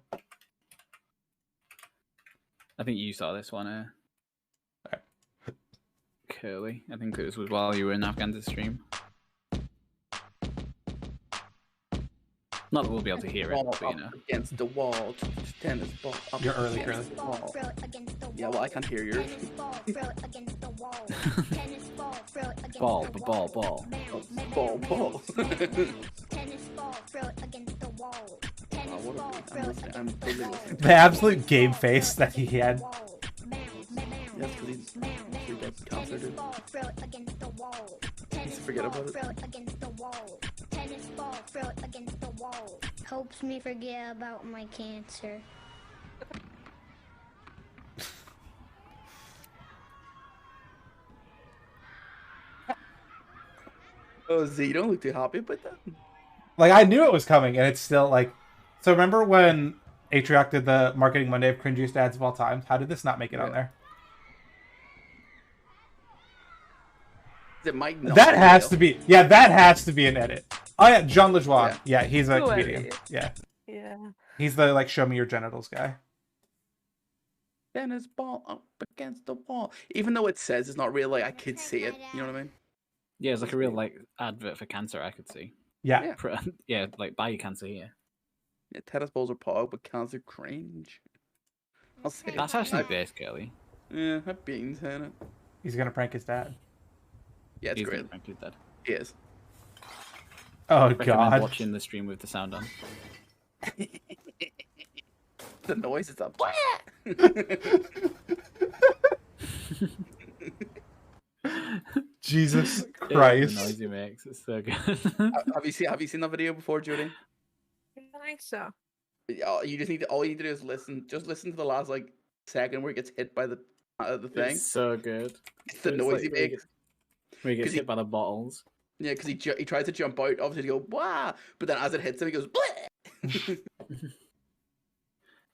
I think you saw this one, Okay. Curly. I think it was while you were in Afghan's stream. Not that we'll be able to hear it, but you know. Against the wall, tennis ball. Up You're early, against the wall. Yeah, well, I can't hear yours. Ball. Ball. I'm totally listening. The absolute game face that he had. Yes, because he's got cancer, dude. Just forget about it. Helps me forget about my cancer. Oh, Z, you don't look too happy about that. Like I knew it was coming, and it's still like. So remember when Atrioc did the Marketing Monday of cringiest ads of all time? How did this not make it on there? It might not. That has to be. Yeah, that has to be an edit. Oh yeah, Jean Lajoie. Yeah, he's a Who are comedian. you? Yeah, Yeah. he's the like show me your genitals guy. Tennis ball up against the wall. Even though it says it's not real, like I could see it. You know what I mean? Yeah, it's like a real like advert for cancer I could see. Yeah. Yeah, like buy your cancer here. Yeah, tennis balls are pog, but cans are cringe. I'll say That's actually base, Kelly. Yeah, have beans in it. He's gonna prank his dad. Yeah, it's He's great. frankly dead. He is. Oh Recommend god. watching the stream with the sound on. The noise is up. Jesus The Christ. noise he makes, it's so good. Have you seen that video before, Jody? I think so. You just need to, all you need to do is listen. Just listen to the last like second where he gets hit by the thing. It's so good. It's the It's noise like he makes. Where he gets 'Cause he- hit by the bottles. Yeah, because he tries to jump out, obviously to go wah, but then as it hits him, he goes bleh.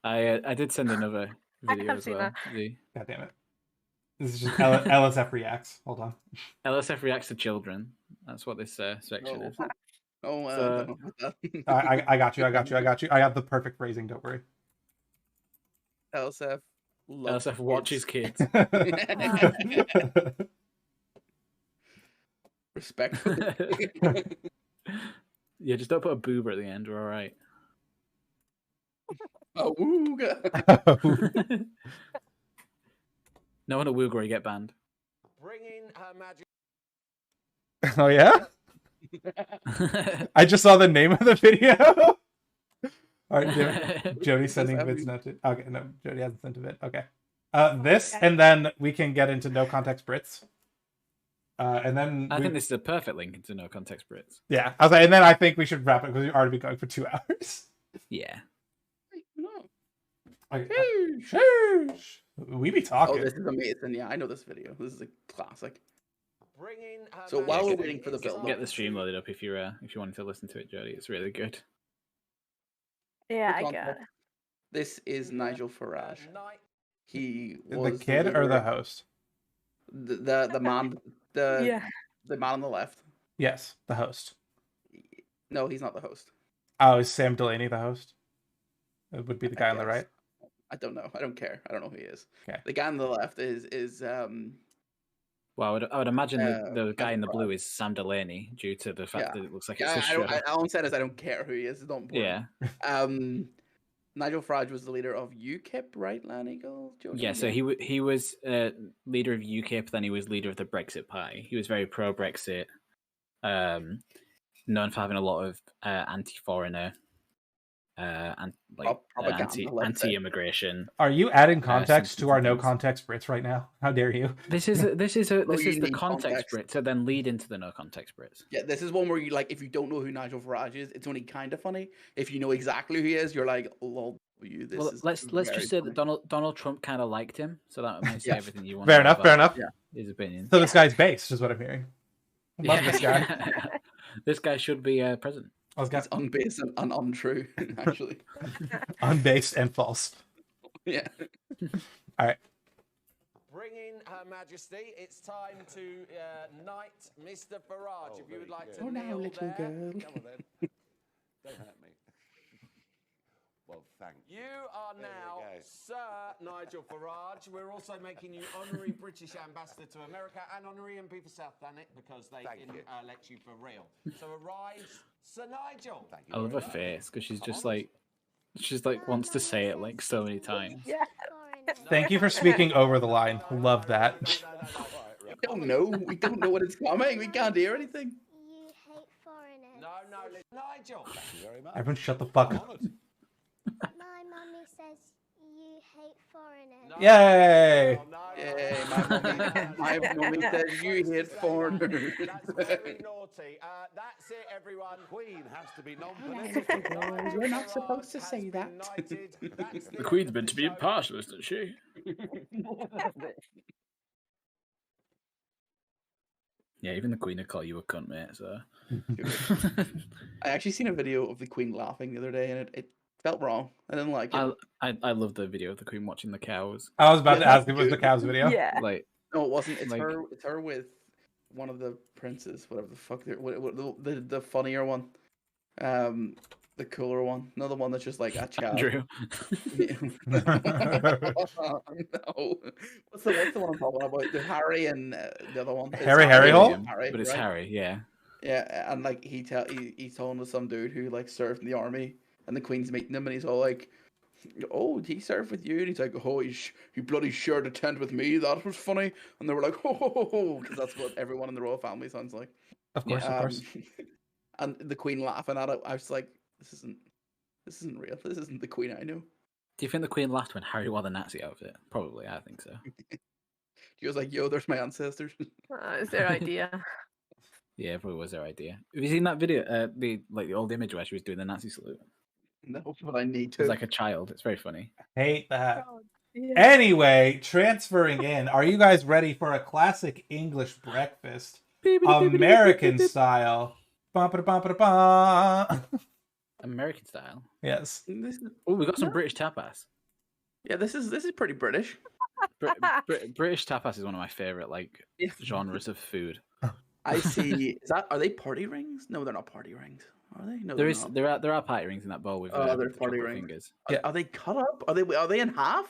I did send another I video have as seen well. that. The God damn it. This is just LSF reacts. Hold on. LSF reacts to children. That's what this section is. Oh, So- don't know about that. I got you. I have the perfect phrasing. Don't worry. LSF. loves LSF watches kids. Respectfully. Yeah, just don't put a boober at the end. We're all right. Oh, ooga. No one a wooger, you get banned. Bringing Her Majesty. Oh yeah. I just saw the name of the video. All right, Jody's sending Does that vids mean- now. Okay, no, Jody hasn't sent a vid. Okay. This, and then we can get into no context Brits. And then I think this is a perfect link into No Context Brits. yeah, I was like, and then I think we should wrap it because we've already been going for 2 hours. Yeah. No. Okay. Sheesh. Sheesh. We be Oh, talking. this is amazing. Yeah, I know this video. This is a classic. Bringing Her So while we're Majesty, waiting for the it's build-up- Get the stream loaded up if you're wanting to listen to it, Jody. It's really good. Yeah, I Hold on, got it. This is Nigel Farage. Night. He The was kid or leader- the host? the man Yeah. the man on the left. Yes, the host. No, he's not the host. Oh, is Sam Delaney the host? It would be the guy on the guess. right. I don't know. I don't care. I don't know who he is. Okay. The guy on the left is Well, I would imagine the guy in the Nigel blue is Sam Delaney due to the fact Yeah. that it looks like it's yeah, a show. all I'm saying is I don't care who he is. It's not important. Yeah. Nigel Farage was the leader of UKIP, right, Land Eagle? Yeah, so he was leader of UKIP, then he was leader of the Brexit Party. He was very pro-Brexit, known for having a lot of anti-foreigner, and like propaganda, let's say. anti-immigration. Are you adding context to sensitive our no things. context Brits right now? How dare you? This is you the need context context. Brits, so then lead into the no context Brits. Yeah, this is one where you like if you don't know who Nigel Farage is, it's only kind of funny. If you know exactly who he is, you're like, lol, you. This Well, is let's very just say funny. that Donald Trump kind of liked him, so that might say Yeah. everything you want. Fair to know enough. Fair about enough. His opinion. So this guy's based, is what I'm hearing. I love this guy. This guy should be president. I was It's unbased and untrue, actually. unbased and false. Yeah. Bringing Her Majesty, it's time to knight Mr. Farage. If you would like to Oh, now, kneel little there. girl. Come on then. Don't hurt me. Well, thanks. You are There we now go. Sir Nigel Farage. We're also making you honorary British ambassador to America and honorary MP for South Planet because they Thank you. elect you for real. So arrives Sir Nigel. Thank you. I love her very much. face because she's like wants to say it like so many times. Yeah. Thank you for speaking over the line. Love that. We don't know. We don't know what is coming. We can't hear anything. You hate foreigners. No, Nigel. Thank you very much. Everyone shut the fuck I'm up. honoured. My mummy says you hate foreigners. No. Yay! Oh, no, Yay, my mummy says you hate foreigners. That's very naughty. That's it, everyone. Queen has to be non-political. Nigel We're not Farage supposed to has say been that. knighted. That's The Queen's meant to be episode. impartial, isn't she? Yeah, even the Queen would call you a cunt, mate. So I actually seen a video of the Queen laughing the other day, and it felt wrong. I didn't like it. I love the video of the Queen watching the cows. I was about Yeah, to ask if it that's was the good. cows video. Yeah. Like No, it wasn't. It's like- her. It's her with one of the princes, whatever the fuck. The funnier one, the cooler one, another one that's just like a child. Andrew. No. What's the one I'm talking about? The Harry and the other one. It's Harry Hole? But it's right? Harry, yeah. Yeah, and like he's talking to some dude who like served in the army, and the Queen's meeting him, and he's all like, "Oh, did he serve with you?" And he's like, "Oh, he bloody shared a tent with me. That was funny." And they were like, "Ho ho ho ho," because that's what everyone in the royal family sounds like. Of course, of course. And the Queen laughing at it. I was like, "This isn't real. This isn't the Queen I know." Do you think the Queen laughed when Harry wore the Nazi outfit? Probably, I think so. She was like, "Yo, there's my ancestors." It's their idea. Yeah, it probably was their idea. Have you seen that video? The old image where she was doing the Nazi salute. No, but I need It's to. like a child. It's very funny. Hate that. God, yeah. Anyway, transferring in. Are you guys ready for a classic English breakfast, American style? Ba-ba-da-ba-ba-da-ba. American style. Yes. Oh, we got some British tapas. Yeah, this is pretty British. British tapas is one of my favorite genres of food. I see. Are they party rings? No, they're not party rings. Are they? No, there are party rings in that bowl with they're with the party chocolate rings. fingers. Yeah. Are they cut up? Are they in half?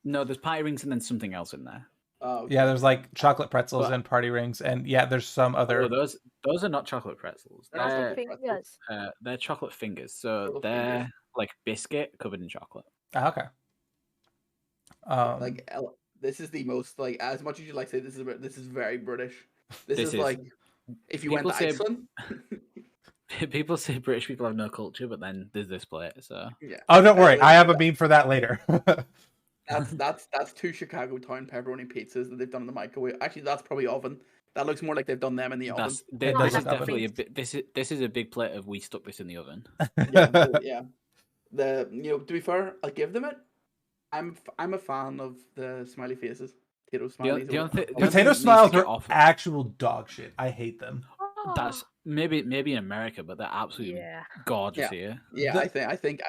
No, there's party rings and then something else in there. Oh, Yeah, there's like chocolate pretzels But- and party rings, and yeah, there's some other. Oh, those are not chocolate pretzels. They're not They're, chocolate pretzels. Fingers. they're chocolate fingers. So Chocolate they're fingers. like biscuit covered in chocolate. Ah, okay. Like this is the most like as much as you like say this is very British. This This is is- like if you went to people say- Iceland. People say British people have no culture, but then there's this plate. So Yeah. Oh, don't worry, I have a meme for that later. That's 2 Chicago town pepperoni pizzas that they've done in the microwave. Actually, that's probably oven. That looks more like they've done them in the oven. It this does is look oven. definitely this is a big plate of we stuck this in the oven. Yeah. To be fair, I'll give them it. I'm a fan of the smiley faces. Potato smileys. the only thing Potato needs to smiles get are off- actual dog shit. I hate them. That's maybe in America, but they're absolutely Yeah. gorgeous Yeah. here. Yeah, I think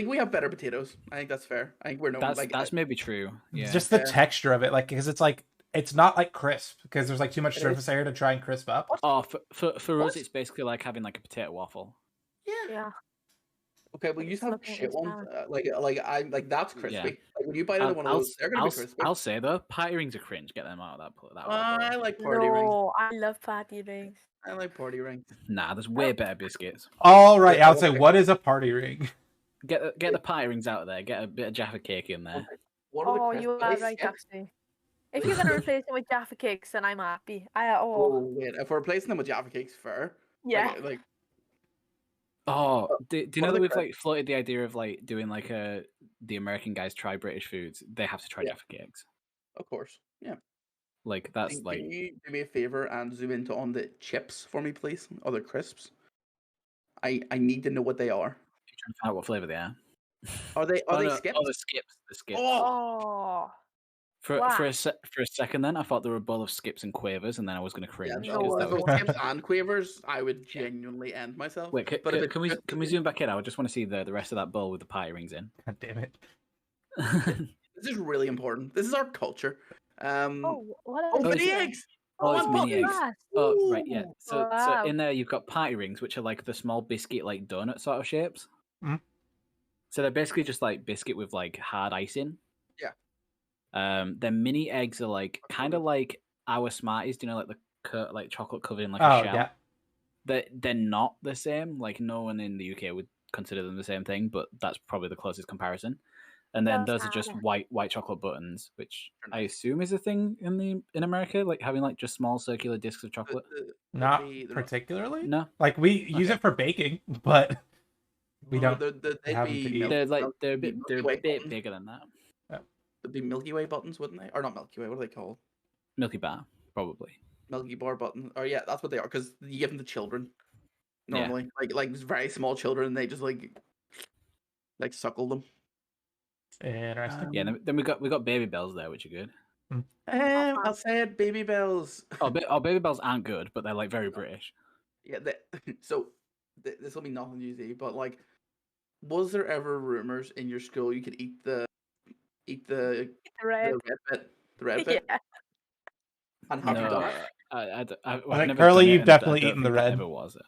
we have better potatoes. I think that's fair. I think we're known That's maybe true. Yeah. Just the Yeah. texture of it, like because it's not like crisp because there's like too much It surface area to try and crisp up. Oh, for us, What? it's basically like having like a potato waffle. Yeah. Okay, well, you just have Looking at shit this ones. now. That's crispy. Yeah. Like when you bite into one of those, they're gonna be crispy. I'll say though, party rings are cringe. Get them out of that I bowl. like party rings. No, I love party rings. I like party rings. Nah, there's way better biscuits. All right, I would say, Okay. what is a party ring? Get the party rings out of there. Get a bit of Jaffa cake in there. What are the Oh, crisp- you are are they right, skip? actually. If you're gonna replace them with Jaffa cakes, then I'm happy. Oh wait, if we're replacing them with Jaffa cakes, fair. Yeah. Like Oh, do you what know are that the we've crisp- like floated the idea of like doing like the American guys try British foods? They have to try Yeah. Jaffa cakes. of course, yeah. Like that's Can like you do me a favor and zoom into on the chips for me, please? Or the crisps. I need to know what they are. trying to find out what flavor they are. Are they Oh, no. skips? Oh, the skips. The skips. Oh, Oh. For wow. a second, then I thought they were a bowl of skips and quavers, and then I was going to cringe. yeah, no, because no, that no. was- those skips and quavers, I would genuinely end myself. Wait, but if can we zoom back in? I just want to see the rest of that bowl with the party rings in. God damn it! This is really important. This is our culture. Oh, what Oh, else? Oh, mini it's- eggs. Oh, it's I'm mini eggs. Yes. Oh, right, yeah. Ooh. So Wow. in there you've got party rings, which are like the small biscuit, like donut sort of shapes. Mhm. So they're basically just like biscuit with like hard icing. Yeah. Then mini eggs are like kind of like our Smarties. Do you know like the like chocolate covered in like Oh a shell? yeah, They're not the same. Like no one in the UK would consider them the same thing, but that's probably the closest comparison. And then That's those are just harder. white chocolate buttons, which I assume is a thing in America, like having like just small circular discs of chocolate. not they're not- particularly. No, Like we use Okay. it for baking, but we No, don't. they'd have 'em be to eat. milk- they're like milk- they're a be bit Milky Way bit buttons. bigger than that. They'd be Milky Way buttons, wouldn't they? Or not Milky Way? What are they called? Milky Bar, probably. Milky Bar buttons. Or yeah, that's what they are. Because you give them to children Yeah. normally, like very small children, and they just like suckle them. Interesting. Yeah, then we got baby bells there, which are good. I'll say it, baby bells. Baby bells aren't good, but they're like very British. Yeah. So this will be nothing easy, but like, was there ever rumors in your school you could eat the Red. the red bit, Yeah. and have you No, done it? I've think, never Curly, done it, you've and definitely I don't eaten the think I red. Ever was it?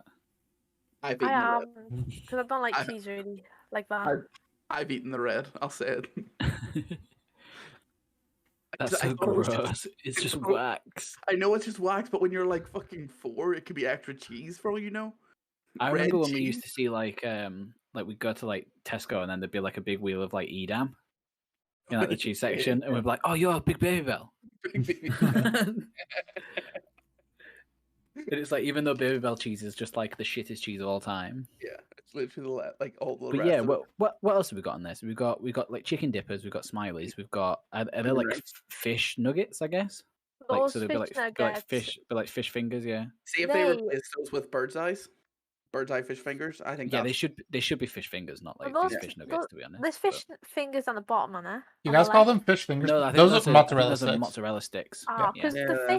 I've eaten I the red. haven't, because I don't like I- cheese really like that. I've eaten the red. I'll say it. That's I so thought it was gross. just- It's just thought- wax. I know it's just wax, but when you're like fucking 4, it could be extra cheese for all you know. I Red remember when we cheese. used to see like like we'd go to like Tesco, and then there'd be like a big wheel of like Edam in like the cheese section, and we'd be like, "Oh, you're a big Baby Bell." And it's like, even though Baby Bell cheese is just like the shittest cheese of all time. Yeah, it's literally like all the But rest. yeah, of it. what else have we got on this? We got like chicken dippers, we've got smileys, we've got are they like fish nuggets, I guess. Like Those so they'd fish be like nuggets. fish fingers, yeah. See if they They- replace those with bird's eye fish fingers. I think Yeah, that's... they should be fish fingers, not like Well, these those- fish nuggets, to be honest. There's fish fingers on the bottom, on there. You on guys the call left. them fish fingers? No, I think those those are are mozzarella those are sticks. mozzarella sticks. Oh, Yeah. because Yeah.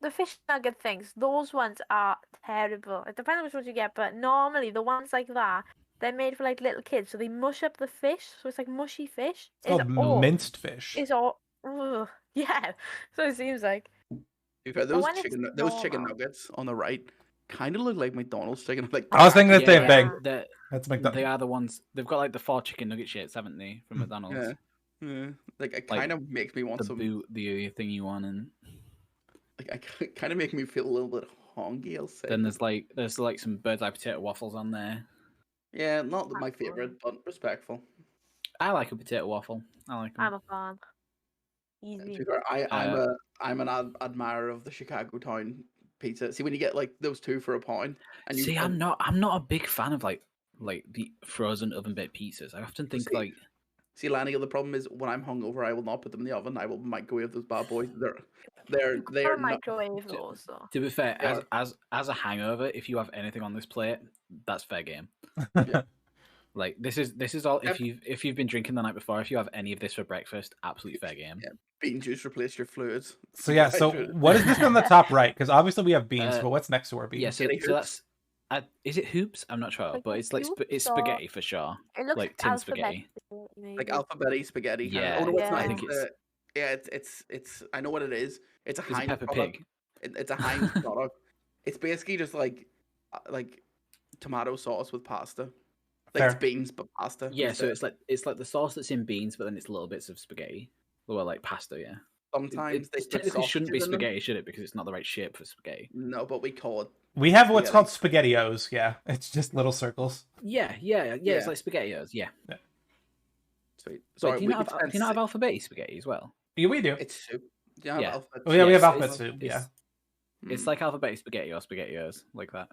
the fish nugget things, those ones are terrible. It depends on which ones you get, but normally the ones like that, they're made for like little kids, so they mush up the fish, so it's like mushy fish. It's called minced fish. It's all, ugh, yeah. So it seems like. To be fair, those when it's chicken normal. nuggets on the right kind of look like McDonald's chicken. Like I was thinking the same thing. They're- That's They McDonald's. are the ones. They've got like the 4 chicken nugget shapes, haven't they, from McDonald's? yeah. Like it Like, kind of makes me want The some. the thing you want, and Like kind of make me feel a little bit hungry. I'll say. then there's like some bird's eye potato waffles on there. Yeah, not my favorite, but respectful. I like a potato waffle. I like them. I'm a fan. To Easy. be fair, I'm an admirer of the Chicago Town pizza. See, when you get like those two for £1, and you See, I'm not a big fan of like the frozen oven baked pizzas. I often think See, like See, Lanny, the problem is when I'm hungover, I will not put them in the oven. I will microwave those bad boys. They're Or not. microwave those, though. to be fair, Yeah. as a hangover, if you have anything on this plate, that's fair game. Yeah. Like this is all Yep. if you've been drinking the night before, if you have any of this for breakfast, absolute fair game. Yeah. Bean juice replace your fluids. So yeah, so Hydrated. what is this on the top right? Because obviously we have beans, Uh, but what's next to our beans? Yeah, so, Spaghetti so hoops? that's is it hoops? I'm not sure, Like but it's like hoops it's or- spaghetti for sure. It looks Like tin spaghetti. alphabetic, Like maybe. alphabet spaghetti. Yeah, Oh no, it's yeah. not. I think It's it's- the- yeah, it's. I know what it is. It's a It's a Heinz Peppa product. Pig. It's a Heinz product. It's basically just like tomato sauce with pasta. Like it's Fair. beans but pasta. Yeah, so instead. it's like the sauce that's in beans, but then it's little bits of spaghetti. Or like pasta, yeah. Sometimes they It put technically shouldn't be sausages in them. spaghetti, should it? Because it's not the right shape for spaghetti. No, but we call it. We have what's Spaghetti. called spaghettios. Yeah, it's just little circles. Yeah. Yeah. It's like spaghettios, yeah. Sweet. Wait, Sorry, do you we not could have spend alphabet spaghetti as well? Yeah, we do. It's soup. Do you have Yeah. alphabet Oh yeah, we have Yes, alphabet it's- soup. it's- Yeah. It's Mm. like alphabet spaghetti or spaghettios, like that.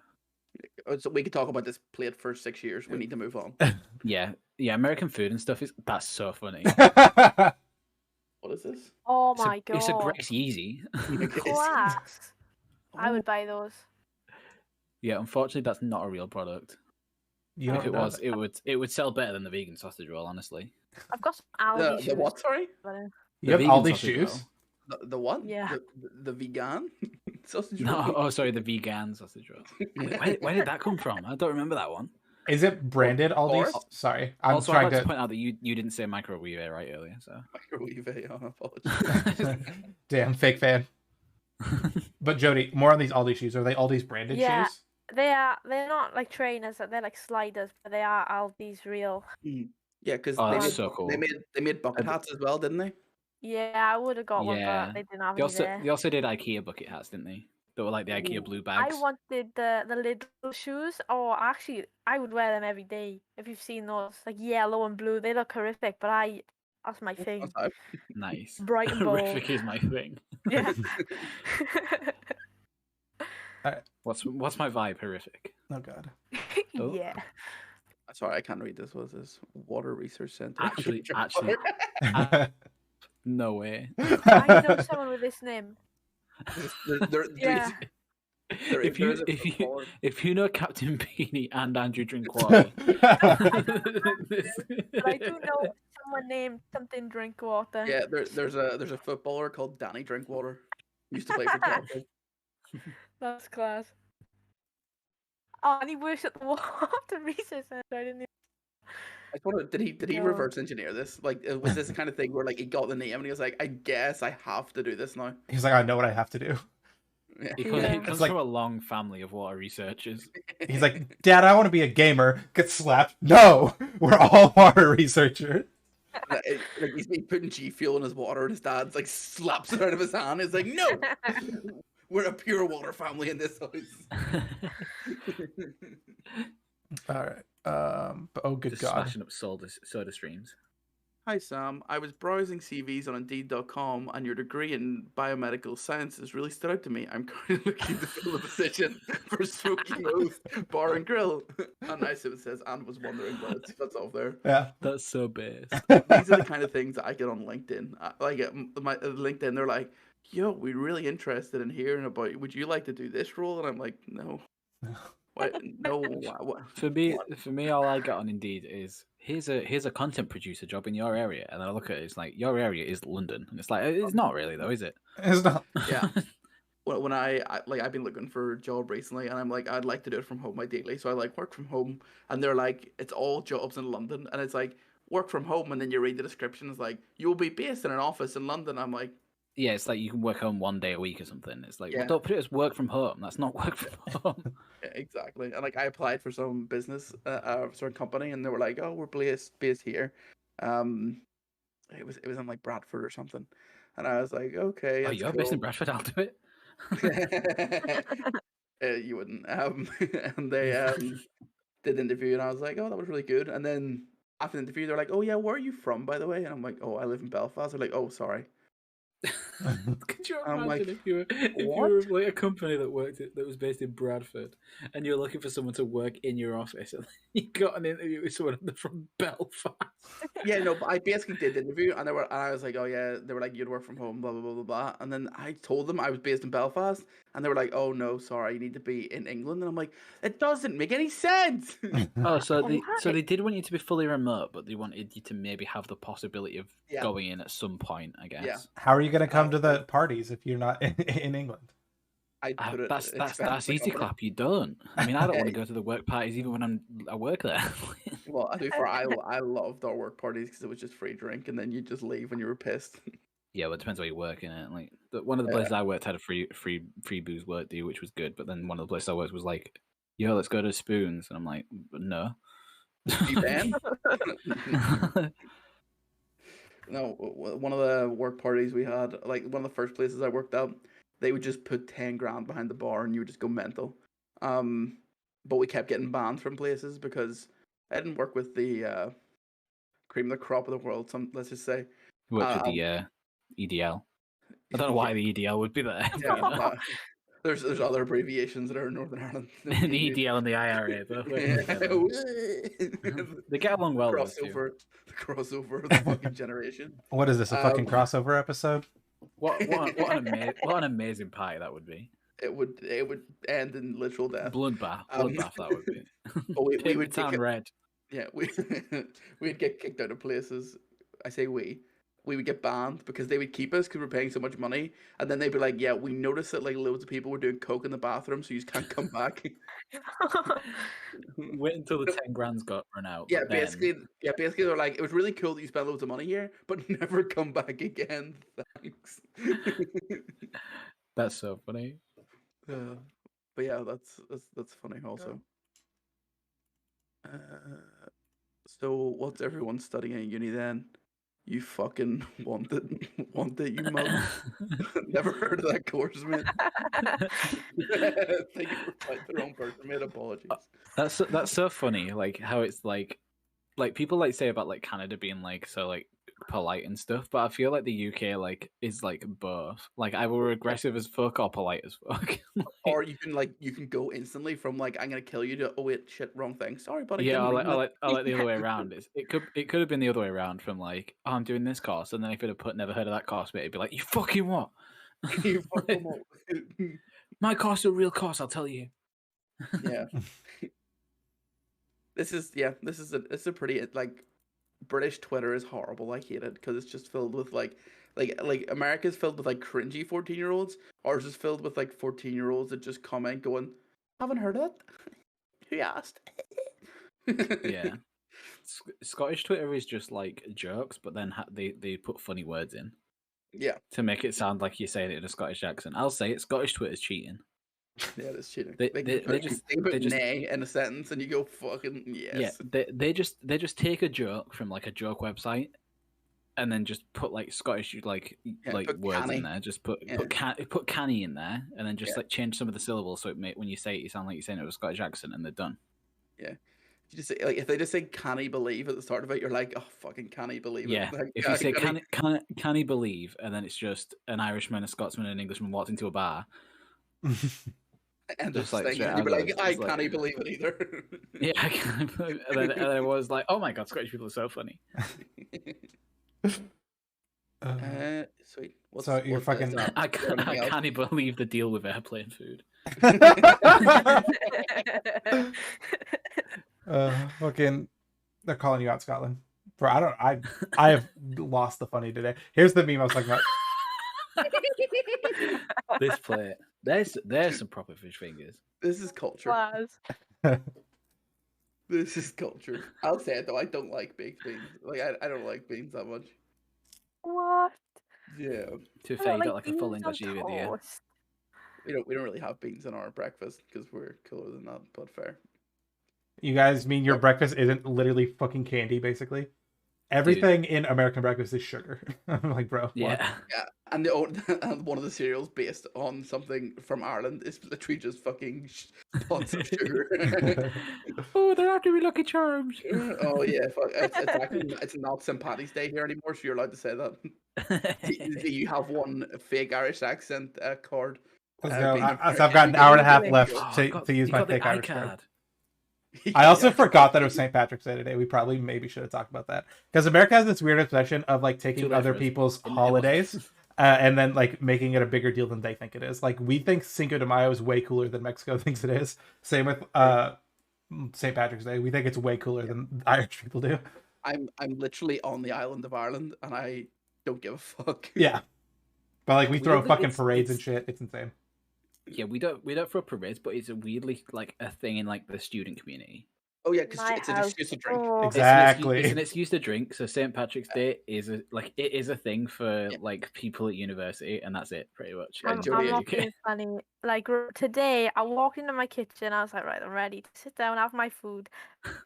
So we could talk about this plate for 6 years. We need to move on. Yeah, American food and stuff that's so funny. What is this? Oh It's a- my god. It's a Grex Yeezy. Class. I would buy those. Yeah, unfortunately, that's not a real product. You If don't it know was, that. it would sell better than the vegan sausage roll, honestly. I've got some Aldi The shoes. what? Sorry. but, You have vegan Aldi sausage shoes. The what? Yeah. The vegan sausage. No, roll? oh, sorry, the vegan sausage roll. Where did that come from? I don't remember that one. Is it branded Aldi? Or- Sorry, I'm Also, I'd trying like to to. point out that you didn't say microwave right earlier, so. Microwave it. I apologize. Damn, fake fan. But Jody, more on these Aldi shoes. Are they Aldi's branded Yeah. shoes? they're not like trainers, they're like sliders, but they are Aldi's real. Yeah, because Oh, they, that's made, so cool. they made bucket hats as well, didn't they? Yeah, I would have got one, Yeah. but they didn't have They any also, there. they also did IKEA bucket hats, didn't they? They were like the IKEA blue bags. I wanted the little shoes. Oh, actually, I would wear them every day. If you've seen those, like yellow and blue, they look horrific. But that's my thing. That's how- Nice. Bright and bold. Horrific is my thing. Yeah. What's my vibe? Horrific. Oh god. Oh. Yeah. Sorry, I can't read this. What is this? Water Research Center. Actually, no way. I know someone with this name. Yeah. If you know Captain Beanie and Andrew Drinkwater, But I do know someone named something Drinkwater. Yeah, there's a footballer called Danny Drinkwater. Used to play for Chelsea. That's class. Oh, and he works at the Water Research Center. I didn't even... I just wonder, did he No. reverse engineer this? Like, was this the kind of thing where like he got the name and he was like, I guess I have to do this now. He's like, I know what I have to do. Yeah. he Yeah. comes like- from a long family of water researchers. He's like, Dad, I want to be a gamer. Gets slapped. No, we're all water researchers. Like he's been putting G Fuel in his water and his dad's like slaps it out of his hand. He's like, no, we're a pure water family in this house. All right. But oh, good Just God. smashing up soda streams. Hi Sam, I was browsing CVs on Indeed.com and your degree in biomedical sciences really stood out to me. I'm currently looking to fill the position for Smoky Nose Bar and Grill. And nice it says, and was wondering why it splits off there. Yeah. That's so base. These are the kind of things that I get on LinkedIn. My LinkedIn, they're like, yo, we're really interested in hearing about, would you like to do this role? And I'm like, no. What? No. What? For me, all I get on Indeed is here's a content producer job in your area, and then I look at it, it's like your area is London, and it's like it's not really though, is it? It's not. Yeah. When I've been looking for a job recently, and I'm like, I'd like to do it from home ideally, so I like work from home, and they're like, it's all jobs in London, and it's like work from home, and then you read the description, it's like you'll be based in an office in London. I'm like, yeah, it's like you can work home 1 day a week or something. It's like, Yeah. well, don't put it as work from home. That's not work from home. yeah, exactly. And like I applied for some business, certain company, and they were like, oh, we're based here. It was in like Bradford or something, and I was like, okay. Oh, that's you're based in cool. Bradford. I'll do it. You wouldn't. And they did the interview, and I was like, oh, that was really good. And then after the interview, they're like, oh yeah, where are you from, by the way? And I'm like, oh, I live in Belfast. They're like, oh, sorry. Could you I'm imagine like, if you were like a company that was based in Bradford, and you're looking for someone to work in your office, and you got an interview with someone from Belfast? Yeah, no, but I basically did the interview, and I was like, oh yeah, they were like, you'd work from home, blah blah blah blah blah, and then I told them I was based in Belfast, and they were like, oh no, sorry, you need to be in England, and I'm like, it doesn't make any sense. Oh, so Why? they did want you to be fully remote, but they wanted you to maybe have the possibility of Yeah. going in at some point, I guess. Yeah. How are you going to come to the parties if you're not in England? I put it. That's expense the easy company. clap. You don't. I mean, I don't want to go to the work parties even when I work there. Well, I do. I loved our work parties because it was just free drink, and then you just leave when you were pissed. Yeah, well, it depends where you work in it. Like one of the places I worked had a free booze work deal, which was good. But then one of the places I worked was like, "Yo, let's go to Spoons," and I'm like, "No." You banned? No, one of the work parties we had, like one of the first places I worked at, they would just put 10 grand behind the bar and you would just go mental. But we kept getting banned from places because I didn't work with the cream of the crop of the world. Let's just say. Worked with the EDL. I don't know why the EDL would be there. Yeah, there's other abbreviations that are in Northern Ireland. The EDL and the IRA, both work together. They get along well. Those two. The crossover of the fucking generation. What is this, a fucking crossover episode? What an amazing party that would be. It would end in literal death. Bloodbath that would be. But we would turn red. Yeah, we'd get kicked out of places. I say we would get banned because they would keep us because we're paying so much money, and then they'd be like, "Yeah, we noticed that like loads of people were doing coke in the bathroom, so you just can't come back." Wait until the 10 grand's got run out. Yeah, then... basically they're like, "It was really cool that you spent loads of money here, but never come back again. Thanks." That's so funny. But yeah, that's funny also. So what's everyone studying at uni then? You fucking want it, you mum. Never heard of that course, mate. Thank you for like the wrong person, mate. Apologies. That's so funny. Like how it's like people like say about like Canada being like so like polite and stuff, but I feel like the UK like is like both. Like either we're aggressive as fuck or polite as fuck. Or you can go instantly from like I'm gonna kill you to oh wait shit wrong thing. Sorry, buddy. Yeah, I like the other way around. It could have been the other way around from like oh, I'm doing this course, and then if it had put never heard of that course, it'd be like you fucking what? You fucking what? My course is a real course, I'll tell you. Yeah. This is a pretty like British Twitter is horrible. I hate it because it's just filled with like America's filled with like cringy 14-year-olds. Ours is filled with like 14-year-olds that just comment going, "Haven't heard of it? Who asked?" Yeah. Scottish Twitter is just like jokes, but then they put funny words in. Yeah. To make it sound like you're saying it in a Scottish accent. I'll say it. Scottish Twitter's cheating. Yeah, it's cheating. They just nay in a sentence and you go fucking yes. Yeah, they just take a joke from like a joke website and then just put like Scottish like words canny in there. Just put canny in there and then just like change some of the syllables so it when you say it you sound like you're saying it with a Scottish accent and they're done. Yeah. You just say, like, if they just say "Can he believe" at the start of it, you're like, "Oh, fucking can he believe it?" Yeah. Like, If you say can he believe, and then it's just an Irishman, a Scotsman, and an Englishman walked into a bar. end Just of like thing, straight and you'd be out of like, it, "I it's like- can't believe it either." Yeah, I can't believe it. And then it was like, oh my god, Scottish people are so funny. Sweet. So you're fucking- I can't believe the deal with airplane food. Fucking, they're calling you out, Scotland. Bro, I have lost the funny today. Here's the meme I was talking about. This plate, there's some proper fish fingers. This is culture. Class. This is culture. I'll say it though. I don't like baked beans. Like I don't like beans that much. What? Yeah, To be I fair, don't you got like a beans full on English either, do you? toast. we don't really have beans in our breakfast because we're cooler than that. But fair. You guys mean your breakfast isn't literally fucking candy, basically? Everything in American breakfast is sugar. I'm like, bro. Yeah. Yeah, and and one of the cereals based on something from Ireland is literally just fucking pots of sugar. Oh, they're after me Lucky Charms. Oh yeah, fuck. It's not St. Paddy's Day here anymore, so you're allowed to say that. Do you have one fake Irish accent card? Let's go. So I've got an hour and a half left to use my fake Irish card. I also forgot that it was St. Patrick's Day today. We probably maybe should have talked about that because America has this weird obsession of like taking other people's holidays and then like making it a bigger deal than they think it is. Like we think Cinco de Mayo is way cooler than Mexico thinks it is. Same with St. Patrick's Day. We think it's way cooler than Irish people do. I'm literally on the island of Ireland and I don't give a fuck. Yeah, but like we throw Weirdly, fucking it's- parades and shit. It's insane. Yeah, we don't throw parades, but it's a weirdly like a thing in like the student community. Oh yeah, because My it's an house- excuse to drink. oh. Exactly. It's an excuse to drink. So St. Patrick's Day is a thing for Yeah. like people at university, and that's it pretty much. I'm Jodie, not being funny. Like today, I walked into my kitchen. I was like, right, I'm ready to sit down, have my food.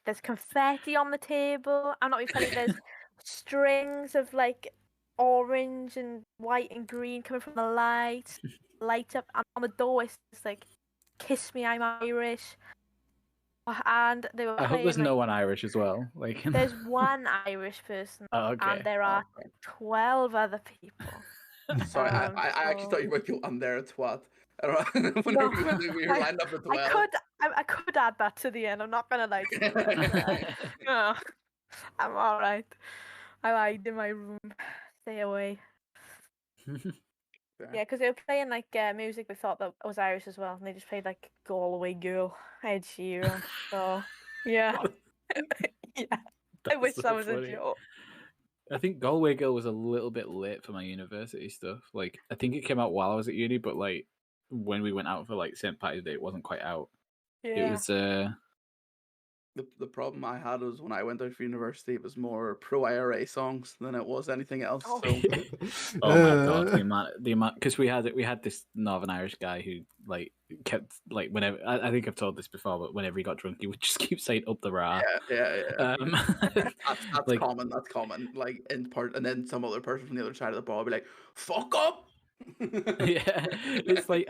There's confetti on the table. I'm not being funny. There's strings of like orange and white and green coming from the light up, and on the door it's like, "Kiss me, I'm Irish." And they were I hope playing, there's like, no one Irish as well. Like, there's one Irish person, oh, okay. and there are 12 other people. Sorry, I actually so- thought you might go, "I'm there at twat." I don't know. Whenever we were lined up at 12. I could add that to the end. I'm not gonna lie. No, I'm all right. I lied in my room. Stay away. Fair. Yeah, because they were playing like music we thought that was Irish as well, and they just played like "Galway Girl," Ed Sheeran. So yeah, yeah. I That's wish so that was funny. a joke. I think Galway Girl was a little bit late for my university stuff. Like, I think it came out while I was at uni, but like when we went out for like St. Patty's Day, it wasn't quite out. Yeah. It was The problem I had was when I went out for university, it was more pro-IRA songs than it was anything else. Oh. So oh my god, the amount because we had this Northern Irish guy who like kept like whenever I think I've told this before, but whenever he got drunk, he would just keep saying "up the ra." yeah. That's like, common. That's common. Like in part, and then some other person from the other side of the bar would be like, "Fuck up." yeah, it's like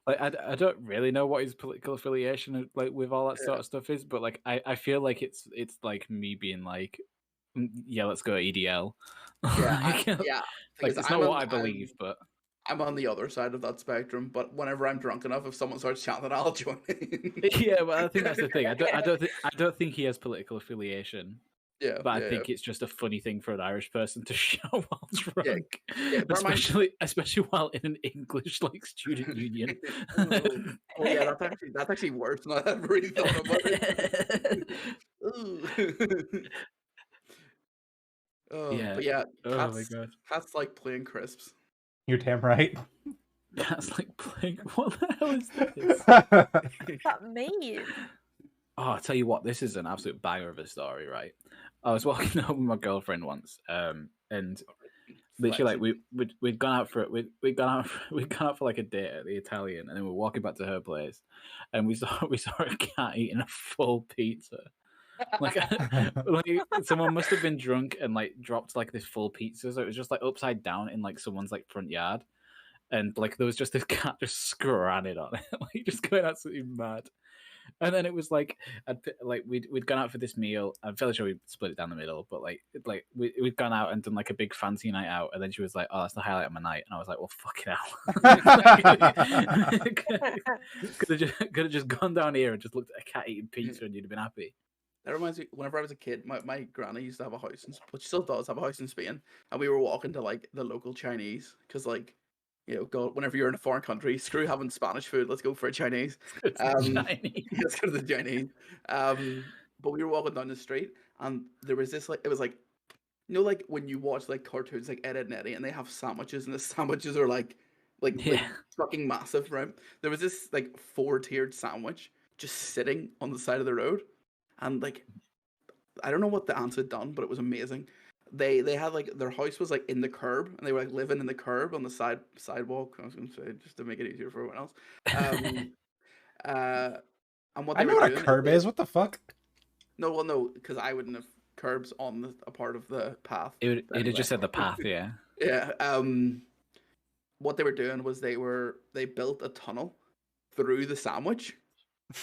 I don't really know what his political affiliation like with all that sort of stuff is, but like I feel like it's like me being like, yeah, let's go EDL. Yeah, like, yeah. like Because it's I'm not on- what I believe, but I'm on the other side of that spectrum. But whenever I'm drunk enough, if someone starts chanting, I'll join in. yeah, well, I think that's the thing. I don't think he has political affiliation. Yeah, But I think it's just a funny thing for an Irish person to show while drunk, bear in mind- especially while in an English like student union. Oh yeah, that's actually worse than I ever really thought about it. Ooh. Oh, Yeah. but yeah, Oh my god, cats like playing crisps. You're damn right. that's like playing. What the hell is this? What's that mean? Oh, I'll tell you what, this is an absolute banger of a story, right? I was walking home with my girlfriend once, and literally like we'd gone out for like a date at the Italian, and then we're walking back to her place, and we saw a cat eating a full pizza. Like, like someone must have been drunk and like dropped like this full pizza, so it was just like upside down in like someone's like front yard, and like there was just this cat just scranning on it, like just going absolutely mad. And then it was like, we'd gone out for this meal. I'm fairly sure we split it down the middle, but we'd gone out and done like a big fancy night out. And then she was like, "Oh, that's the highlight of my night." And I was like, "Well, fucking hell." Could have just gone down here and just looked at a cat eating pizza, and you'd have been happy. That reminds me, whenever I was a kid, my granny used to have a house, but she still does have a house in Spain, and we were walking to like the local Chinese, because like, you know, go whenever you're in a foreign country, screw having Spanish food, let's go for a Chinese. Chinese. Let's go to the Chinese. But we were walking down the street, and there was this like, it was like, you know, like when you watch like cartoons like Ed, Edd n Eddy, and they have sandwiches, and the sandwiches are like fucking massive, right? There was this like 4-tiered sandwich just sitting on the side of the road. And like, I don't know what the ants had done, but it was amazing. They had like, their house was like in the curb, and they were like living in the curb on the sidewalk. I was going to say, just to make it easier for everyone else. And what I know what a curb is. What the fuck? No, well, no, because I wouldn't have curbs on a part of the path. It would have just said the path, yeah. Yeah. What they were doing was they built a tunnel through the sandwich,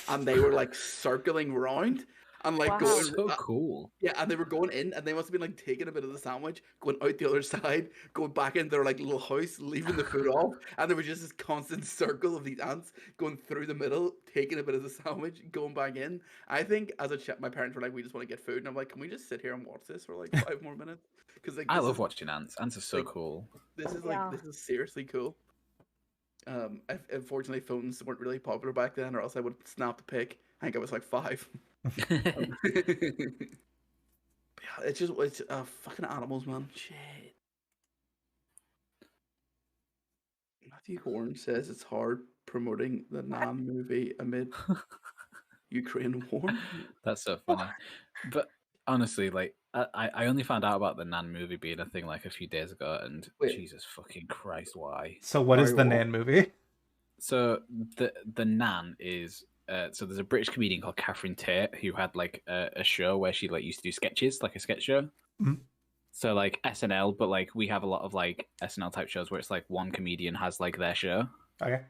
and they were like circling round. And like going, so cool. Yeah, and they were going in, and they must have been like taking a bit of the sandwich, going out the other side, going back into their like little house, leaving the food off, and there was just this constant circle of these ants going through the middle, taking a bit of the sandwich, going back in. I think as a my parents were like, "We just want to get food," and I'm like, "Can we just sit here and watch this for like 5 more minutes?" Because like I love watching ants. Ants are so cool. This is seriously cool. Unfortunately, phones weren't really popular back then, or else I would snap the pic. I think I was like 5. Yeah, it's fucking animals, man. Shit. Matthew Horn says it's hard promoting the Nan movie amid Ukraine war. That's so funny. But honestly, like I only found out about the Nan movie being a thing like a few days ago, and Jesus fucking Christ, why? So what is the Nan movie? So the Nan is. So there's a British comedian called Catherine Tate who had like a show where she like used to do sketches, like a sketch show. Mm-hmm. So like SNL, but like we have a lot of like SNL type shows where it's like one comedian has like their show. Okay.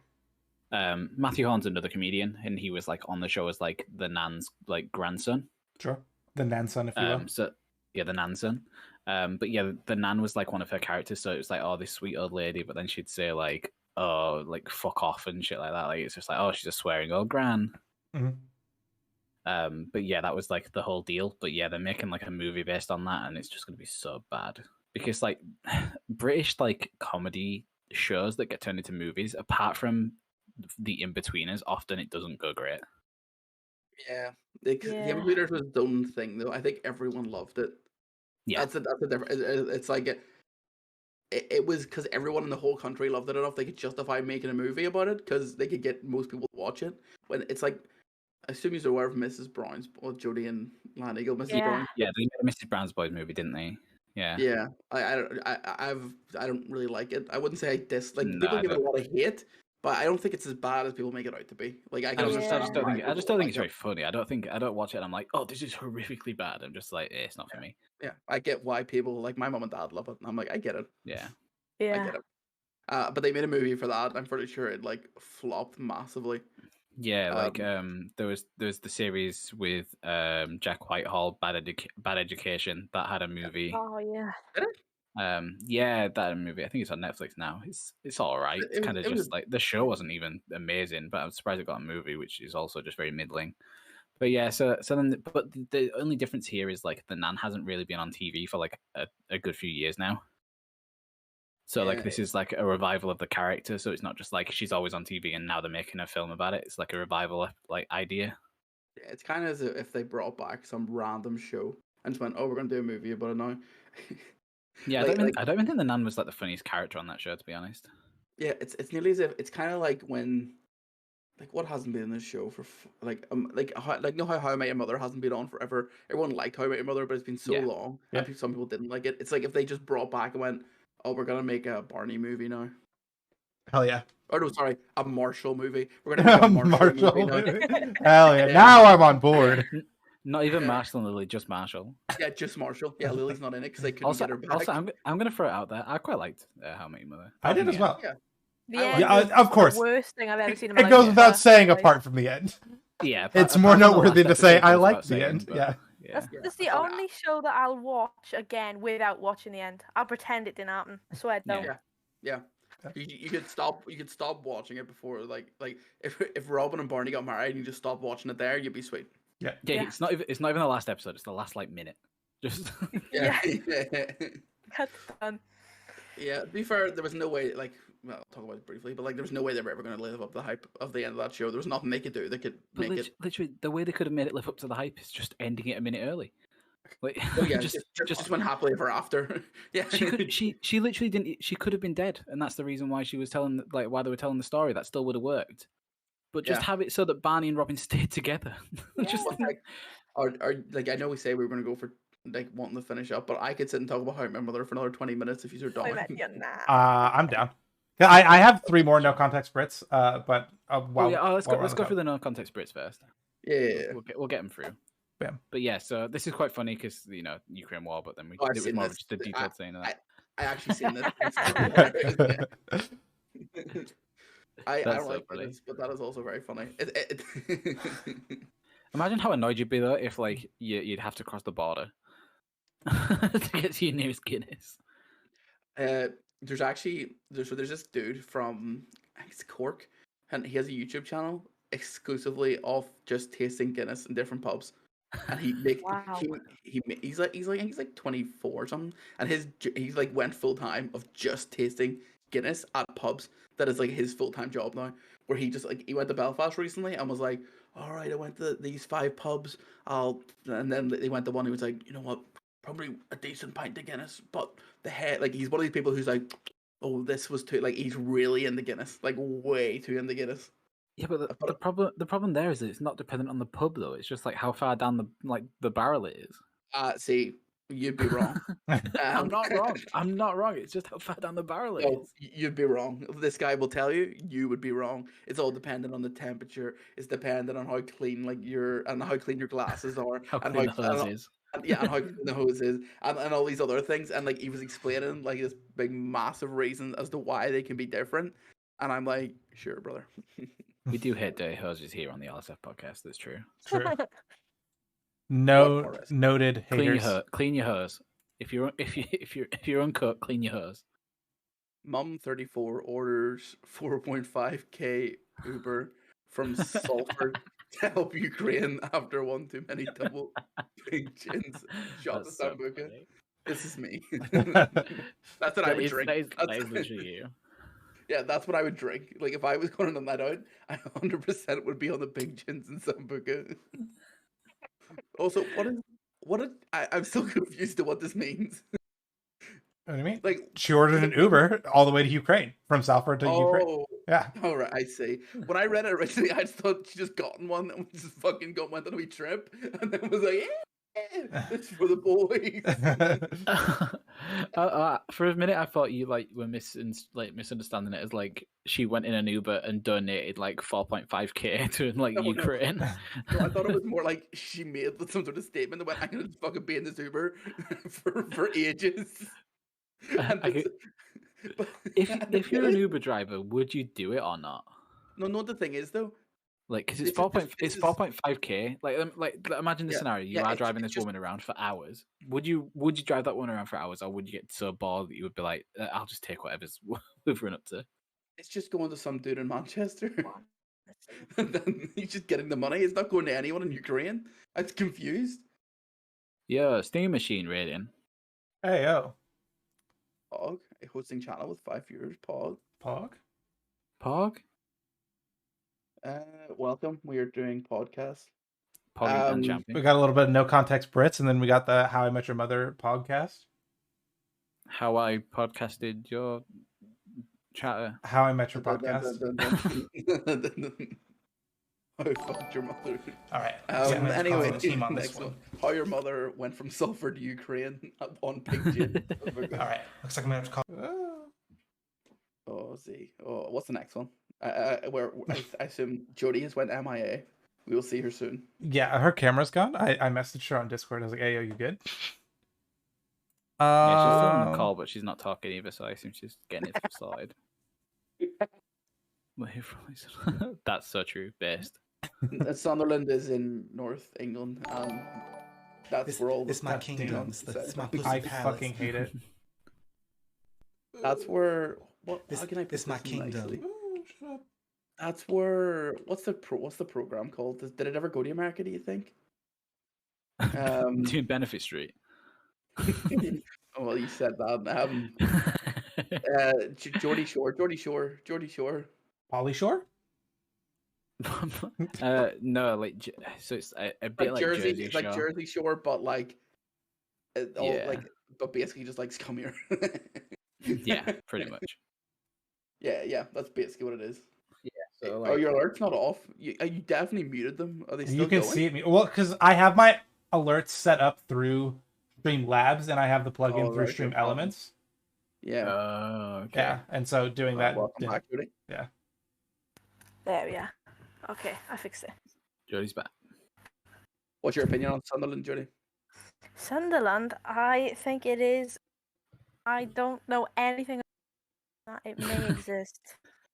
Matthew Horn's another comedian, and he was like on the show as like the Nan's like grandson. Sure. The Nan son, if you will. So yeah, the Nan son. But yeah, the Nan was like one of her characters, so it was like, oh, this sweet old lady, but then she'd say like, oh, like fuck off and shit like that. Like it's just like, oh, she's a swearing old gran. Mm-hmm. But yeah, that was like the whole deal. But yeah, they're making like a movie based on that, and it's just gonna be so bad because like British like comedy shows that get turned into movies, apart from the in-betweeners, often it doesn't go great. Yeah, the In-Betweeners was its own thing though. I think everyone loved it. Yeah, that's a different. It's like it was because everyone in the whole country loved it enough they could justify making a movie about it because they could get most people to watch it. When it's like, I assume you're aware of Mrs. Brown's, or Jodie and Lan Eagle, Mrs. Brown. Yeah, they made a Mrs. Brown's Boys movie, didn't they? Yeah. Yeah, I don't really like it. I wouldn't say I dislike. People give it a lot of hate, but I don't think it's as bad as people make it out to be. Like I just don't think it's very funny. I don't watch it and I'm like, oh, this is horrifically bad. I'm just like, it's not for me. Yeah, I get why people like my mom and dad love it, and I'm like, I get it. Yeah. I get it. But they made a movie for that. I'm pretty sure it like flopped massively. Yeah, like there was the series with Jack Whitehall, Bad Education, that had a movie. Oh yeah. Yeah, that movie. I think it's on Netflix now. It's all right. It's kind of just like the show wasn't even amazing, but I'm surprised it got a movie, which is also just very middling. But yeah, so then, but the only difference here is like the Nan hasn't really been on TV for like a good few years now. So like this is like a revival of the character. So it's not just like she's always on TV and now they're making a film about it. It's like a revival like idea. Yeah, it's kind of as if they brought back some random show and just went, "Oh, we're gonna do a movie about it now." Yeah, I don't even think the Nan was like the funniest character on that show, to be honest. Yeah, it's nearly as if it's kind of like when, like, what hasn't been in this show for how I Met Your Mother hasn't been on forever. Everyone liked How I Met Your Mother, but it's been so long. Yeah. And some people didn't like it. It's like if they just brought back and went, "Oh, we're gonna make a Barney movie now." Hell yeah. Oh no, sorry, a Marshall movie. We're gonna make a Marshall movie now. Hell yeah. Now I'm on board. Not even Marshall and Lily, just Marshall. Yeah, just Marshall. Yeah, Lily's not in it because they couldn't get her back. Also, I'm going to throw it out there. I quite liked How I Met Your Mother. I did as well. Yeah. Yeah, of course. The worst thing I've ever seen in my It life. goes without saying apart from the end. Yeah, it's more noteworthy to say I like the end. But, Yeah. That's the only show that I'll watch again without watching the end. I'll pretend it didn't happen. I swear, don't. Yeah. You could stop. You could stop watching it before, like if Robin and Barney got married and you just stopped watching it there, you'd be sweet. Yeah. It's not even the last episode. It's the last like minute. Just yeah. That's done. Yeah. To be fair, there was no way. Like, well, I'll talk about it briefly, but like, there was no way they were ever going to live up the hype of the end of that show. There was nothing they could do. They could make it. Literally, the way they could have made it live up to the hype is just ending it a minute early. Like, oh yeah, just went happily ever after. Yeah, she literally didn't. She could have been dead, and that's the reason why she was telling, like, why they were telling the story. That still would have worked, but just have it so that Barney and Robin stayed together. Just like, or like, I know we say we were going to go for like wanting to finish up, but I could sit and talk about How I Met Your Mother for another 20 minutes if you're done. I'm down. I have 3 more no context Brits. But let's go through the no context Brits first. Yeah. We'll get them through. Bam. But yeah, so this is quite funny because Ukraine war, but then it was more of just a detailed scene of that. I actually seen this. I don't like this, but that is also very funny. Imagine how annoyed you'd be though if like you'd have to cross the border to get to your nearest Guinness. There's this dude from I think it's Cork, and he has a YouTube channel exclusively of just tasting Guinness in different pubs. And he make he's like 24 or something, and he's like went full time of just tasting Guinness at pubs. That is like his full time job now. Where he just like he went to Belfast recently and was like, all right, I went to these 5 pubs. And then they went to one. He was like, you know what, probably a decent pint of Guinness, but the head, like he's one of these people who's like, oh, this was too, like he's really into Guinness, like way too into Guinness. Yeah, but the problem there is that it's not dependent on the pub though. It's just like how far down the barrel it is. See, you'd be wrong. I'm not wrong. I'm not wrong. It's just how far down the barrel it is. You'd be wrong. This guy will tell you, you would be wrong. It's all dependent on the temperature. It's dependent on how clean how clean your glasses are, how clean the hose is. And how clean the hose is, and all these other things. And like he was explaining like this big massive reason as to why they can be different. And I'm like, sure, brother. We do hate dirty hoses here on the LSF podcast. That's true. True. No noted haters. Clean your hose. If you're uncut, clean your hose. Mum 34 orders 4.5k Uber from Salford to help Ukraine after one too many double big gins. Shot the Sambuca. This is me. That's what I would drink. That is literally you. Yeah, that's what I would drink. Like, if I was going on a night out, I 100% would be on the big gins and Sambuca. Also, I'm so confused to what this means. What do you mean? Like, she ordered an Uber all the way to Ukraine, from Salford to Ukraine. Yeah. All right, I see. When I read it originally, I just thought she just gotten one and just fucking went on a wee trip, and then was like, it's for the boys. For a minute, I thought you were misunderstanding it as like she went in an Uber and donated like 4.5k to Ukraine. No, I thought it was more like she made some sort of statement that went, "I'm gonna fucking be in this Uber for ages." If you're an Uber driver, would you do it or not? No. The thing is though. Like, because it's 4.5k. Like, imagine the scenario: you are driving this woman around for hours. Would you drive that woman around for hours, or would you get so bored that you would be like, "I'll just take whatever's we've run up to"? It's just going to some dude in Manchester, and then he's just getting the money. It's not going to anyone in Ukraine. I'm confused. Yeah, Steam Machine rating. Hey yo. Pog, a hosting channel with 5 viewers. Pog. Welcome. We are doing podcasts. We got a little bit of no context Brits, and then we got the How I Met Your Mother podcast. How I podcasted your chatter. How I Met Your podcast. How I fucked your mother. All right. Anyway, team on this one. How your mother went from Salford to Ukraine at one big gin. All right. Looks like I'm gonna have to call. Oh, see. Oh, what's the next one? I assume Jodie has went MIA. We will see her soon. Yeah, her camera's gone. I messaged her on Discord. I was like, "Hey, yo, you good?" Yeah, she's still on the call, but she's not talking either, so I assume she's getting it sorted. That's so true. Best. Sunderland is in North England. That's where all It's my God damn. kingdom. It's my pussy I palace. fucking hate it. That's where. What? How can I put It's my this nicely? kingdom. That's where. What's the program called? Did it ever go to America? Do you think? Doing Benefit Street. Oh, well, you said that. Geordie Shore. Polly Shore? No, like so it's a bit like Jersey it's like Shore. Jersey Shore, but like, Yeah. but basically just like come here. Yeah, pretty much. Yeah, that's basically what it is. So Oh, your alert's not off. You definitely muted them. Are they still You can going? see it. Well, because I have my alerts set up through Streamlabs, and I have the plugin Oh, through right, Stream okay. Elements. Yeah. Okay. Yeah, and so doing that. Welcome back, Jody. Yeah. There we are. Okay, I fixed it. Jody's back. What's your opinion on Sunderland, Jody? Sunderland, I think it is. I don't know anything about that. It may exist.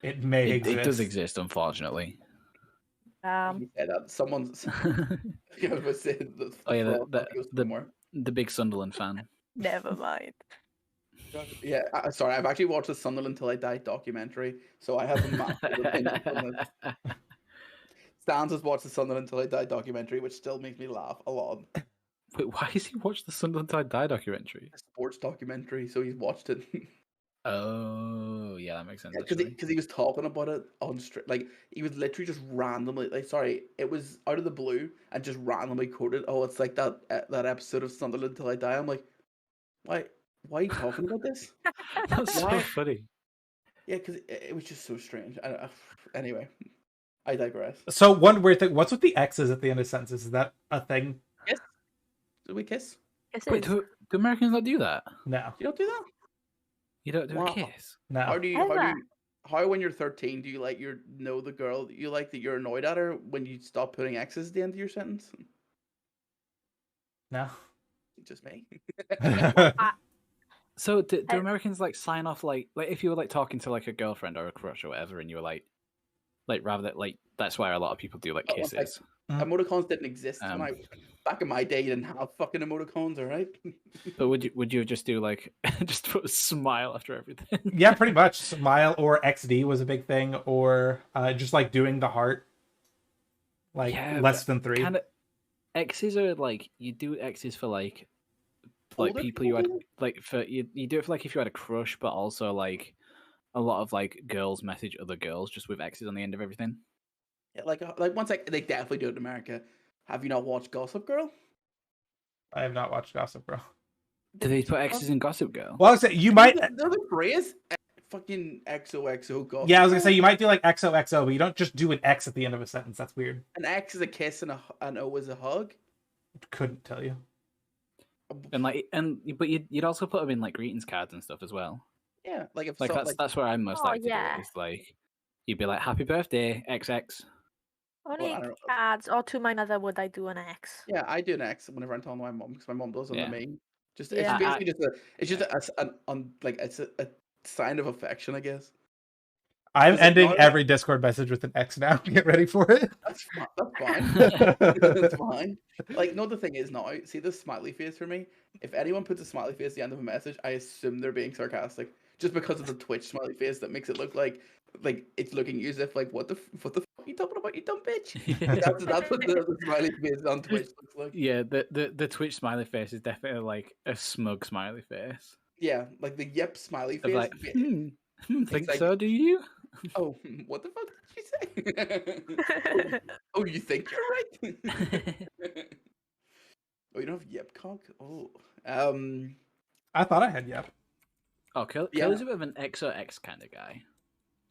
It may exist. It does exist, unfortunately. You said that someone's. I was gonna say Oh yeah, goes somewhere. the big Sunderland fan. Never mind. Yeah, sorry. I've actually watched the Sunderland Till I Die documentary, so I have a massive opinion on this. Stans has watched the Sunderland Till I Die documentary, which still makes me laugh a lot. Wait, why has he watched the Sunderland Till I Die documentary? A sports documentary, so he's watched it. Oh, yeah, that makes sense. Because he was talking about it on like he was literally just randomly it was out of the blue and just randomly quoted, "Oh, it's like that episode of Sunderland Till I Die." I'm like, why are you talking about this? That's so funny. Yeah, because it was just so strange. Anyway, I digress. So one weird thing. What's with the X's at the end of sentences? Is that a thing? Kiss? Did we kiss? Yes, Wait, do Americans not do that? No. You don't do that. You don't do Wow. a kiss? No. How when you're 13 do you like know the girl that you like that you're annoyed at her when you stop putting X's at the end of your sentence? No. Just me. So do Americans like sign off like if you were like talking to like a girlfriend or a crush or whatever, and you were like rather that like that's why a lot of people do like kisses. Emoticons didn't exist when back in my day. You didn't have fucking emoticons, all right? But would you just do like just put a smile after everything? Yeah, pretty much. Smile or XD was a big thing, or just like doing the heart, like less than 3. Kind of X's are like you do X's for like people you had like for you do it for like if you had a crush, but also like a lot of like girls message other girls just with X's on the end of everything. Yeah, like once they definitely do it in America. Have you not watched Gossip Girl? I have not watched Gossip Girl. Do they put X's in Gossip Girl? Well, I was gonna say, you might. The phrase fucking XOXO Gossip. Yeah, I was gonna say you might do like XOXO, but you don't just do an X at the end of a sentence. That's weird. An X is a kiss and an O is a hug. Couldn't tell you. But you'd also put them in like greetings cards and stuff as well. Yeah, like if like that's where I'm most likely to do it. It's like you'd be like happy birthday XX. Only in cards or to my mother would I do an X. Yeah, I do an X whenever I'm telling my mom because my mom does it on me. It's Yeah. basically it's a sign of affection, I guess. I'm ending every Discord message with an X now. Get ready for it. That's fine. That's fine. Like, no, the thing is now, see this smiley face for me? If anyone puts a smiley face at the end of a message, I assume they're being sarcastic. Just because of the Twitch smiley face that makes it look like it's looking as if like what the fuck are you talking about, you dumb bitch? that's what the smiley face on Twitch looks like. Yeah, the Twitch smiley face is definitely like a smug smiley face. Yeah, like the yep smiley face. Like, think like, so? Do you? Oh, what the fuck did you say? Oh, you think you're right? Oh, you don't have yep cock? Oh, I thought I had yep. Oh, Curly's a bit of an XOX kind of guy.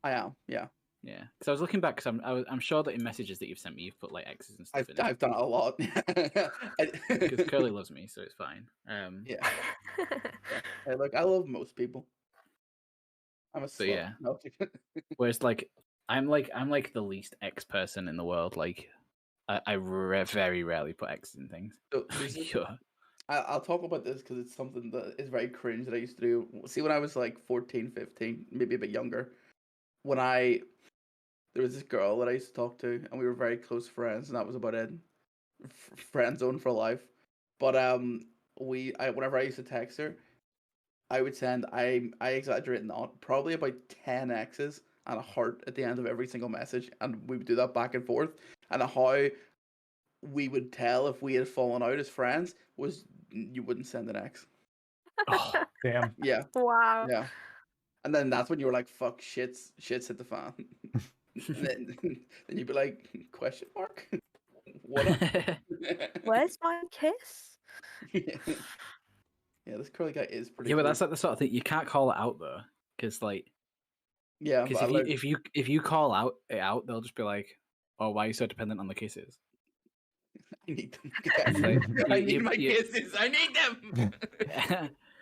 I am, yeah. Yeah, because I was looking back because I'm sure that in messages that you've sent me, you've put like X's and stuff. I've done it a lot. Because Curly loves me, so it's fine. Yeah. Hey, look, I love most people. I'm a slut. Yeah. No. Whereas like I'm like the least X person in the world. Like I very rarely put X's in things. So, sure. I'll talk about this because it's something that is very cringe that I used to do. See, when I was like 14, 15, maybe a bit younger, when I there was this girl that I used to talk to, and we were very close friends, and that was about it. Friend zone for life. But whenever I used to text her, I would send I exaggerate not probably about 10 X's and a heart at the end of every single message, and we would do that back and forth. And how we would tell if we had fallen out as friends was you wouldn't send an X. Oh, damn. Yeah, Wow. yeah. And then that's when you were like, "Fuck, shit's hit the fan." And then you'd be like, "Question mark? What?" Where's my kiss? Yeah, this curly guy is pretty. Yeah, but cool. that's like the sort of thing you can't call it out though, because like, Yeah, because but if you call it out, they'll just be like, "Oh, why are you so dependent on the kisses?" I need them. It's like, I need my kisses. I need them.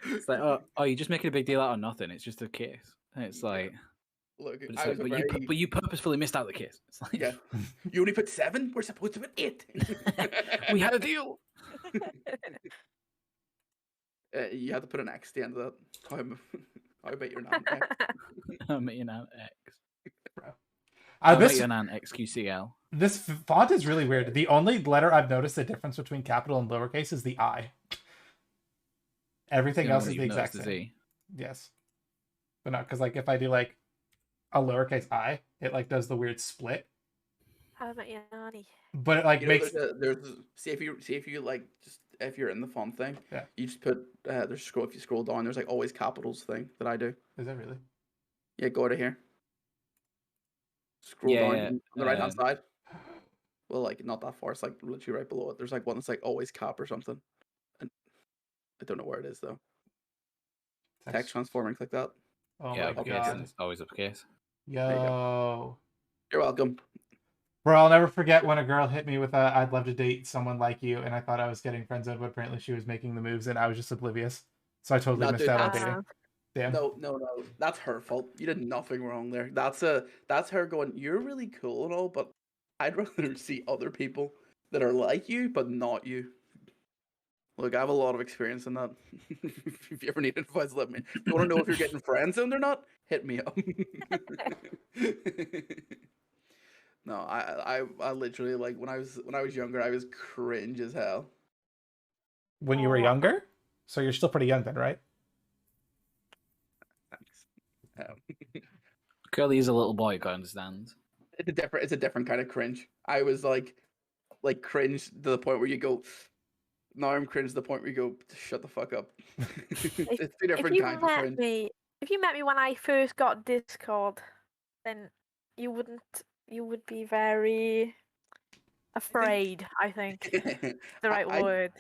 It's like, oh, you're just making a big deal out of nothing. It's just a kiss. And it's like, Look, but, it's I like, was but you purposefully missed out the kiss. It's like, yeah. You only put 7. We're supposed to put 8. we had a deal. You had to put an X at the end of that. How about your nan? X? I met your nan X. Uh, I met this your nan XQCL. this font is really weird. The only letter I've noticed the difference between capital and lowercase is the I. Everything else is the exact same. Z. Yes, but not because like if I do like a lowercase I, it like does the weird split. How about your nanny? But it like You know, makes there's see if you like just if you're in the font thing, Yeah. you just put there's scroll if you scroll down there's like always capitals thing that I do. Is that really? Yeah, go out of here. Scroll Yeah, down yeah, on the right hand side. Well, like not that far. It's like literally right below it. There's like one that's like always cap or something. And I don't know where it is though. Text transforming, click that. Oh Yeah, my uppercase. god. It's always uppercase. Yo. You're welcome. Bro, I'll never forget when a girl hit me with a "I'd love to date someone like you," and I thought I was getting friend zoned, but apparently she was making the moves, and I was just oblivious. So I totally No, missed dude, out on that's- dating. Damn. No. That's her fault. You did nothing wrong there. That's her going, "You're really cool and all, but I'd rather see other people that are like you, but not you." Look, I have a lot of experience in that. If you ever need advice, let me. If you want to know if you're getting friend zoned or not, hit me up. No, I literally like when I was younger, I was cringe as hell. When you were younger? So you're still pretty young then, right? Thanks. Curly is a little boy, I understand. It's a different kind of cringe. I was like cringe to the point where you go. Now I'm cringe to the point where you go, shut the fuck up. It's two different kinds of cringe. If you met me when I first got Discord, then you would be very afraid, I think. The right word.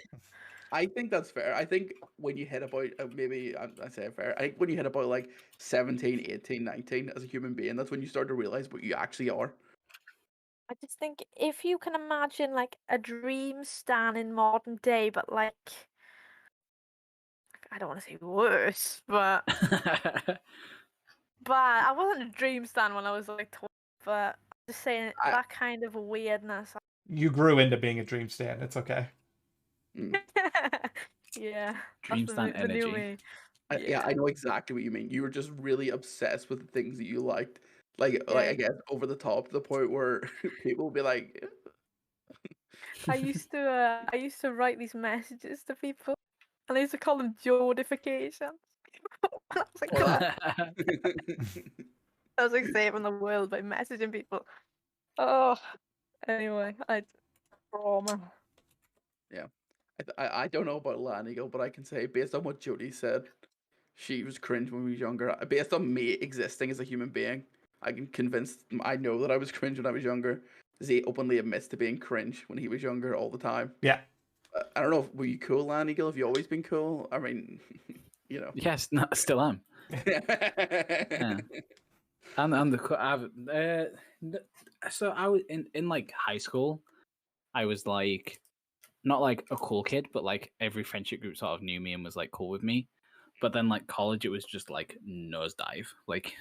I think that's fair. I think when you hit about maybe I say fair. I think when you hit about like 17, 18, 19 as a human being, that's when you start to realize what you actually are. I just think if you can imagine like a dream stan in modern day, but like I don't want to say worse, but I wasn't a dream stan when I was like 12, but I'm just saying that kind of weirdness. You grew into being a dream stan. It's okay. Yeah. Dream stan energy. Me. Yeah, I know exactly what you mean. You were just really obsessed with the things that you liked. Like I guess over the top to the point where people will be like I used to write these messages to people and I used to call them Jodifications. I was like, God. I was like saving the world by messaging people. Oh, anyway, trauma. Yeah, I don't know about Lanigo, but I can say based on what Jodie said, she was cringe when we were younger. Based on me existing as a human being, I know that I was cringe when I was younger. Z openly admits to being cringe when he was younger all the time. Yeah. I don't know. Were you cool, Lanigo? Have you always been cool? I mean, you know. Yes, no, still am. Yeah. So I was in like high school. I was like not like a cool kid, but like every friendship group sort of knew me and was like cool with me. But then like college, it was just like nosedive, like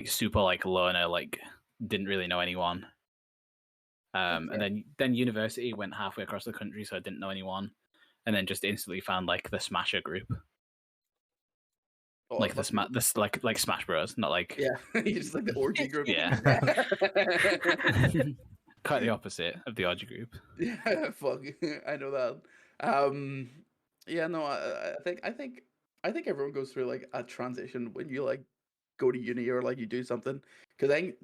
super like loner, like didn't really know anyone. And then university went halfway across the country, so I didn't know anyone, and then just instantly found like the Smasher group. Oh, Like that's- this like Smash Bros, not like Yeah, he's just like the orgy group. Yeah. Quite the opposite of the orgy group. Yeah, fuck. I know that. Yeah, no, I think everyone goes through like a transition when you like go to uni or like you do something. Because I think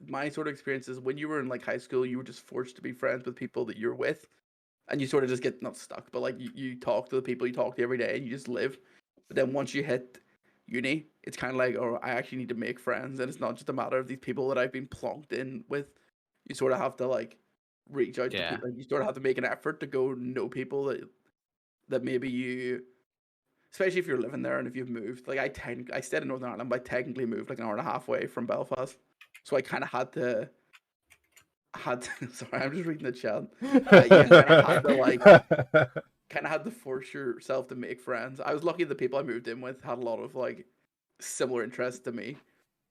my sort of experience is when you were in like high school, you were just forced to be friends with people that you're with, and you sort of just get not stuck, but like you talk to the people you talk to every day, and you just live. But then once you hit uni, it's kind of like, oh, I actually need to make friends, and it's not just a matter of these people that I've been plonked in with. You sort of have to like reach out to Yeah. people. You sort of have to make an effort to go know people that maybe you, especially if you're living there and if you've moved. Like I stayed in Northern Ireland, but I technically moved like an hour and a half away from Belfast, so I kind of had to. Sorry, I'm just reading the chat. You kind of had to like kind of had to force yourself to make friends. I was lucky the people I moved in with had a lot of like similar interests to me,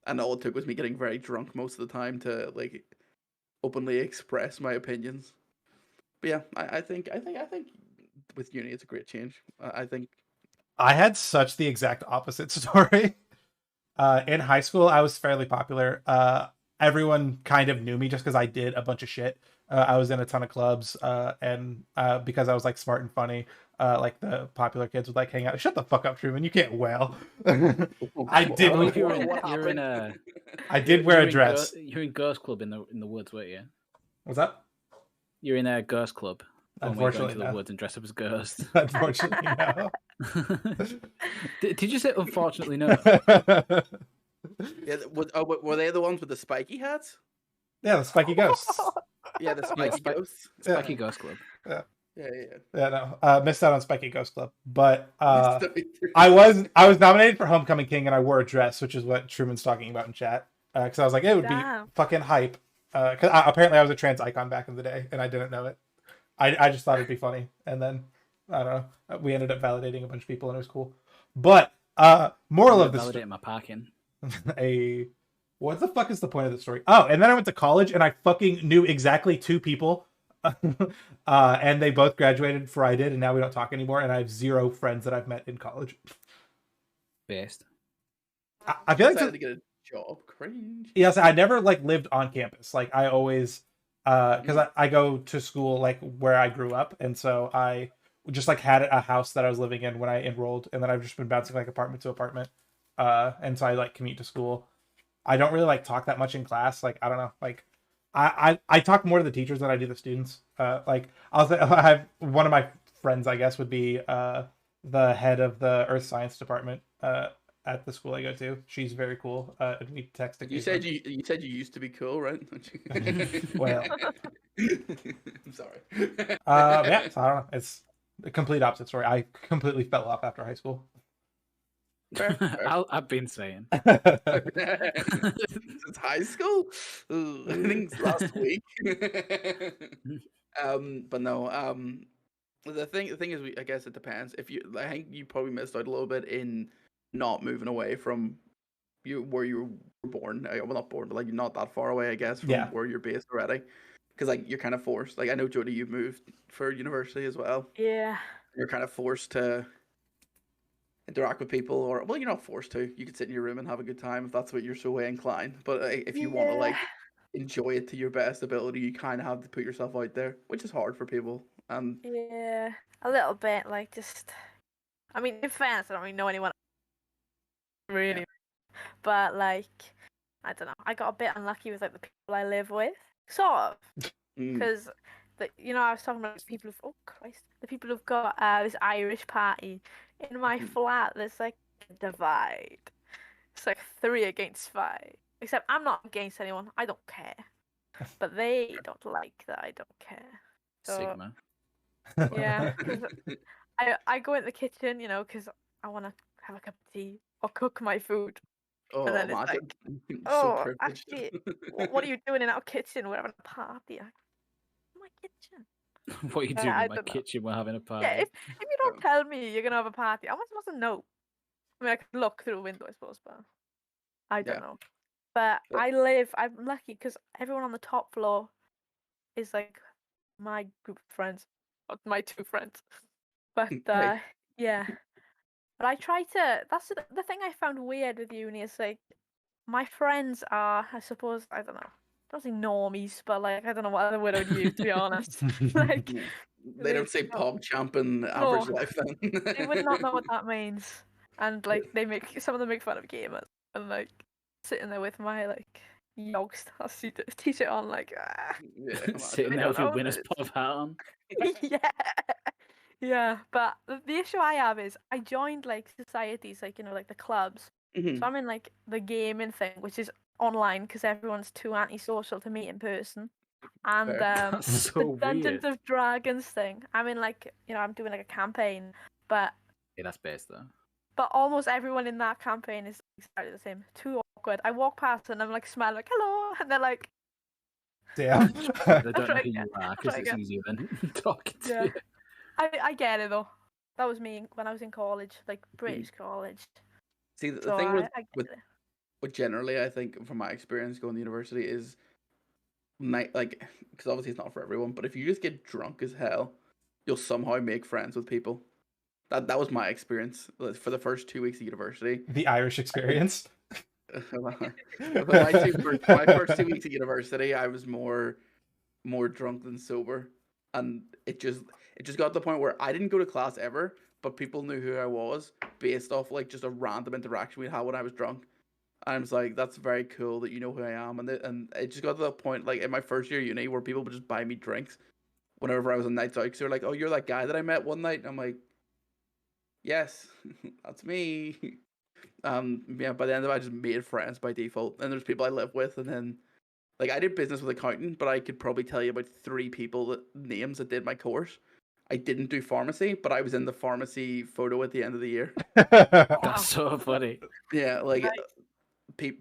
and all it took was me getting very drunk most of the time to like openly express my opinions. But yeah, I think with uni it's a great change. I think I had such the exact opposite story. In high school, I was fairly popular. Everyone kind of knew me just because I did a bunch of shit. I was in a ton of clubs, and because I was like smart and funny, like the popular kids would like hang out. Shut the fuck up, Truman! You can't wail. I did. Well, if you're What in a I did wear a dress. You're in Ghost Club in the woods, weren't you? What's up? You're in a Ghost Club. When we go Unfortunately, into the no. woods and dress up as ghosts. Unfortunately, no. Did you say unfortunately no? yeah. Were they the ones with the spiky hats? Yeah, the spiky ghosts. Yeah, the spiky Spi- ghosts. Spiky Ghost Club. Yeah. Yeah, no. Missed out on Spiky Ghost Club, but I was nominated for Homecoming King, and I wore a dress, which is what Truman's talking about in chat. Because I was like, it would be Damn. fucking hype. Because apparently I was a trans icon back in the day, and I didn't know it. I just thought it'd be funny, and then I don't know. We ended up validating a bunch of people, and it was cool. But moral of the story. Validate my parking. What the fuck is the point of the story? Oh, and then I went to college, and I fucking knew exactly 2 people, and they both graduated before I did, and now we don't talk anymore. And I have 0 friends that I've met in college. Based. I feel like decided to get a job. Cringe. yes, I never like lived on campus. Like I always, because I go to school like where I grew up, and so I just like had a house that I was living in when I enrolled, and then I've just been bouncing like apartment to apartment, and so I like commute to school. I don't really like talk that much in class. Like I don't know, like I talk more to the teachers than I do the students. Like I have one of my friends, I guess, would be the head of the earth science department at the school I go to. She's very cool. We text. You said you used to be cool, right? Well, I'm sorry. yeah, so I don't know. It's a complete opposite story. I completely fell off after high school. Fair. I've been saying. Since high school, I think it's last week. But no. The thing is, I guess it depends. I think you probably missed out a little bit in not moving away from where you were born. Well, not born, but like you're not that far away, I guess, from where you're based already. Because like you're kind of forced. Like I know Jody, you've moved for university as well. Yeah. You're kind of forced to interact with people, or well, you're not forced to. You could sit in your room and have a good time if that's what you're so way inclined. But if you want to like enjoy it to your best ability, you kind of have to put yourself out there, which is hard for people. Yeah, a little bit. Like just, I mean, in fairness, I don't really know anyone really, but like, I don't know. I got a bit unlucky with like the people I live with, sort of, because I was talking about the people the people who've got this Irish party in my flat. There's like a divide. It's like 3 against 5. Except I'm not against anyone. I don't care. But they don't like that I don't care. So, Sigma. yeah. 'Cause I go in the kitchen, because I want to have a cup of tea or cook my food. Oh, and then imagine. it's like, So privileged. actually, what are you doing in our kitchen? We're having a party. My kitchen. What are you doing I in my don't know. kitchen? We're having a party. Yeah, if you don't tell me you're gonna have a party, how am I supposed to know? I mean, I can look through a window, I suppose, but I don't know. But I'm lucky because everyone on the top floor is like my group of friends, my 2 friends. But yeah, But I try to. That's the thing I found weird with uni is like, my friends are, I suppose, I don't know, I don't say normies, but like I don't know what other word I would use to be honest. Like Yeah. They don't say pop champ in average No. life then. they would not know what that means, and like some of them make fun of gamers, and like sitting there with my like Yogstar t-shirt on, like Yeah, Sitting I there with don't your know winner's this. pub hat on. yeah. Yeah, but the issue I have is I joined like societies, like like the clubs. Mhm. So I'm in like the gaming thing, which is online because everyone's too antisocial to meet in person. And Fair. That's the so Dungeons weird. of Dragons thing. I'm in like I'm doing like a campaign, but Yeah, that's best though. almost everyone in that campaign is exactly the same. Too awkward. I walk past and I'm like smile like hello, and they're like Damn. They don't know try who again. you are I'll because try it's again. easier than talking to Yeah. you. I get it though. That was me when I was in college, like British college. See, the So thing I get with it. what generally I think from my experience going to university is night like because obviously it's not for everyone, but if you just get drunk as hell, you'll somehow make friends with people. That was my experience for the first 2 weeks of university. The Irish experience. My first 2 weeks of university, I was more drunk than sober, and it just got to the point where I didn't go to class ever, but people knew who I was based off like just a random interaction we had when I was drunk. And I was like, that's very cool that you know who I am, and it just got to that point like in my first year of uni where people would just buy me drinks whenever I was on nights out. Because they're like, "Oh, you're that guy that I met one night," and I'm like, "Yes, that's me." Yeah, by the end of it, I just made friends by default, and there's people I live with, and then like I did business with accounting, but I could probably tell you about 3 people names that did my course. I didn't do pharmacy, but I was in the pharmacy photo at the end of the year. That's so funny. Yeah, like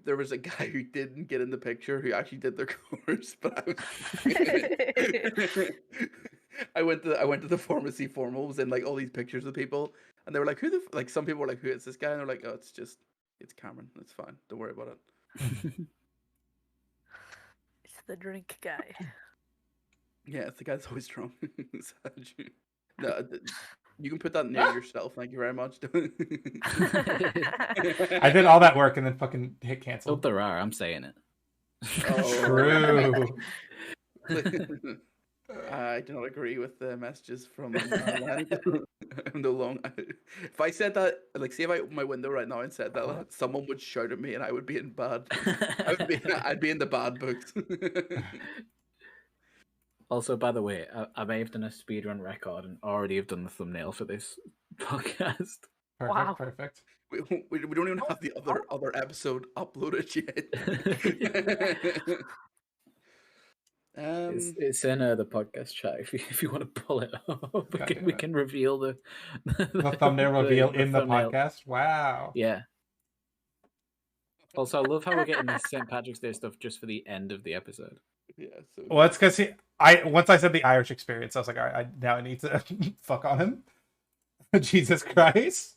there was a guy who didn't get in the picture who actually did their course, but I went to the pharmacy formals and like all these pictures of people, and they were like, "Who the like?" Some people were like, "Who is this guy?" And they're like, "Oh, it's Cameron. It's fine. Don't worry about it." It's the drink guy. Yeah, it's the guy that's always drunk. No, you can put that near yourself. Thank you very much. I did all that work and then fucking hit Oh, cancel. there are. I'm saying it. True. I do not agree with the messages from no long. If I said that, like, see if I open my window right now and said that, someone would shout at me and I would be in bad. I'd be in the bad books. Also, by the way, I may have done a speedrun record and already have done the thumbnail for this podcast. Perfect, Wow. perfect. We don't even have the other episode uploaded yet. It's in the podcast chat. If you want to pull it up, we can reveal the thumbnail reveal in the thumbnail. podcast. Wow. Yeah. Also, I love how we're getting this St. Patrick's Day stuff just for the end of the episode. Yeah. So Well, it's because once I said the Irish experience, I was like, all right, now I need to fuck on him. Jesus Christ.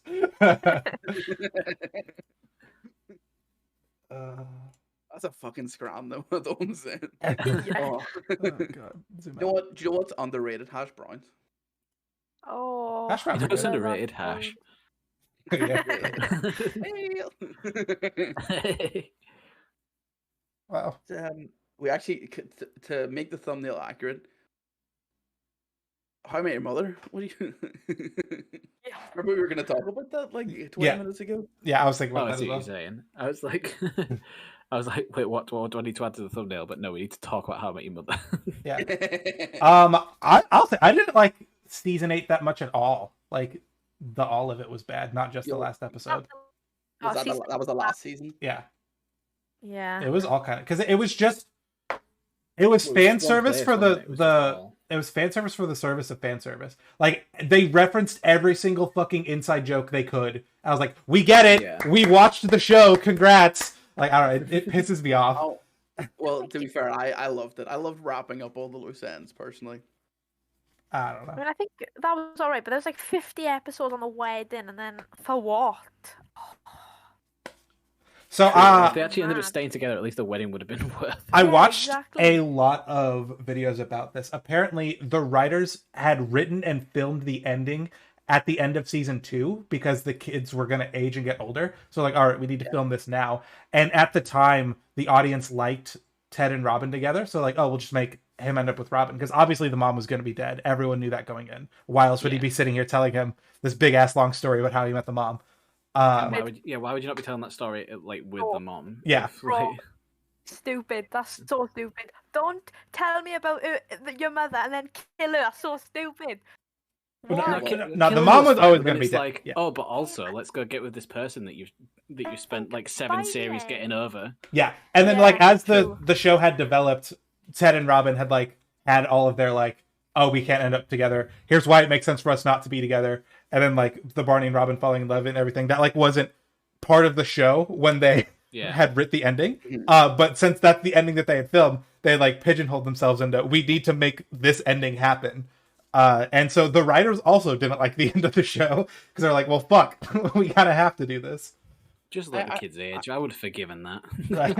that's a fucking scram, though. That's all I'm saying. Oh, God. Do you know what's underrated? Hash browns. Oh. Hash browns are It's good. underrated hash. Yeah. Wow. We actually to make the thumbnail accurate. How I Met Your Mother? What do you? Remember we were going to talk about that like 20 minutes ago? Yeah, I was thinking Oh, about I that see as what well. you're saying. I was like, wait, what do I need to add to the thumbnail? But no, we need to talk about How I Met Your Mother. Yeah. I'll say I didn't like season 8 that much at all. Like all of it was bad, not just the last episode. That was the last season? Yeah. Yeah. It was all kind of because it was fan service for it was fan service for the service of fan service. Like they referenced every single fucking inside joke they could. I was like, we get it. Yeah. We watched the show. Congrats. Like, all right, it pisses me off. Oh, well, to be fair, I loved it. I loved wrapping up all the loose ends personally. I don't I know. mean, I think that was alright, but there's like 50 episodes on the wedding, and then for what? So if they actually ended up staying together, at least the wedding would have been worth it. I watched exactly. a lot of videos about this. Apparently, the writers had written and filmed the ending at the end of season 2 because the kids were going to age and get older. So like, all right, we need to film this now. And at the time, the audience liked Ted and Robin together. So like, oh, we'll just make him end up with Robin, because obviously the mom was going to be dead. Everyone knew that going in. Why else would he be sitting here telling him this big ass long story about how he met the mom? Why would you not be telling that story like with the mom? Yeah. Like... Stupid. That's so stupid. Don't tell me about your mother and then kill her. That's so stupid. No, the mom was always going to be dead. Like, oh, but also let's go get with this person that you spent like 7 series getting over. Yeah, and then like as the show had developed, Ted and Robin had like had all of their like, oh, we can't end up together. Here's why it makes sense for us not to be together. And then like the Barney and Robin falling in love and everything that like wasn't part of the show when they had writ the ending. But since that's the ending that they had filmed, they like pigeonholed themselves into, we need to make this ending happen. And so the writers also didn't like the end of the show because they're like, well, fuck, we kind of have to do this. Just let the kids age. I would have forgiven that. Right.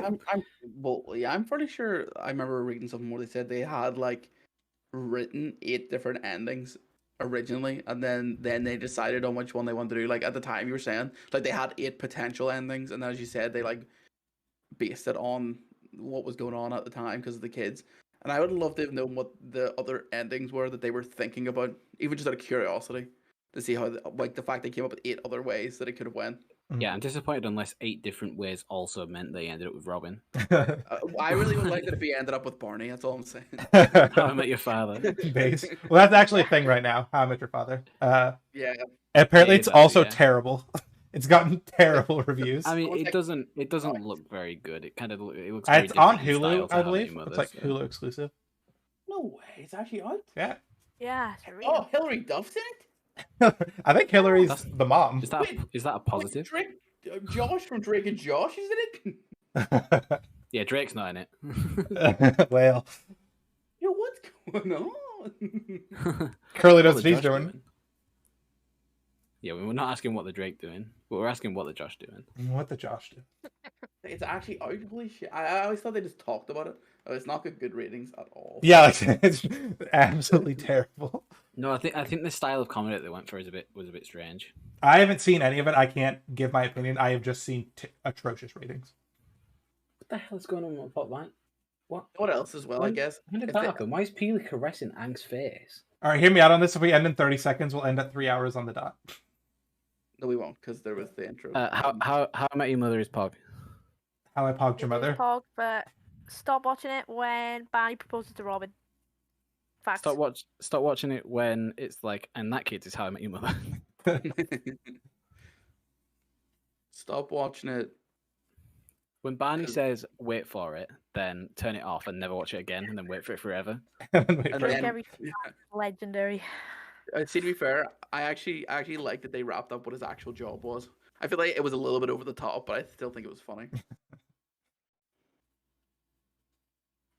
I'm pretty sure I remember reading something where they said they had like written 8 different endings originally, and then they decided on which one they wanted to do. Like at the time, you were saying like they had 8 potential endings, and as you said, they like based it on what was going on at the time because of the kids. And I would love to have known what the other endings were that they were thinking about, even just out of curiosity, to see how like the fact they came up with 8 other ways that it could have went. Yeah, I'm disappointed unless 8 different ways also meant they ended up with Robin. I really would like that if he ended up with Barney. That's all I'm saying. How I Met Your Father. Base. Well, that's actually a thing right now. How I Met Your Father. Yeah. Apparently, it's also terrible. It's gotten terrible reviews. I mean, it doesn't look very good. It kind of looks. It's on Hulu, I believe. It's like Hulu exclusive. No way, it's actually out. Yeah. Yeah. Oh, Hilary Duff's in it. I think Hillary's the mom. Is that a positive? Josh from Drake and Josh is in it. Yeah, Drake's not in it. Well. Yo, what's going on? Curly knows what he's doing. Yeah, we're not asking what the Drake doing, but we're asking what the Josh doing. What the Josh do? It's actually out. Holy shit! I always thought they just talked about it. It's not good ratings at all. Yeah, it's absolutely terrible. No, I think the style of comedy that they went for was a bit strange. I haven't seen any of it. I can't give my opinion. I have just seen atrocious ratings. What the hell is going on with Pop Man? What else as well? I guess. When did that happen? Why is Peely caressing Ang's face? All right, hear me out on this. If we end in 30 seconds, we'll end at 3 hours on the dot. No, we won't, because there was the intro. How I Met Your Mother is Pog. How I Pogged Your Mother. Pog, but stop watching it when Barney proposes to Robin. Facts. Stop watching it when it's like, and that kid is How I Met Your Mother. Stop watching it. When Barney says "wait for it," then turn it off and never watch it again, and then wait for it forever. Legendary. See, to be fair, I actually like that they wrapped up what his actual job was. I feel like it was a little bit over the top, but I still think it was funny.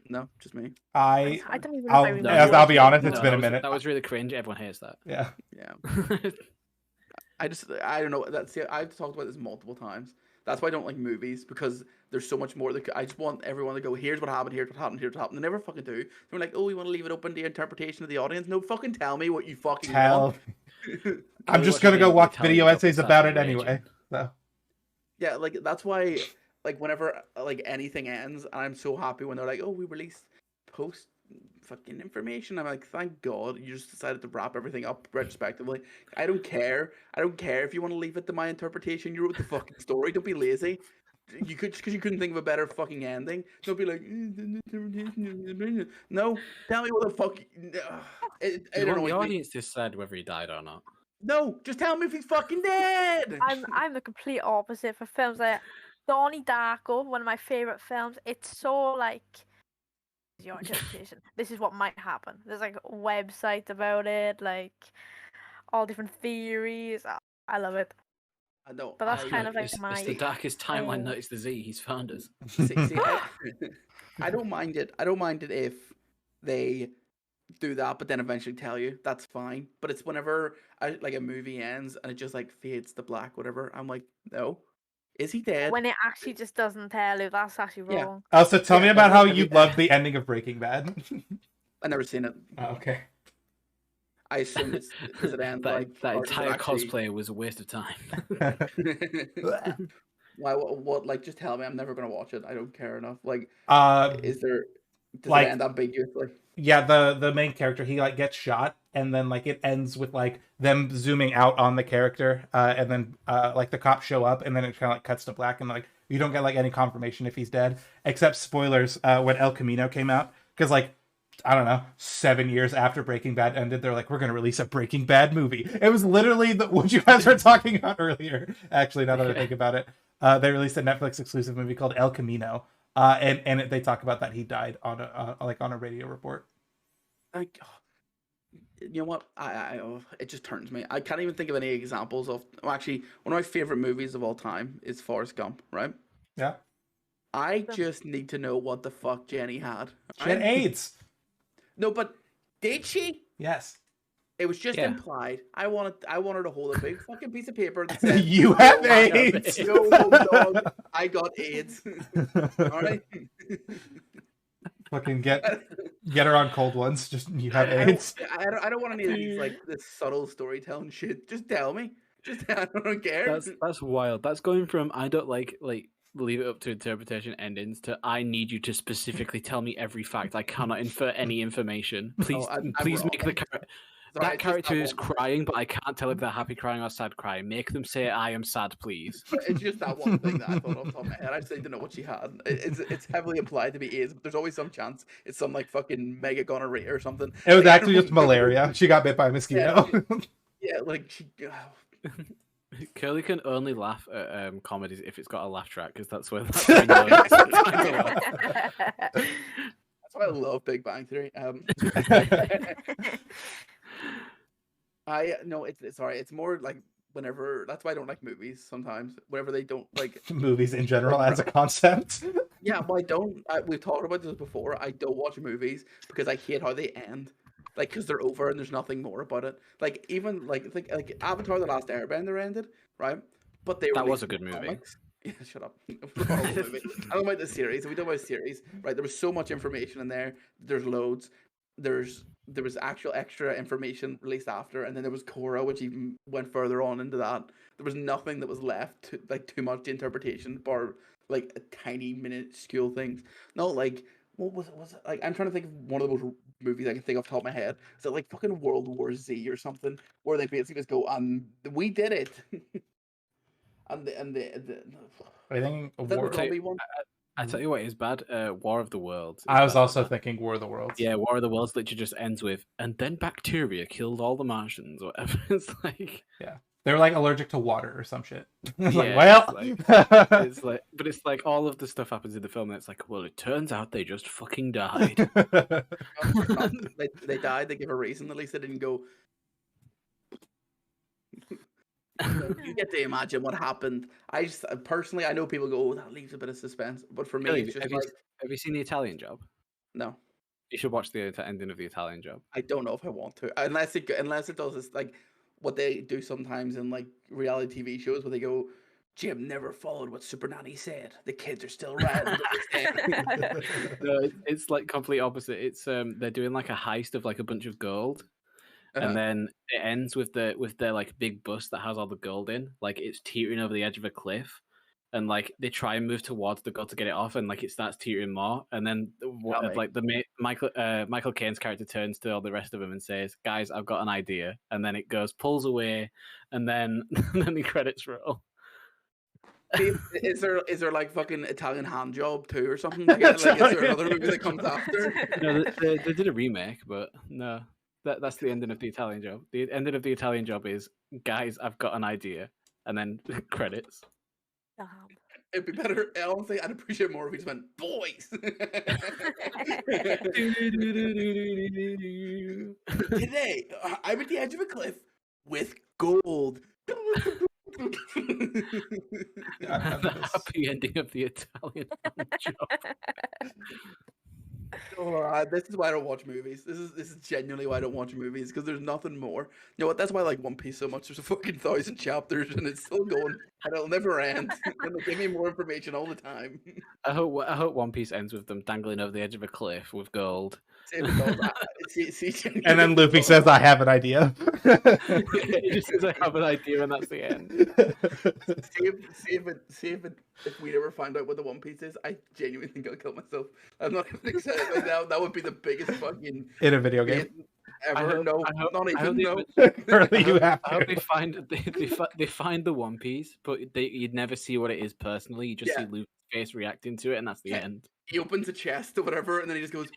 No, just me. I don't even know. I'll be honest, it's been a minute. That was really cringe. Everyone hates that. Yeah. I don't know. I've talked about this multiple times. That's why I don't like movies, because there's so much more. I just want everyone to go, here's what happened, here's what happened, here's what happened. They never fucking do. They're like, oh, we want to leave it open to the interpretation of the audience. No, fucking tell me what you fucking want. I'm just going to go watch video essays about it anyway. So. Yeah, like, that's why, like, whenever, like, anything ends, and I'm so happy when they're like, oh, we released post fucking information. I'm like, thank God you just decided to wrap everything up retrospectively. I don't care if you want to leave it to my interpretation. You wrote the fucking story. Don't be lazy. You could, because you couldn't think of a better fucking ending. Don't be like, no, tell me what the fuck. I don't know. The audience decide whether he died or not. No, just tell me if he's fucking dead. I'm the complete opposite for films like Donnie Darko, one of my favorite films. It's so like, your interpretation. This is what might happen. There's like websites about it, like all different theories. I love it. I know, but that's kind of like it's the darkest timeline that is the Z. He's found us. I don't mind it. I don't mind it if they do that, but then eventually tell you. That's fine. But it's whenever like a movie ends and it just like fades to black, whatever. I'm like, no. Is he dead? When it actually just doesn't tell you, that's actually wrong. Yeah. Also, tell me about how you loved the ending of Breaking Bad. I never seen it. Oh, okay. I assume does it end that like that or does it entire actually- cosplay was a waste of time. Why? What? Like, just tell me. I'm never gonna watch it. I don't care enough. Like, uh, is there? Does like- it end ambiguously? yeah, the main character, he like gets shot, and then like it ends with like them zooming out on the character, and then like the cops show up, and then it kind of like cuts to black, and like you don't get like any confirmation if he's dead, except spoilers when El Camino came out, because like I don't know, 7 years after Breaking Bad ended, they're like, we're gonna release a Breaking Bad movie. It was literally what you guys were talking about earlier. Actually, now that I think about it, they released a Netflix exclusive movie called El Camino. They talk about that he died on a radio report. Like, you know what? It just turns me. I can't even think of any examples of. Well, actually, one of my favorite movies of all time is Forrest Gump. Right? Yeah. I just need to know what the fuck Jenny had. She had AIDS. No, but did she? Yes. It was just Yeah. implied. I wanted to hold a big fucking piece of paper that said, You have "Yo, I got AIDS." Yo, dog, I got AIDS. All right. Fucking get her on cold ones. Just you have I AIDS. don't want any of these like this subtle storytelling shit. Just tell me. I don't care. That's wild. That's going from I don't like leave it up to interpretation endings to I need you to specifically tell me every fact. I cannot infer any information. Please, I'm please wrong. make the Sorry, that it's just character that is one. crying, but I can't tell if they're happy crying or sad crying. Make them say I am sad, please. It's just that one thing that I thought off the top of my head. I just didn't know what she had. It's heavily implied to be AIDS, but there's always some chance it's some like fucking mega gonorrhea or something. It was Like, actually just malaria. She got bit by a mosquito. Yeah, like she. Curly can only laugh at comedies if it's got a laugh track, because that's where that's where he knows it's time to laugh. That's why I love Big Bang Theory. It's sorry. It's more like whenever. That's why I don't like movies sometimes. Whenever they don't like Movies in general as a concept. Yeah, well, I don't. We've talked about this before. I don't watch movies because I hate how they end. Like, because they're over and there's nothing more about it. Like, even like Avatar: The Last Airbender ended, right? But That was a good movie. comics. Yeah, shut up. Horrible movie. I don't like the series. If we talk about series, right? There was so much information in there. There's loads. There was actual extra information released after, and then there was Korra, which even went further on into that. There was nothing that was left too much to interpretation, bar like a tiny minuscule things. No, like what was it? Like I'm trying to think of one of those movies I can think off the top of my head. Is it like fucking World War Z or something, where they basically just go, we did it. and the I think is that the War. zombie one? I tell you what is bad. War of the Worlds. is I was bad. also thinking War of the Worlds. Yeah, War of the Worlds literally just ends with, and then bacteria killed all the Martians, or whatever. It's like, They were like allergic to water or some shit. It's like, Yeah, well, it's like all of the stuff happens in the film, and it's like, well, it turns out they just fucking died. They died. They give a reason. At least they didn't go. You get to imagine what happened. I just personally, I know people go, "Oh, that leaves a bit of suspense," but for me, Really, it's just have like, you seen The Italian Job? no, You should watch the ending of The Italian Job. I don't know if I want to, unless it does this like what they do sometimes in like reality TV shows where they go, "Jim never followed what Super Nanny said. The kids are still riding." No, it's like complete opposite. It's they're doing like a heist of like a bunch of gold, and then it ends with their like big bus that has all the gold in, like it's teetering over the edge of a cliff, and like they try and move towards the gold to get it off, and like it starts teetering more, and then like Michael Caine's character turns to all the rest of them and says, "Guys, I've got an idea," and then it pulls away, and then then the credits roll. Is there like fucking Italian Hand Job too or something? Like is there another movie that comes after? No, they did a remake, but no. That's the ending of The Italian Job. The ending of The Italian Job is, "Guys, I've got an idea," and then credits. It'd be better. Honestly, I'd appreciate more if he just went, "Boys." Today, I'm at the edge of a cliff with gold. The happy ending of The Italian Job. This is why I don't watch movies. This is genuinely why I don't watch movies, because there's nothing more. You know what? That's why I like One Piece so much. There's a fucking 1,000 chapters and it's still going and it'll never end. And they give me more information all the time. I hope One Piece ends with them dangling over the edge of a cliff with gold, David goes, And then Luffy says, "I have an idea." He just says, "I have an idea," and that's the end. If we ever find out what the One Piece is, I genuinely think I'll kill myself. I'm not even excited. Like that would be the biggest fucking in a video game ever. I hope they find the One Piece, but you'd never see what it is personally. You just see Luffy's face reacting to it, and that's the end. He opens a chest or whatever, and then he just goes.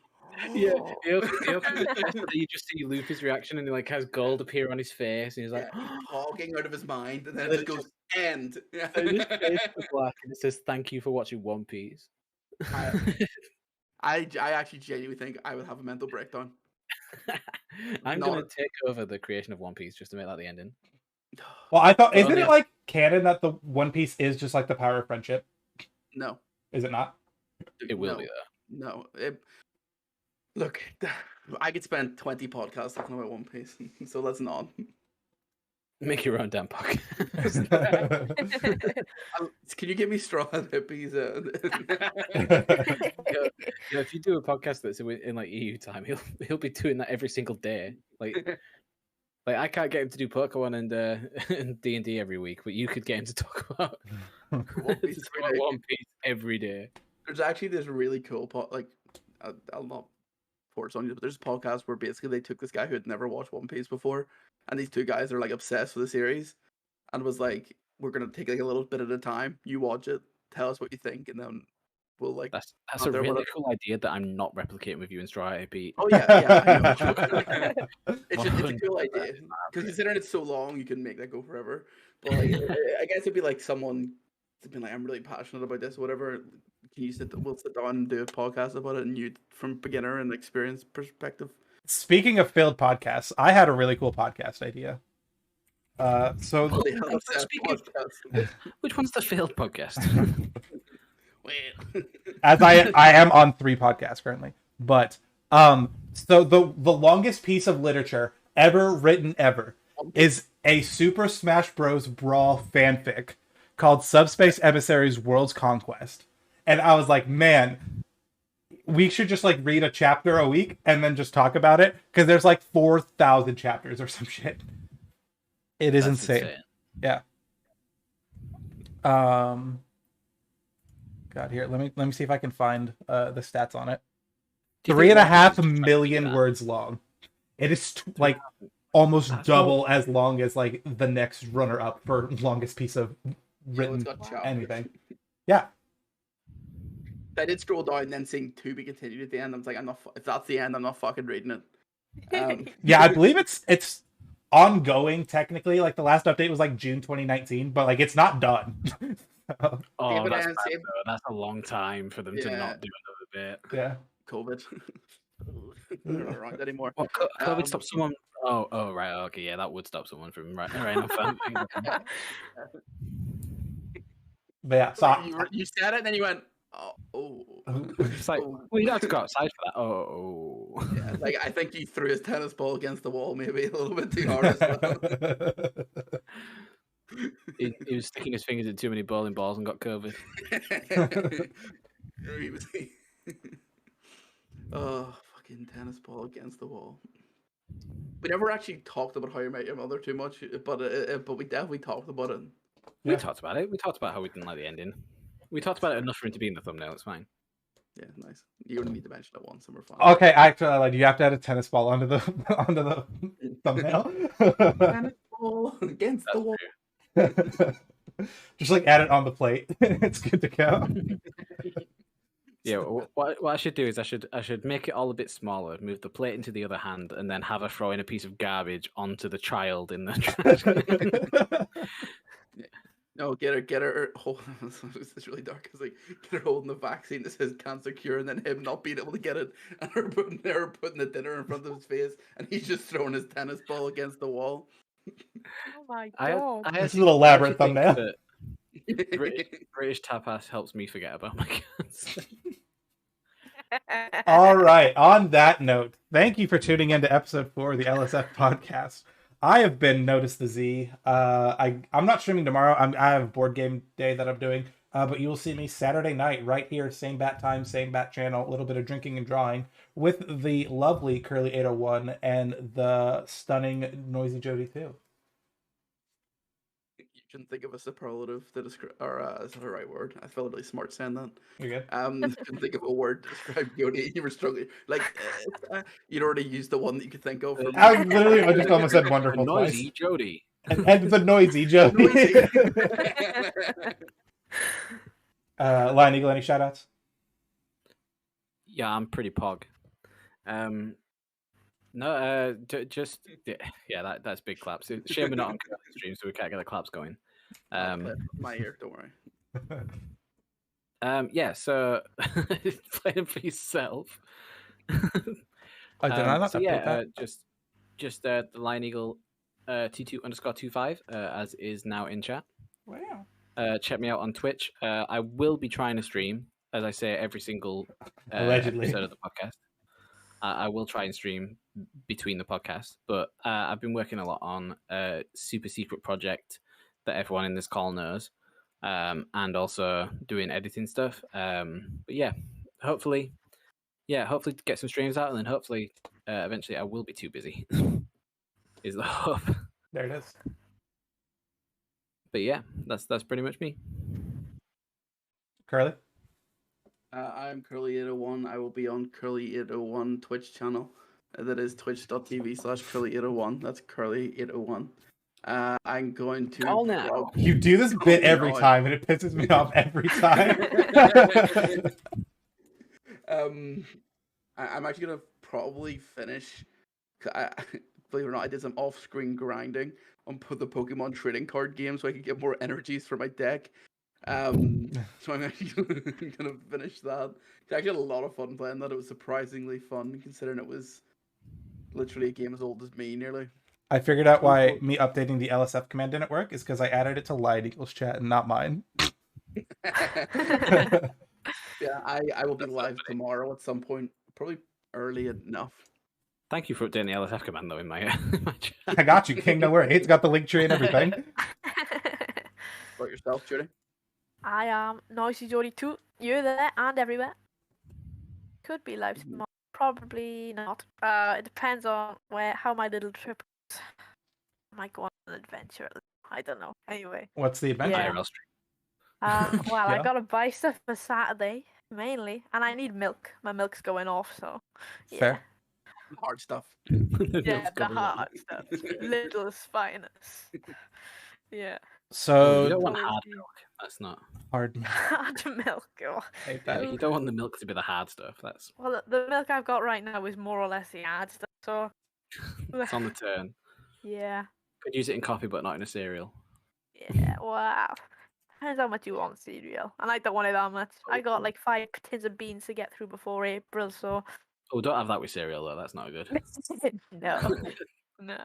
Yeah, he opens the chest, and you just see Luffy's reaction, and he like has gold appear on his face, and he's like talking out of his mind, and then it just goes end. And his face is black, and it says, "Thank you for watching One Piece." I actually genuinely think I would have a mental breakdown. I'm gonna take over the creation of One Piece just to make that the ending. Well, I thought, isn't it like canon that the One Piece is just like the power of friendship? No, is it not? It will be though. No, look, I could spend 20 podcasts talking about One Piece, so let's not. Make your own damn podcast. Can you give me straw and hippies? If you do a podcast that's in like EU time, he'll be doing that every single day. Like I can't get him to do Pokemon and D&D every week, but you could get him to talk about One Piece every day. There's actually this really cool I'll not force on you, but there's a podcast where basically they took this guy who had never watched One Piece before, and these two guys are like obsessed with the series, and was like, "We're gonna take like a little bit at a time. You watch it, tell us what you think, and then we'll like." That's a really cool idea that I'm not replicating with you and Straw AP. Oh yeah. It's a cool idea because considering it's so long, you can make that go forever. But like, I guess it'd be like someone to be like, "I'm really passionate about this," or whatever. We'll sit down and do a podcast about it, and you from beginner and experience perspective. Speaking of failed podcasts, I had a really cool podcast idea. Which one's the failed podcast? As I am on 3 podcasts currently, but so the longest piece of literature ever written is a Super Smash Bros. Brawl fanfic called Subspace Emissaries World's Conquest. And I was like, man, we should just like read a chapter a week and then just talk about it, because there's like 4,000 chapters or some shit. That's insane. Yeah. God, here, let me see if I can find the stats on it. 3.5 million words long. It is like almost double as long as like the next runner up for longest piece of written anything. Yeah. I did scroll down and then seeing to be continued at the end. I was like, if that's the end, I'm not fucking reading it. Yeah, I believe it's ongoing technically. Like the last update was like June 2019, but like it's not done. Oh, that's a long time for them to not do another bit. Yeah. COVID. They're not around anymore. What, COVID stopped someone. Oh, right. Okay, yeah, that would stop someone from right off. But yeah, so you said it, and then you went, It's like, well, you have to go outside for that. Yeah, like I think he threw his tennis ball against the wall maybe a little bit too hard as well. He was sticking his fingers in too many bowling balls and got COVID. Fucking tennis ball against the wall. We never actually talked about How You Met Your Mother too much, but we definitely talked about it. We talked about it. We talked about how we didn't like the ending. We talked about it enough for it to be in the thumbnail. It's fine. Yeah, nice. You only need to mention it once, and we're fine. Okay, actually, like you have to add a tennis ball onto the thumbnail. Tennis ball against the wall. Just like add it on the plate. It's good to go. Yeah, what I should do is I should make it all a bit smaller, move the plate into the other hand, and then have her throw in a piece of garbage onto the child in the trash. No, get her. It's really dark. It's like get her holding the vaccine that says cancer cure, and then him not being able to get it, and her putting the dinner in front of his face, and he's just throwing his tennis ball against the wall. Oh my god! It's a little elaborate thumbnail. British tapas helps me forget about my cancer. All right. On that note, thank you for tuning in to episode 4 of the LSF podcast. I have been Notice the Z. I'm not streaming tomorrow. I have a board game day that I'm doing. But you will see me Saturday night right here, same bat time, same bat channel, a little bit of drinking and drawing with the lovely Curly 801 and the stunning Noisy Jody too. You can think of a superlative to describe, or is that the right word? I feel really smart saying that. You're good. You can think of a word to describe Jody. You were struggling, like you'd already used the one that you could think of. I just almost said wonderful Noisy twice. Jody. And the Noisy Jody. Lion Eagle, any shout outs? Yeah, I'm pretty pog. Just that's big claps. Shame we're not on stream, so we can't get the claps going. My ear, don't worry. So playing for yourself. Did I not update that? Just the Lion Eagle T2_25 as is now in chat. Wow. Check me out on Twitch. I will be trying to stream, as I say, every single Allegedly. episode of the podcast. I will try and stream between the podcasts, but I've been working a lot on a super secret project that everyone in this call knows, and also doing editing stuff. But yeah, hopefully get some streams out, and then hopefully eventually I will be too busy. Is the hope. There it is. But yeah, that's pretty much me. Curly? I'm Curly801. I will be on Curly801 Twitch channel. That is twitch.tv/Curly801. That's Curly801. I'm going to... Call now. You do this bit every time, and it pisses me off every time. I'm actually going to probably finish... believe it or not, I did some off-screen grinding on the Pokemon trading card game so I could get more energies for my deck. So I'm actually going to finish that. I actually had a lot of fun playing that. It was surprisingly fun, considering it was literally a game as old as me, nearly. I figured out why me updating the LSF command didn't work is because I added it to Lion Eagle's chat and not mine. Yeah, I will be live tomorrow at some point, probably early enough. Thank you for updating the LSF command, though, in my chat. I got you, King. Don't worry. It's got the link tree and everything. About yourself, Judy? I am Noisy Jody too. You're there and everywhere. Could be live tomorrow. Probably not. It depends on how my little trip goes. I might go on an adventure. I don't know. Anyway. What's the adventure? Yeah. Well, I gotta buy stuff for Saturday mainly, and I need milk. My milk's going off, so yeah. Fair. Hard stuff. Yeah, the hard stuff. Little spinous. Yeah. So you don't want hard milk. That's not hard. Hard milk. Oh. You don't want the milk to be the hard stuff. That's well, the milk I've got right now is more or less the hard stuff. So it's on the turn. Yeah. Could use it in coffee, but not in a cereal. Yeah. Wow. Depends how much you want cereal, and I don't want it that much. I got like 5 tins of beans to get through before April, so. Oh, don't have that with cereal though. That's not good. No. No.